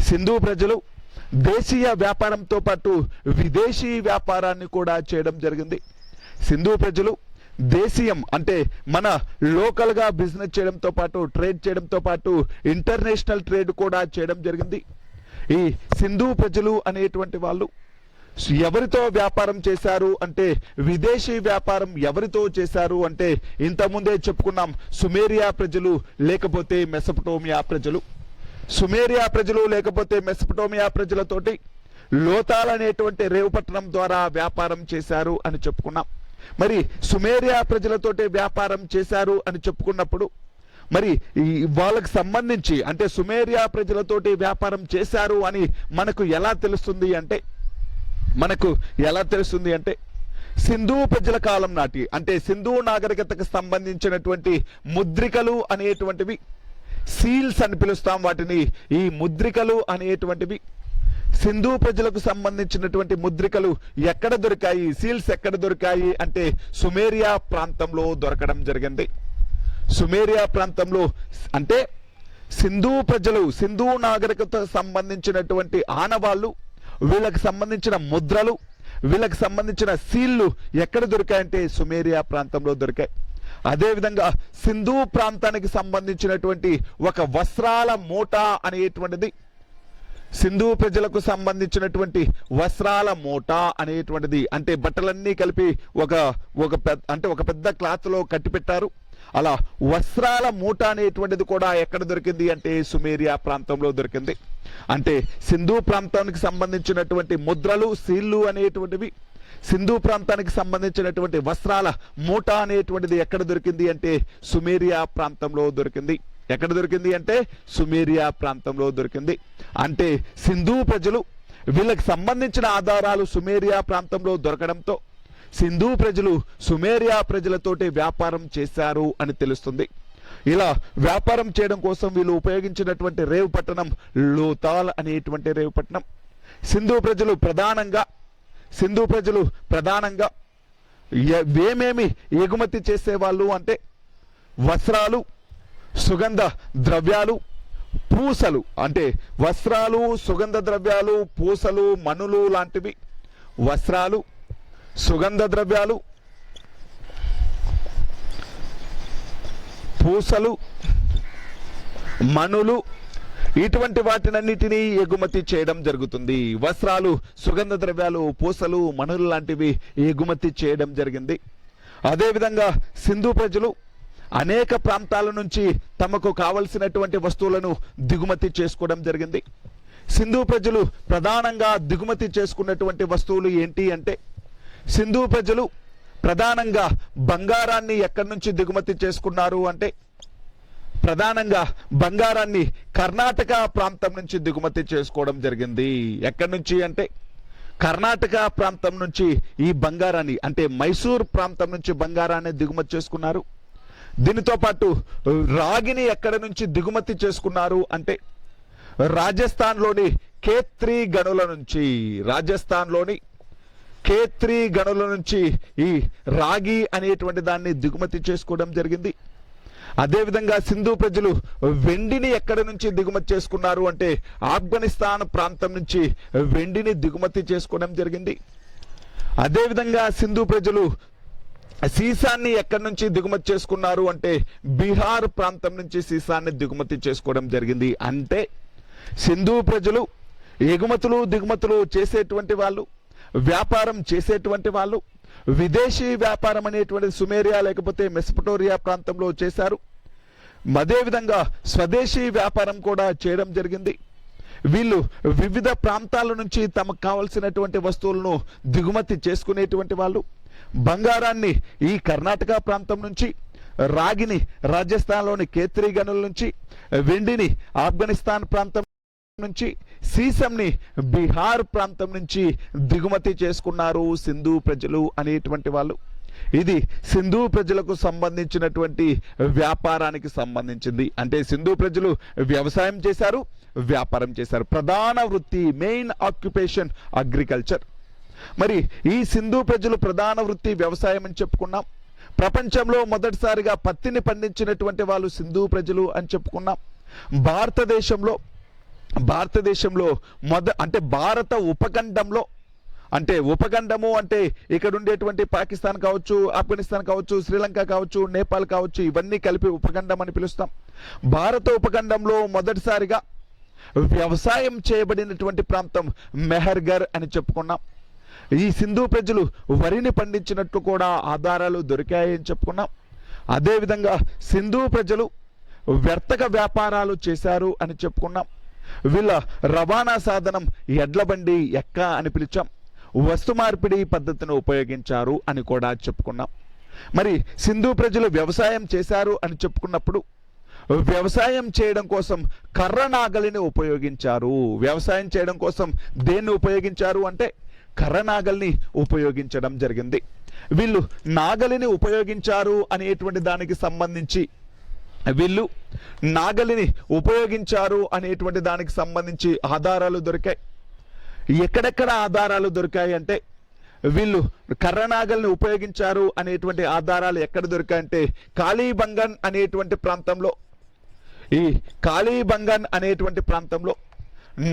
సింధు ప్రజలు దేశీయ వ్యాపారంతో పాటు విదేశీ వ్యాపారాన్ని కూడా చేయడం జరిగింది. సింధు ప్రజలు దేశీయం అంటే మన లోకల్ గా బిజినెస్ చేయడంతో పాటు, ట్రేడ్ చేయడంతో పాటు ఇంటర్నేషనల్ ట్రేడ్ కూడా చేయడం జరిగింది. ఈ సింధు ప్రజలు అనేటువంటి వాళ్ళు ఎవరితో వ్యాపారం చేశారు అంటే విదేశీ వ్యాపారం ఎవరితో చేశారు అంటే ఇంతకుముందే చెప్పుకున్నాం, సుమేరియా ప్రజలు లేకపోతే మెసపటోమియా ప్రజలు. సుమేరియా ప్రజలు లేకపోతే మెసపటోమియా ప్రజలతోటి లోతాల్ అనేటువంటి రేవుపట్టణం ద్వారా వ్యాపారం చేశారు అని చెప్పుకున్నాం. మరి సుమేరియా ప్రజలతోటే వ్యాపారం చేశారు అని చెప్పుకున్నప్పుడు మరి వాళ్ళకి సంబంధించి, అంటే సుమేరియా ప్రజలతోటి వ్యాపారం చేశారు అని మనకు ఎలా తెలుస్తుంది అంటే సింధు ప్రజల కాలం నాటి, అంటే సింధు నాగరికతకు సంబంధించినటువంటి ముద్రికలు అనేటువంటివి, సీల్స్ అని పిలుస్తాం వాటిని. ఈ ముద్రికలు అనేటువంటివి సింధు ప్రజలకు సంబంధించినటువంటి ముద్రికలు ఎక్కడ దొరికాయి, సీల్స్ ఎక్కడ దొరికాయి అంటే సుమేరియా ప్రాంతంలో దొరకడం జరిగింది. సుమేరియా ప్రాంతంలో, అంటే సింధు ప్రజలు, సింధు నాగరికతకు సంబంధించినటువంటి ఆనవాళ్ళు, వీళ్ళకి సంబంధించిన ముద్రలు, వీళ్ళకి సంబంధించిన సీళ్లు ఎక్కడ దొరికాయంటే సుమేరియా ప్రాంతంలో దొరికాయి. అదేవిధంగా సింధు ప్రాంతానికి సంబంధించినటువంటి ఒక వస్త్రాల మూట అనేటువంటిది, సింధు ప్రజలకు సంబంధించినటువంటి వస్త్రాల మూట అనేటువంటిది, అంటే బట్టలన్నీ కలిపి ఒక పెద్ద క్లాత్ లో కట్టి పెట్టారు. అలా వస్త్రాల మూట అనేటువంటిది కూడా ఎక్కడ దొరికింది అంటే సుమేరియా ప్రాంతంలో దొరికింది. అంటే సింధు ప్రాంతానికి సంబంధించినటువంటి ముద్రలు, సీళ్లు అనేటువంటివి, సింధు ప్రాంతానికి సంబంధించినటువంటి వస్త్రాల మూట అనేటువంటిది ఎక్కడ దొరికింది అంటే సుమేరియా ప్రాంతంలో దొరికింది. ఎక్కడ దొరికింది అంటే సుమేరియా ప్రాంతంలో దొరికింది. అంటే సింధు ప్రజలు, వీళ్ళకి సంబంధించిన ఆధారాలు సుమేరియా ప్రాంతంలో దొరకడంతో సింధు ప్రజలు సుమేరియా ప్రజలతోటి వ్యాపారం చేశారు అని తెలుస్తుంది. ఇలా వ్యాపారం చేయడం కోసం వీళ్ళు ఉపయోగించినటువంటి రేవు పట్టణం లోతాల్ అనేటువంటి రేవు పట్టణం. సింధు ప్రజలు ప్రధానంగా ఏమేమి ఎగుమతి చేసేవాళ్ళు అంటే వస్త్రాలు, సుగంధ ద్రవ్యాలు, పూసలు అంటే వస్త్రాలు, సుగంధ ద్రవ్యాలు, పూసలు, మణులు లాంటివి. వస్త్రాలు, సుగంధ ద్రవ్యాలు, పూసలు, మణులు, ఇటువంటి వాటినన్నిటినీ ఎగుమతి చేయడం జరుగుతుంది. వస్త్రాలు, సుగంధ ద్రవ్యాలు, పూసలు, మణులు లాంటివి ఎగుమతి చేయడం జరిగింది. అదేవిధంగా సింధు ప్రజలు అనేక ప్రాంతాల నుంచి తమకు కావలసినటువంటి వస్తువులను దిగుమతి చేసుకోవడం జరిగింది. సింధు ప్రజలు ప్రధానంగా దిగుమతి చేసుకున్నటువంటి వస్తువులు ఏంటి అంటే, సింధు ప్రజలు ప్రధానంగా బంగారాన్ని ఎక్కడి నుంచి దిగుమతి చేసుకున్నారు అంటే, ప్రధానంగా బంగారాన్ని కర్ణాటక ప్రాంతం నుంచి దిగుమతి చేసుకోవడం జరిగింది. ఎక్కడి నుంచి అంటే కర్ణాటక ప్రాంతం నుంచి ఈ బంగారాన్ని అంటే మైసూర్ ప్రాంతం నుంచి బంగారాన్ని దిగుమతి చేసుకున్నారు. దీనితో పాటు రాగిని ఎక్కడి నుంచి దిగుమతి చేసుకున్నారు అంటే రాజస్థాన్లోని ఖేత్రీ గనుల నుంచి, రాజస్థాన్లోని ఖేత్రీ గనుల నుంచి ఈ రాగి అనేటువంటి దాన్ని దిగుమతి చేసుకోవడం జరిగింది. అదేవిధంగా సింధు ప్రజలు వెండిని ఎక్కడి నుంచి దిగుమతి చేసుకున్నారు అంటే ఆఫ్ఘనిస్తాన్ ప్రాంతం నుంచి వెండిని దిగుమతి చేసుకోవడం జరిగింది. అదేవిధంగా సింధు ప్రజలు సీసాన్ని ఎక్కడి నుంచి దిగుమతి చేసుకున్నారు అంటే బీహార్ ప్రాంతం నుంచి సీసాన్ని దిగుమతి చేసుకోవడం జరిగింది. అంటే సింధు ప్రజలు ఎగుమతులు దిగుమతులు చేసేటువంటి వాళ్ళు, వ్యాపారం చేసేటువంటి వాళ్ళు. విదేశీ వ్యాపారం అనేటువంటి సుమేరియా లేకపోతే మెసపటోరియా ప్రాంతంలో చేశారు. అదేవిధంగా స్వదేశీ వ్యాపారం కూడా చేయడం జరిగింది. వీళ్ళు వివిధ ప్రాంతాల నుంచి తమకు కావలసినటువంటి వస్తువులను దిగుమతి చేసుకునేటువంటి వాళ్ళు. బంగారాన్ని ఈ కర్ణాటక ప్రాంతం నుంచి, రాగిని రాజస్థాన్లోని ఖేత్రీ గనుల నుంచి, వెండిని ఆఫ్ఘనిస్తాన్ ప్రాంతం నుంచి, సీసంని బీహార్ ప్రాంతం నుంచి దిగుమతి చేసుకున్నారు సింధు ప్రజలు అనేటువంటి వాళ్ళు. ఇది సింధు ప్రజలకు సంబంధించినటువంటి వ్యాపారానికి సంబంధించింది. అంటే సింధు ప్రజలు వ్యవసాయం చేశారు, వ్యాపారం చేశారు. ప్రధాన వృత్తి, మెయిన్ ఆక్యుపేషన్ అగ్రికల్చర్. మరి ఈ సింధు ప్రజలు ప్రధాన వృత్తి వ్యవసాయం అని చెప్పుకున్నాం. ప్రపంచంలో మొదటిసారిగా పత్తిని పండించినటువంటి వాళ్ళు సింధు ప్రజలు అని చెప్పుకున్నాం. భారతదేశంలో అంటే భారత ఉపఖండంలో, అంటే ఉపఖండము అంటే ఇక్కడ ఉండేటువంటి పాకిస్తాన్ కావచ్చు, ఆఫ్ఘనిస్తాన్ కావచ్చు, శ్రీలంక కావచ్చు, నేపాల్ కావచ్చు, ఇవన్నీ కలిపి ఉపఖండం అని పిలుస్తాం. భారత ఉపఖండంలో మొదటిసారిగా వ్యవసాయం చేయబడినటువంటి ప్రాంతం మెహర్గర్ అని చెప్పుకున్నాం. ఈ సింధు ప్రజలు వరిని పండించినట్లు కూడా ఆధారాలు దొరికాయని చెప్పుకున్నాం. అదేవిధంగా సింధు ప్రజలు వర్తక వ్యాపారాలు చేశారు అని చెప్పుకున్నాం. వీళ్ళ రవాణా సాధనం ఎడ్ల బండి, ఎక్క అని పిలిచాం. వస్తు మార్పిడి పద్ధతిని ఉపయోగించారు అని కూడా చెప్పుకున్నాం. మరి సింధు ప్రజలు వ్యవసాయం చేశారు అని చెప్పుకున్నప్పుడు వ్యవసాయం చేయడం కోసం కర్ర నాగలిని ఉపయోగించారు. వ్యవసాయం చేయడం కోసం దేన్ని ఉపయోగించారు అంటే కర్ర నాగల్ని ఉపయోగించడం జరిగింది. వీళ్ళు నాగలిని ఉపయోగించారు అనేటువంటి దానికి సంబంధించి ఆధారాలు దొరికాయి. ఎక్కడెక్కడ ఆధారాలు దొరికాయి అంటే వీళ్ళు కర్రనాగల్ని ఉపయోగించారు అనేటువంటి ఆధారాలు ఎక్కడ దొరికాయంటే కాళీబంగన్ అనేటువంటి ప్రాంతంలో, ఈ కాళీబంగన్ అనేటువంటి ప్రాంతంలో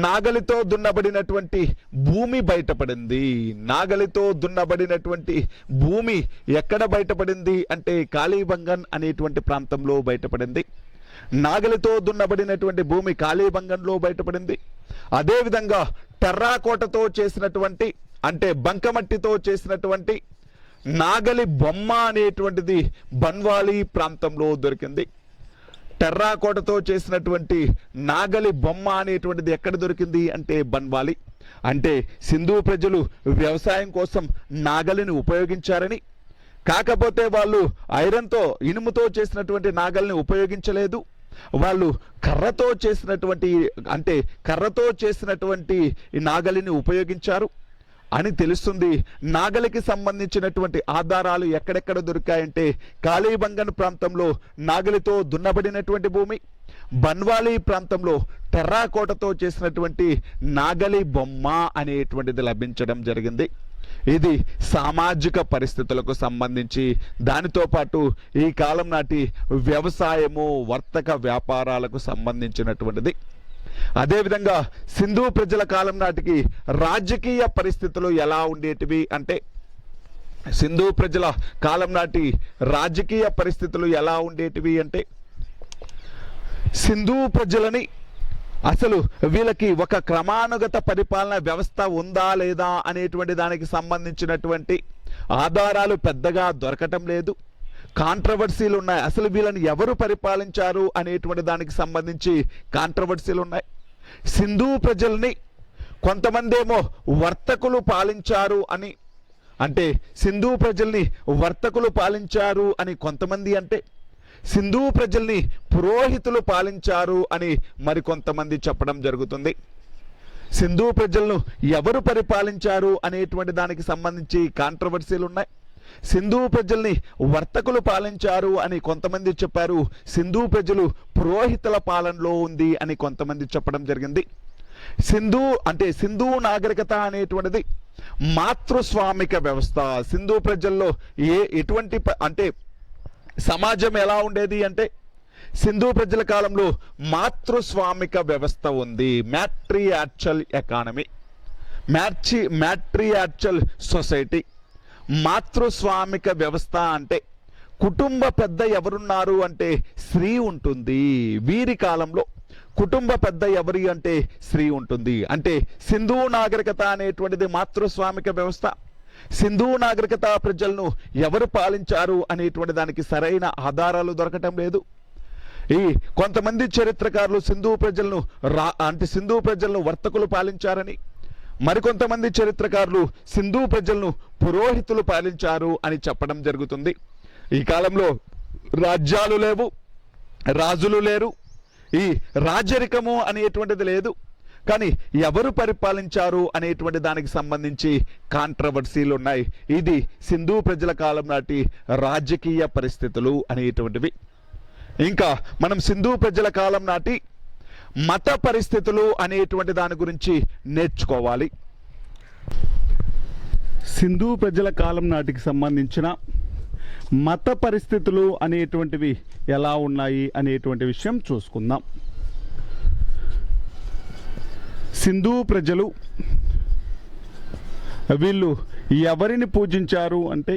నాగలితో దున్నబడినటువంటి భూమి బయటపడింది. నాగలితో దున్నబడినటువంటి భూమి ఎక్కడ బయటపడింది అంటే కాళీబంగన్ అనేటువంటి ప్రాంతంలో బయటపడింది. నాగలితో దున్నబడినటువంటి భూమి కాళీబంగన్లో బయటపడింది. అదేవిధంగా టెర్రాకోటతో చేసినటువంటి అంటే బంకమట్టితో చేసినటువంటి నాగలి బొమ్మ అనేటువంటిది బన్వాలి ప్రాంతంలో దొరికింది. టెర్రాకోటతో చేసినటువంటి నాగలి బొమ్మ అనేటువంటిది ఎక్కడ దొరికింది అంటే బన్వాలి. అంటే సింధు ప్రజలు వ్యవసాయం కోసం నాగలిని ఉపయోగించారని, కాకపోతే వాళ్ళు ఐరన్తో, ఇనుముతో చేసినటువంటి నాగల్ని ఉపయోగించలేదు. వాళ్ళు కర్రతో చేసినటువంటి నాగలిని ఉపయోగించారు అని తెలుస్తుంది. నాగలికి సంబంధించినటువంటి ఆధారాలు ఎక్కడెక్కడ దొరికాయంటే కాళీబంగన్ ప్రాంతంలో నాగలితో దున్నబడినటువంటి భూమి, బన్వాలి ప్రాంతంలో టెర్రాకోటతో చేసినటువంటి నాగలి బొమ్మ అనేటువంటిది లభించడం జరిగింది. ఇది సామాజిక పరిస్థితులకు సంబంధించి, దానితో పాటు ఈ కాలం నాటి వ్యవసాయము, వర్తక వ్యాపారాలకు సంబంధించినటువంటిది. అదేవిధంగా సింధు ప్రజల కాలం నాటికి రాజకీయ పరిస్థితులు ఎలా ఉండేటివి అంటే, సింధు ప్రజల కాలం నాటి రాజకీయ పరిస్థితులు ఎలా ఉండేటివి అంటే, సింధు ప్రజలని అసలు వీళ్ళకి ఒక క్రమానుగత పరిపాలన వ్యవస్థ ఉందా లేదా అనేటువంటి దానికి సంబంధించినటువంటి ఆధారాలు పెద్దగా దొరకటం లేదు. కాంట్రవర్సీలు ఉన్నాయి. అసలు వీళ్ళని ఎవరు పరిపాలించారు అనేటువంటి దానికి సంబంధించి కాంట్రవర్సీలు ఉన్నాయి. సింధు ప్రజల్ని కొంతమంది ఏమో వర్తకులు పాలించారు అని, అంటే సింధు ప్రజల్ని వర్తకులు పాలించారు అని కొంతమంది అంటే, సింధు ప్రజల్ని పురోహితులు పాలించారు అని మరికొంతమంది చెప్పడం జరుగుతుంది. సింధు ప్రజలను ఎవరు పరిపాలించారు అనేటువంటి దానికి సంబంధించి కాంట్రవర్సీలు ఉన్నాయి. సింధు ప్రజల్ని వర్తకులు పాలించారు అని కొంతమంది చెప్పారు. సింధు ప్రజలు పురోహితుల పాలనలో ఉంది అని కొంతమంది చెప్పడం జరిగింది. సింధు నాగరికత అనేటువంటిది మాతృస్వామిక వ్యవస్థ. సింధు ప్రజల్లో ఎటువంటి అంటే సమాజం ఎలా ఉండేది అంటే, సింధు ప్రజల కాలంలో మాతృస్వామిక వ్యవస్థ ఉంది. మ్యాట్రియార్చల్ ఎకానమీ, మ్యాట్రియార్చల్ సొసైటీ. మాతృస్వామిక వ్యవస్థ అంటే కుటుంబ పెద్ద ఎవరున్నారు అంటే స్త్రీ ఉంటుంది. వీరి కాలంలో కుటుంబ పెద్ద ఎవరి అంటే స్త్రీ ఉంటుంది. అంటే సింధు నాగరికత అనేటువంటిది మాతృస్వామిక వ్యవస్థ. సింధు నాగరికత ప్రజలను ఎవరు పాలించారు అనేటువంటి దానికి సరైన ఆధారాలు దొరకటం లేదు. ఈ కొంతమంది చరిత్రకారులు సింధు ప్రజలను వర్తకులు పాలించారని, మరికొంతమంది చరిత్రకారులు సింధు ప్రజలను పురోహితులు పాలించారు అని చెప్పడం జరుగుతుంది. ఈ కాలంలో రాజ్యాలు లేవు, రాజులు లేరు, ఈ రాజరికము అనేటువంటిది లేదు. కానీ ఎవరు పరిపాలించారు అనేటువంటి దానికి సంబంధించి కాంట్రవర్సీలు ఉన్నాయి. ఇది సింధు ప్రజల కాలం నాటి రాజకీయ పరిస్థితులు అనేటువంటివి. ఇంకా మనం సింధు ప్రజల కాలం నాటి మత పరిస్థితులు అనేటువంటి దాని గురించి నేర్చుకోవాలి. సింధు ప్రజల కాలం నాటికి సంబంధించిన మత పరిస్థితులు అనేటువంటివి ఎలా ఉన్నాయి అనేటువంటి విషయం చూసుకుందాం. సింధు ప్రజలు వీళ్ళు ఎవరిని పూజించారు అంటే,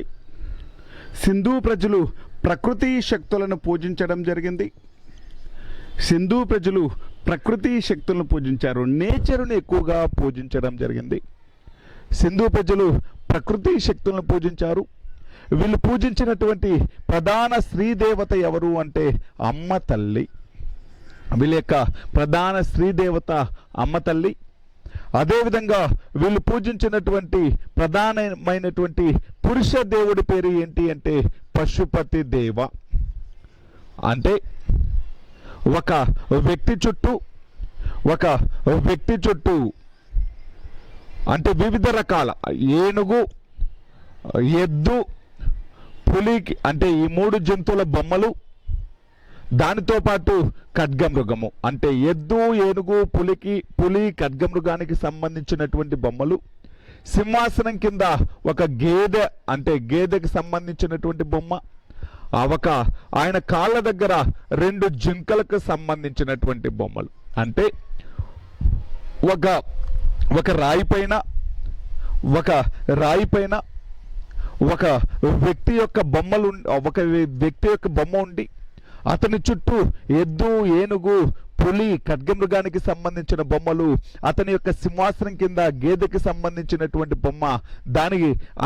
సింధు ప్రజలు ప్రకృతి శక్తులను పూజించడం జరిగింది. సింధు ప్రజలు ప్రకృతి శక్తులను పూజించారు, నేచర్ని ఎక్కువగా పూజించడం జరిగింది. సింధు ప్రజలు ప్రకృతి శక్తులను పూజించారు. వీళ్ళు పూజించినటువంటి ప్రధాన స్త్రీ దేవత ఎవరు అంటే అమ్మ తల్లి. వీళ్ళ యొక్క ప్రధాన స్త్రీ దేవత అమ్మ తల్లి. అదేవిధంగా వీళ్ళు పూజించినటువంటి ప్రధానమైనటువంటి పురుష దేవుడి పేరు ఏంటి అంటే పశుపతి దేవ. అంటే ఒక వ్యక్తి చుట్టూ అంటే వివిధ రకాల ఏనుగు, ఎద్దు, పులికి అంటే ఈ 3 జంతువుల బొమ్మలు, దానితో పాటు ఖడ్గమృగము అంటే ఎద్దు, ఏనుగు, పులి, ఖడ్గమృగానికి సంబంధించినటువంటి బొమ్మలు, సింహాసనం కింద ఒక గేదె అంటే గేదెకి సంబంధించినటువంటి బొమ్మ, ఆయన కాళ్ళ దగ్గర 2 జింకలకు సంబంధించినటువంటి బొమ్మలు. అంటే ఒక రాయి పైన ఒక వ్యక్తి యొక్క బొమ్మ ఉండి అతని చుట్టూ ఎద్దు, ఏనుగు, పులి, ఖడ్గమృగానికి సంబంధించిన బొమ్మలు, అతని యొక్క సింహాసనం కింద గేదెకి సంబంధించినటువంటి బొమ్మ,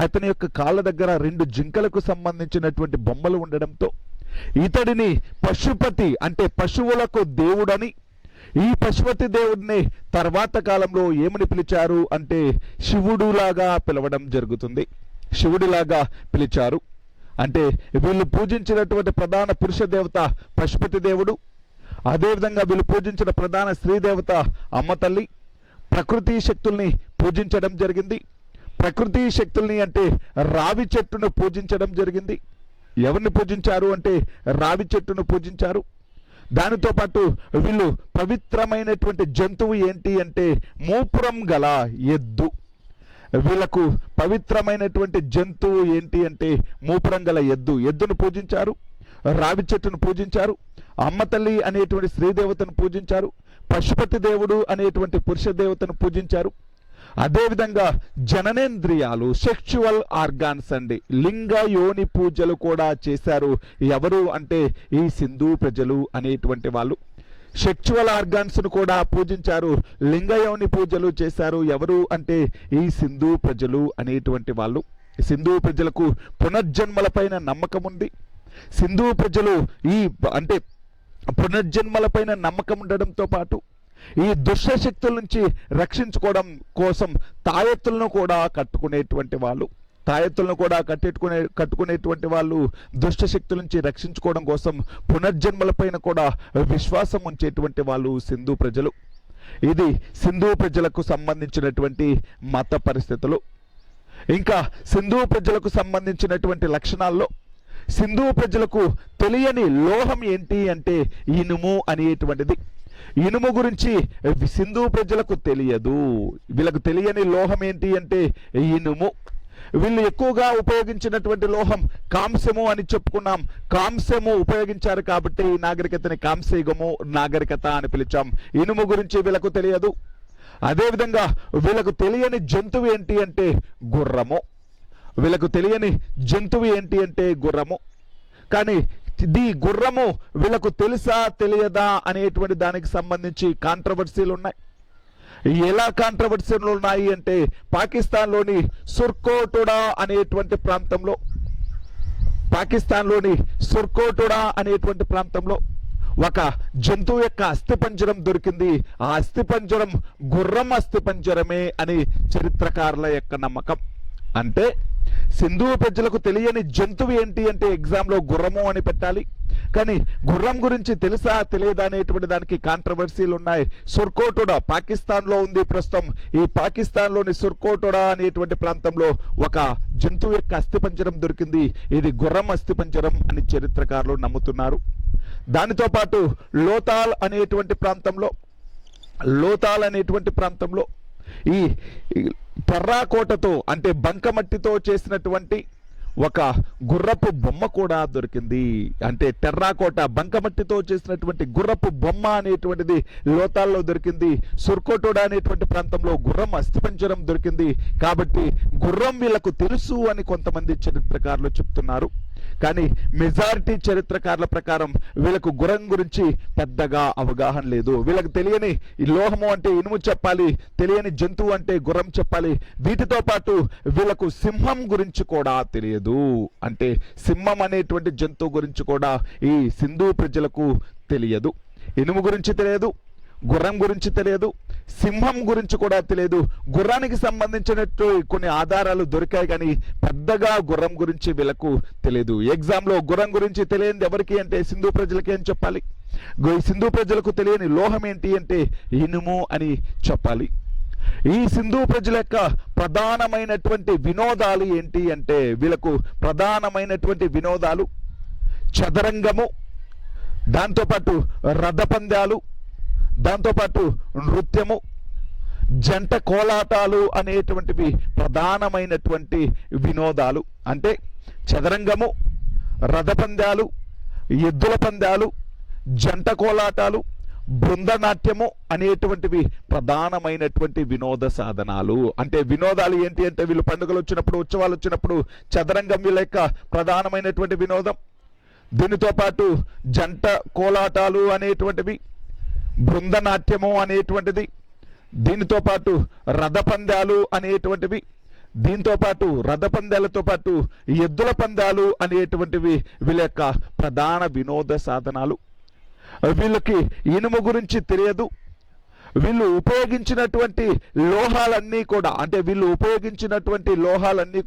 అతని యొక్క కాళ్ళ దగ్గర 2 జింకలకు సంబంధించినటువంటి బొమ్మలు ఉండడంతో ఇతడిని పశుపతి అంటే పశువులకు దేవుడని, ఈ పశుపతి దేవుడిని తర్వాత కాలంలో ఏమని పిలిచారు అంటే శివుడులాగా పిలవడం జరుగుతుంది. శివుడిలాగా పిలిచారు. అంటే వీళ్ళు పూజించినటువంటి ప్రధాన పురుష దేవత పశుపతి దేవుడు. అదేవిధంగా వీళ్ళు పూజించిన ప్రధాన స్త్రీ దేవత అమ్మ తల్లి. ప్రకృతి శక్తుల్ని పూజించడం జరిగింది. ప్రకృతి శక్తుల్ని అంటే రావి చెట్టును పూజించడం జరిగింది. ఎవరిని పూజించారు అంటే రావి చెట్టును పూజించారు. దానితో పాటు వీళ్ళు పవిత్రమైనటువంటి జంతువు ఏంటి అంటే మూపురం గల ఎద్దు. వీళ్ళకు పవిత్రమైనటువంటి జంతువు ఏంటి అంటే మూపురంగల ఎద్దును పూజించారు, రావి చెట్టును పూజించారు, అమ్మ తల్లి అనేటువంటి స్త్రీదేవతను పూజించారు, పశుపతి దేవుడు అనేటువంటి పురుష దేవతను పూజించారు. అదేవిధంగా జననేంద్రియాలు, సెక్షువల్ ఆర్గాన్స్ అండి, లింగ యోని పూజలు కూడా చేశారు. ఎవరు అంటే ఈ సింధు ప్రజలు అనేటువంటి వాళ్ళు సెక్షువల్ ఆర్గాన్స్ను కూడా పూజించారు, లింగయోని పూజలు చేశారు. ఎవరు అంటే ఈ సింధు ప్రజలు అనేటువంటి వాళ్ళు. సింధు ప్రజలకు పునర్జన్మలపైన నమ్మకం ఉంది. సింధు ప్రజలు అంటే పునర్జన్మలపైన నమ్మకం ఉండడంతో పాటు ఈ దుష్ట శక్తుల నుంచి రక్షించుకోవడం కోసం తాయెత్తులను కూడా కట్టుకునేటువంటి వాళ్ళు. కట్టుకునేటువంటి వాళ్ళు దుష్ట శక్తుల నుంచి రక్షించుకోవడం కోసం పునర్జన్మలపైన కూడా విశ్వాసం ఉంచేటువంటి వాళ్ళు సింధు ప్రజలు. ఇది సింధు ప్రజలకు సంబంధించినటువంటి మత పరిస్థితులు. ఇంకా సింధు ప్రజలకు సంబంధించినటువంటి లక్షణాల్లో సింధు ప్రజలకు తెలియని లోహం ఏంటి అంటే ఇనుము అనేటువంటిది. ఇనుము గురించి సింధు ప్రజలకు తెలియదు. వీళ్ళకు తెలియని లోహం ఏంటి అంటే ఇనుము. వీళ్ళు ఎక్కువగా ఉపయోగించినటువంటి లోహం కాంస్యము అని చెప్పుకున్నాం. కాంస్యము ఉపయోగించారు కాబట్టి ఈ నాగరికతని కాంస్యయుగము నాగరికత అని పిలిచాం. ఇనుము గురించి వీళ్ళకు తెలియదు. అదేవిధంగా వీళ్ళకు తెలియని జంతువు ఏంటి అంటే గుర్రము. వీళ్ళకు తెలియని జంతువు ఏంటి అంటే గుర్రము. కానీ ఈ గుర్రము వీళ్ళకు తెలుసా తెలియదా అనేటువంటి దానికి సంబంధించి కాంట్రవర్సీలు ఉన్నాయి. ఎలా కాంట్రవర్సీలు ఉన్నాయి అంటే పాకిస్తాన్లోని సుర్కోటుడా అనేటువంటి ప్రాంతంలో ఒక జంతువు యొక్క అస్థిపంజరం దొరికింది. ఆ అస్థిపంజరం గుర్రం అస్థిపంజరమే అని చరిత్రకారుల యొక్క నమ్మకం. అంటే సింధు ప్రజలకు తెలియని జంతువు ఏంటి అంటే ఎగ్జామ్లో గుర్రము అని పెట్టాలి. కానీ గుర్రం గురించి తెలుసా తెలియదా అనేటువంటి దానికి కాంట్రవర్సీలు ఉన్నాయి. సుర్కోటుడా పాకిస్తాన్లో ఉంది ప్రస్తుతం. ఈ పాకిస్తాన్లోని సుర్కోటుడా అనేటువంటి ప్రాంతంలో ఒక జంతువు యొక్క అస్థిపంజరం దొరికింది. ఇది గుర్రం అస్థిపంజరం అని చరిత్రకారులు నమ్ముతున్నారు. దానితో పాటు లోతాల్ అనేటువంటి ప్రాంతంలో ఈ టెర్రాకోటతో అంటే బంకమట్టితో చేసినటువంటి ఒక గుర్రపు బొమ్మ కూడా దొరికింది. అంటే టెర్రాకోట బంకమట్టితో చేసినటువంటి గుర్రపు బొమ్మ అనేటువంటిది లోతాల్లో దొరికింది. సుర్కోటోడా అనేటువంటి ప్రాంతంలో గుర్రం అస్థిపంజరం దొరికింది. కాబట్టి గుర్రం వీళ్ళకు తెలుసు అని కొంతమంది చరిత్రకారులు చెప్తున్నారు. కానీ మెజారిటీ చరిత్రకారుల ప్రకారం వీళ్ళకు గుర్రం గురించి పెద్దగా అవగాహన లేదు. వీళ్ళకి తెలియని లోహము అంటే ఇనుము చెప్పాలి, తెలియని జంతువు అంటే గుర్రం చెప్పాలి. వీటితో పాటు వీళ్ళకు సింహం గురించి కూడా తెలియదు. అంటే సింహం అనేటువంటి జంతువు గురించి కూడా ఈ సింధు ప్రజలకు తెలియదు. ఇనుము గురించి తెలియదు, గుర్రం గురించి తెలియదు, సింహం గురించి కూడా తెలియదు. గుర్రానికి సంబంధించినట్టు కొన్ని ఆధారాలు దొరికాయి కానీ పెద్దగా గుర్రం గురించి వీళ్ళకు తెలియదు. ఎగ్జామ్లో గుర్రం గురించి తెలియనిది ఎవరికి అంటే సింధు ప్రజలకి ఏం చెప్పాలి? సింధు ప్రజలకు తెలియని లోహం ఏంటి అంటే ఇనుము అని చెప్పాలి. ఈ సింధు ప్రజల యొక్క ప్రధానమైనటువంటి వినోదాలు ఏంటి అంటే వీళ్ళకు ప్రధానమైనటువంటి వినోదాలు చదరంగము, దాంతోపాటు రథపందాలు, దాంతోపాటు నృత్యము, జంట కోలాటాలు అనేటువంటివి ప్రధానమైనటువంటి వినోదాలు. అంటే చదరంగము, రథపందాలు, ఎద్దుల పందాలు, జంట కోలాటాలు, బృందనాట్యము అనేటువంటివి ప్రధానమైనటువంటి వినోద సాధనాలు. అంటే వినోదాలు ఏంటి అంటే వీళ్ళు పండుగలు వచ్చినప్పుడు, ఉత్సవాలు వచ్చినప్పుడు చదరంగం వీళ్ళ యొక్క ప్రధానమైనటువంటి వినోదం. దీనితో పాటు జంట కోలాటాలు అనేటువంటివి, బృందనాట్యము అనేటువంటిది, దీనితో పాటు రథపందాలు అనేటువంటివి, దీంతో పాటు రథపందాలతో పాటు ఎద్దుల పందాలు అనేటువంటివి వీళ్ళ యొక్క ప్రధాన వినోద సాధనాలు. వీళ్ళకి ఇనుము గురించి తెలియదు. వీళ్ళు ఉపయోగించినటువంటి లోహాలన్నీ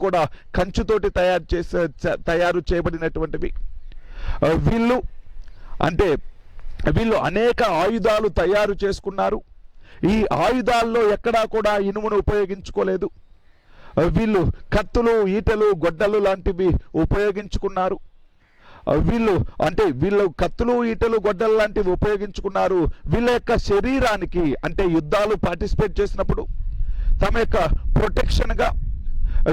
కూడా కంచుతోటి తయారు చేయబడినటువంటివి. వీళ్ళు అనేక ఆయుధాలు తయారు చేసుకున్నారు. ఈ ఆయుధాల్లో ఎక్కడా కూడా ఇనుమును ఉపయోగించుకోలేదు. వీళ్ళు కత్తులు, ఈటలు, గొడ్డలు లాంటివి ఉపయోగించుకున్నారు. వీళ్ళు కత్తులు, ఈటలు, గొడ్డలు లాంటివి ఉపయోగించుకున్నారు. వీళ్ళ యొక్క శరీరానికి అంటే యుద్ధాలు పార్టిసిపేట్ చేసినప్పుడు తమ యొక్క ప్రొటెక్షన్గా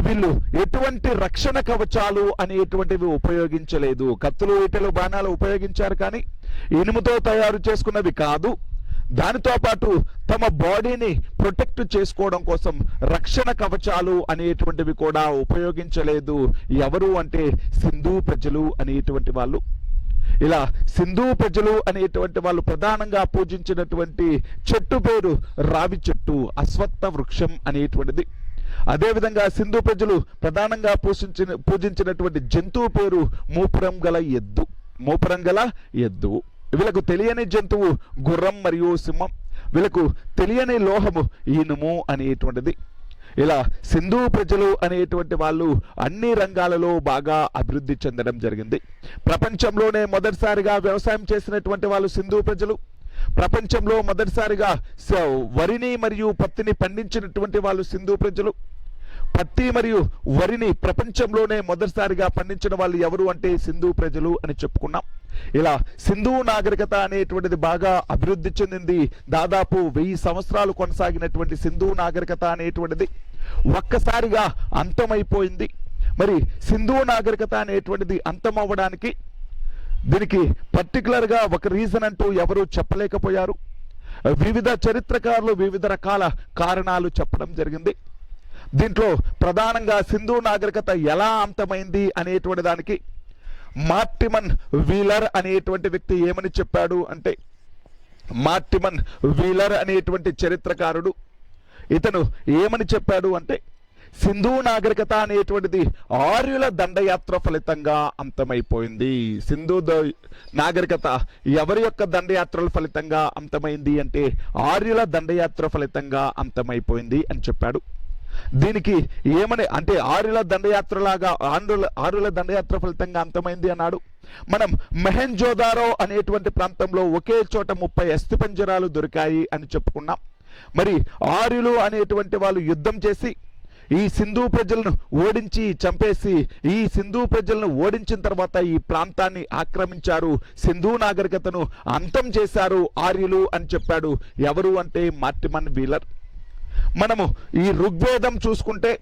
వీళ్ళు ఎటువంటి రక్షణ కవచాలు అనేటువంటివి ఉపయోగించలేదు. కత్తులు, ఈటెలు, బాణాలు ఉపయోగించారు, కానీ ఇనుముతో తయారు చేసుకున్నవి కాదు. దానితో పాటు తమ బాడీని ప్రొటెక్ట్ చేసుకోవడం కోసం రక్షణ కవచాలు అనేటువంటివి కూడా ఉపయోగించలేదు. ఎవరు అంటే సింధు ప్రజలు అనేటువంటి వాళ్ళు. ఇలా సింధు ప్రజలు అనేటువంటి వాళ్ళు ప్రధానంగా పూజించినటువంటి చెట్టు పేరు రావి చెట్టు, అశ్వత్థ వృక్షం అనేటువంటిది. అదేవిధంగా సింధు ప్రజలు ప్రధానంగా పూజించినటువంటి జంతువు పేరు మూపురం గల ఎద్దు. వీళ్ళకు తెలియని జంతువు గుర్రం మరియు సింహం. వీళ్ళకు తెలియని లోహము ఇనుము అనేటువంటిది. ఇలా సింధు ప్రజలు అనేటువంటి వాళ్ళు అన్ని రంగాలలో బాగా అభివృద్ధి చెందడం జరిగింది. ప్రపంచంలోనే మొదటిసారిగా వ్యవసాయం చేసినటువంటి వాళ్ళు సింధు ప్రజలు. ప్రపంచంలో మొదటిసారిగా వరిని మరియు పత్తిని పండించినటువంటి వాళ్ళు సింధు ప్రజలు. పత్తి మరియు వరిని ప్రపంచంలోనే మొదటిసారిగా పండించిన వాళ్ళు ఎవరు అంటే సింధు ప్రజలు అని చెప్పుకున్నాం. ఇలా సింధు నాగరికత అనేటువంటిది బాగా అభివృద్ధి చెందింది. దాదాపు 1000 సంవత్సరాలు కొనసాగినటువంటి సింధు నాగరికత అనేటువంటిది ఒక్కసారిగా అంతమైపోయింది. మరి సింధు నాగరికత అనేటువంటిది అంతమవ్వడానికి దీనికి పర్టికులర్గా ఒక రీజన్ అంటూ ఎవరు చెప్పలేకపోయారు. వివిధ చరిత్రకారులు వివిధ రకాల కారణాలు చెప్పడం జరిగింది. దీంట్లో ప్రధానంగా సింధు నాగరికత ఎలా అంతమైంది అనేటువంటి దానికి మార్టిమన్ వీలర్ అనేటువంటి వ్యక్తి ఏమని చెప్పాడు అంటే, మార్టిమన్ వీలర్ అనేటువంటి చరిత్రకారుడు ఇతను ఏమని చెప్పాడు అంటే, సింధు నాగరికత అనేటువంటిది ఆర్యుల దండయాత్ర ఫలితంగా అంతమైపోయింది. సింధు నాగరికత ఎవరి యొక్క దండయాత్రల ఫలితంగా అంతమైంది అంటే ఆర్యుల దండయాత్ర ఫలితంగా అంతమైపోయింది అని చెప్పాడు. దీనికి ఏమని అంటే ఆర్యుల దండయాత్రలాగా ఆర్యుల దండయాత్ర ఫలితంగా అంతమైంది అన్నాడు. మనం మెహెంజోదారో అనేటువంటి ప్రాంతంలో ఒకే చోట 30 అస్థిపంజరాలు దొరికాయి అని చెప్పుకున్నాం. మరి ఆర్యులు అనేటువంటి వాళ్ళు యుద్ధం చేసి ఈ సింధు ప్రజలను ఓడించి చంపేసి ఈ సింధు ప్రజలను ఓడించిన తర్వాత ఈ ప్రాంతాన్ని ఆక్రమించారు, సింధు నాగరికతను అంతం చేశారు ఆర్యులు అని చెప్పాడు. ఎవరు అంటే మార్టిమన్ వీలర్. మనము ఈ ఋగ్వేదం చూసుకుంటే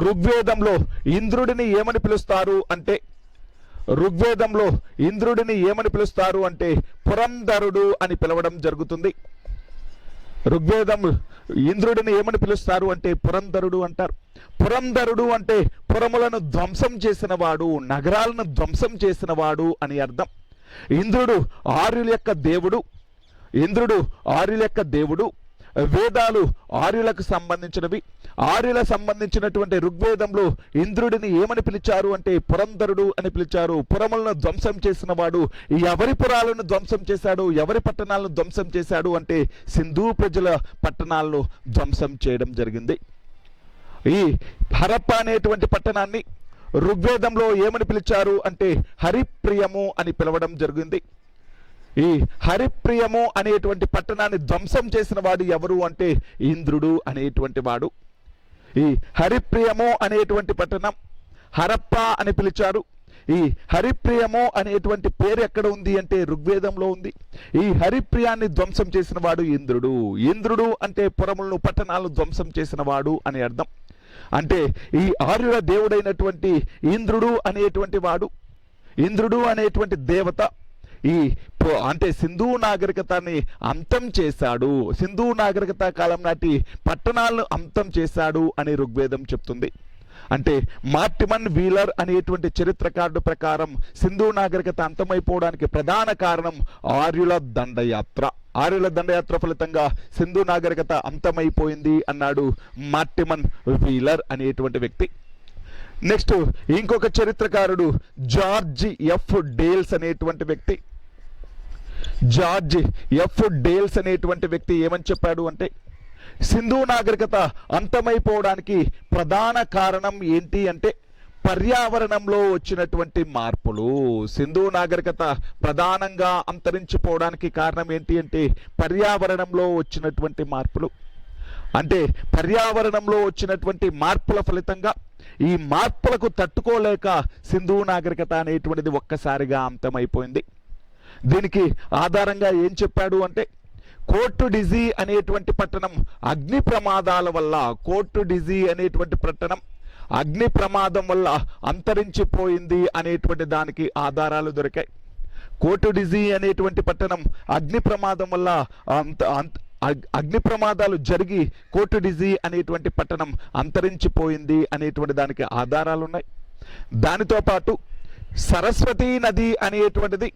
ఋగ్వేదంలో ఇంద్రుడిని ఏమని పిలుస్తారు అంటే పురంధరుడు అని పిలవడం జరుగుతుంది. ఋగ్వేదం ఇంద్రుడిని ఏమని పిలుస్తారు అంటే పురంధరుడు అంటారు. పురంధరుడు అంటే పురములను ధ్వంసం చేసినవాడు, నగరాలను ధ్వంసం చేసినవాడు అని అర్థం. ఇంద్రుడు ఆర్యుల యొక్క దేవుడు. వేదాలు ఆర్యులకు సంబంధించినవి. ఆర్యుల సంబంధించినటువంటి ఋగ్వేదంలో ఇంద్రుడిని ఏమని పిలిచారు అంటే పురంధరుడు అని పిలిచారు. పురములను ధ్వంసం చేసిన వాడు. ఎవరి పురాలను ధ్వంసం చేశాడు, ఎవరి పట్టణాలను ధ్వంసం చేశాడు అంటే సింధు ప్రజల పట్టణాలను ధ్వంసం చేయడం జరిగింది. ఈ హరప్ప అనేటువంటి పట్టణాన్ని ఋగ్వేదంలో ఏమని పిలిచారు అంటే హరిప్రియము అని పిలవడం జరిగింది. ఈ హరిప్రియము అనేటువంటి పట్టణాన్ని ధ్వంసం చేసిన వాడు ఎవరు అంటే ఇంద్రుడు అనేటువంటి వాడు. ఈ హరిప్రియము అనేటువంటి పట్టణం హరప్ప అని పిలిచారు. ఈ హరిప్రియము అనేటువంటి పేరు ఎక్కడ ఉంది అంటే ఋగ్వేదంలో ఉంది. ఈ హరిప్రియాన్ని ధ్వంసం చేసిన వాడు ఇంద్రుడు. ఇంద్రుడు అంటే పురములను పట్టణాలను ధ్వంసం చేసిన వాడు అని అర్థం. అంటే ఈ ఆర్యుల దేవుడైనటువంటి ఇంద్రుడు అనేటువంటి దేవత అంటే సింధు నాగరికతని అంతం చేశాడు, సింధు నాగరికత కాలం నాటి పట్టణాలను అంతం చేశాడు అని ఋగ్వేదం చెప్తుంది. అంటే మార్టిమన్ వీలర్ అనేటువంటి చరిత్రకారుడు ప్రకారం సింధు నాగరికత అంతమైపోవడానికి ప్రధాన కారణం ఆర్యుల దండయాత్ర ఫలితంగా సింధు నాగరికత అంతమైపోయింది అన్నాడు మార్టిమన్ వీలర్ అనేటువంటి వ్యక్తి. నెక్స్ట్ ఇంకొక చరిత్రకారుడు జార్జ్ ఎఫ్ డేల్స్ అనేటువంటి వ్యక్తి ఏమని చెప్పాడు అంటే సింధు నాగరికత అంతమైపోవడానికి ప్రధాన కారణం ఏంటి అంటే పర్యావరణంలో వచ్చినటువంటి మార్పులు. సింధు నాగరికత ప్రధానంగా అంతరించిపోవడానికి కారణం ఏంటి అంటే పర్యావరణంలో వచ్చినటువంటి మార్పులు. అంటే పర్యావరణంలో వచ్చినటువంటి మార్పుల ఫలితంగా ఈ మార్పులకు తట్టుకోలేక సింధు నాగరికత అనేటువంటిది ఒక్కసారిగా అంతమైపోయింది. దీనికి ఆధారంగా ఏం చెప్పాడు అంటే కోర్టు డిజీ అనేటువంటి పట్టణం అగ్ని ప్రమాదాల వల్ల, కోర్టు డిజీ అనేటువంటి పట్టణం అగ్ని ప్రమాదం వల్ల అంతరించిపోయింది అనేటువంటి దానికి ఆధారాలు దొరికాయి. కోర్టు డిజీ అనేటువంటి పట్టణం అగ్ని ప్రమాదం వల్ల అగ్ని ప్రమాదాలు జరిగి కోర్టు డిజీ అనేటువంటి పట్టణం అంతరించిపోయింది అనేటువంటి దానికి ఆధారాలు ఉన్నాయి. దానితో పాటు సరస్వతీ నది అనేటువంటిది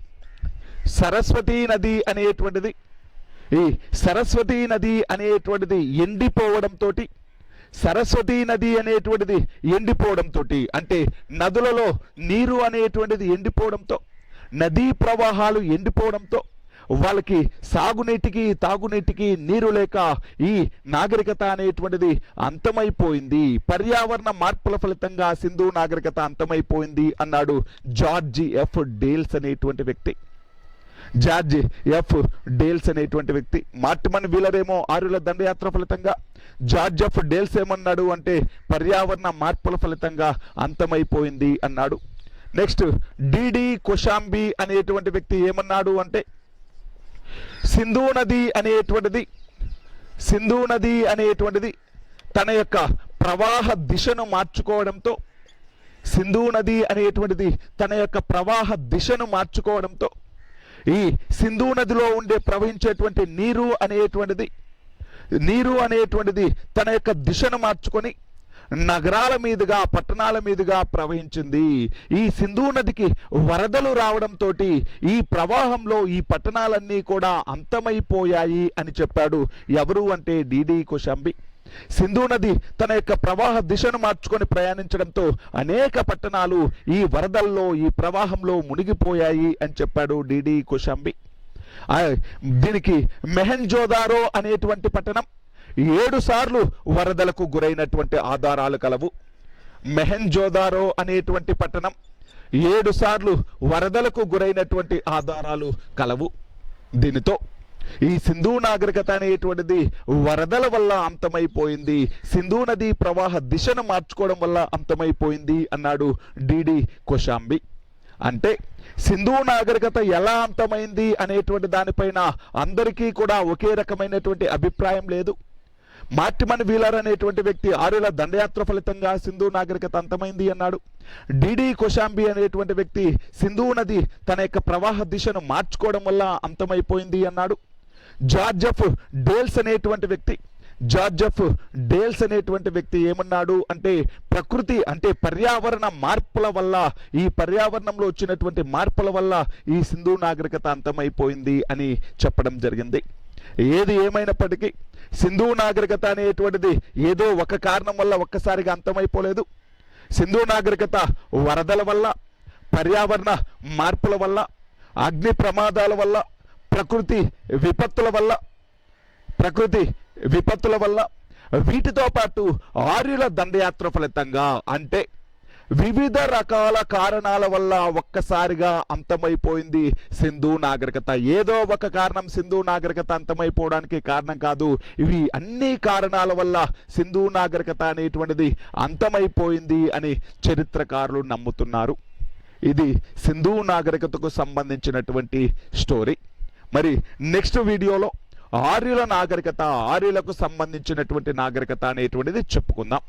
ఈ సరస్వతీ నది అనేటువంటిది ఎండిపోవడంతో అంటే నదులలో నీరు అనేటువంటిది ఎండిపోవడంతో, నదీ ప్రవాహాలు ఎండిపోవడంతో వాళ్ళకి సాగునీటికి తాగునీటికి నీరు లేక ఈ నాగరికత అనేటువంటిది అంతమైపోయింది. పర్యావరణ మార్పుల ఫలితంగా సింధు నాగరికత అంతమైపోయింది అన్నాడు జార్జ్ ఎఫ్ డేల్స్ అనేటువంటి వ్యక్తి. మార్టిమన్ వీలర్ ఏమో ఆర్యుల దండయాత్ర ఫలితంగా, జార్జ్ ఎఫ్ డేల్స్ ఏమన్నాడు అంటే పర్యావరణ మార్పుల ఫలితంగా అంతమైపోయింది అన్నాడు. నెక్స్ట్ డిడి కొషాంబి అనేటువంటి వ్యక్తి ఏమన్నాడు అంటే సింధు నది అనేటువంటిది తన యొక్క ప్రవాహ దిశను మార్చుకోవడంతో ఈ సింధు నదిలో ఉండే ప్రవహించేటువంటి నీరు అనేటువంటిది తన యొక్క దిశను మార్చుకొని నగరాల మీదుగా, పట్టణాల మీదుగా ప్రవహించింది. ఈ సింధు నదికి వరదలు రావడంతో ఈ ప్రవాహంలో ఈ పట్టణాలన్నీ కూడా అంతమైపోయాయి అని చెప్పాడు. ఎవరు అంటే డిడి కొషాంబి. సింధు నది తన యొక్క ప్రవాహ దిశను మార్చుకొని ప్రయాణించడంతో అనేక పట్టణాలు ఈ వరదల్లో, ఈ ప్రవాహంలో మునిగిపోయాయి అని చెప్పాడు డిడి కొషాంబి. దీనికి మెహెంజోదారో అనేటువంటి పట్టణం 7 సార్లు వరదలకు గురైనటువంటి ఆధారాలు కలవు. మెహెంజోదారో అనేటువంటి పట్టణం 7 సార్లు వరదలకు గురైనటువంటి ఆధారాలు కలవు. దీనితో ఈ సింధు నాగరికత అనేటువంటిది వరదల వల్ల అంతమైపోయింది, సింధు నది ప్రవాహ దిశను మార్చుకోవడం వల్ల అంతమైపోయింది అన్నాడు డిడి కొషాంబి. అంటే సింధు నాగరికత ఎలా అంతమైంది అనేటువంటి దానిపైన అందరికీ కూడా ఒకే రకమైనటువంటి అభిప్రాయం లేదు. మార్టిమన్ వీలర్ అనేటువంటి వ్యక్తి ఆర్యుల దండయాత్ర ఫలితంగా సింధు నాగరికత అంతమైంది అన్నాడు. డిడి కొషాంబి అనేటువంటి వ్యక్తి సింధు నది తన యొక్క ప్రవాహ దిశను మార్చుకోవడం వల్ల అంతమైపోయింది అన్నాడు. జార్జ్ ఎఫ్ డేల్స్ అనేటువంటి వ్యక్తి ఏమన్నాడు అంటే ప్రకృతి అంటే పర్యావరణ మార్పుల వల్ల, ఈ పర్యావరణంలో వచ్చినటువంటి మార్పుల వల్ల ఈ సింధు నాగరికత అంతమైపోయింది అని చెప్పడం జరిగింది. ఏది ఏమైనప్పటికీ సింధు నాగరికత అనేటువంటిది ఏదో ఒక కారణం వల్ల ఒక్కసారిగా అంతమైపోలేదు. సింధు నాగరికత వరదల వల్ల, పర్యావరణ మార్పుల వల్ల, అగ్ని ప్రమాదాల వల్ల, ప్రకృతి విపత్తుల వల్ల, వీటితో పాటు ఆర్యుల దండయాత్ర ఫలితంగా అంటే వివిధ రకాల కారణాల వల్ల ఒక్కసారిగా అంతమైపోయింది సింధు నాగరికత. ఏదో ఒక కారణం సింధు నాగరికత అంతమైపోవడానికి కారణం కాదు. ఇవి అన్ని కారణాల వల్ల సింధు నాగరికత అనేటువంటిది అంతమైపోయింది అని చరిత్రకారులు నమ్ముతున్నారు. ఇది సింధు నాగరికతకు సంబంధించినటువంటి స్టోరీ. మరి నెక్స్ట్ వీడియోలో ఆర్యులకు సంబంధించినటువంటి నాగరికత అనేటువంటిది చెప్పుకుందాం.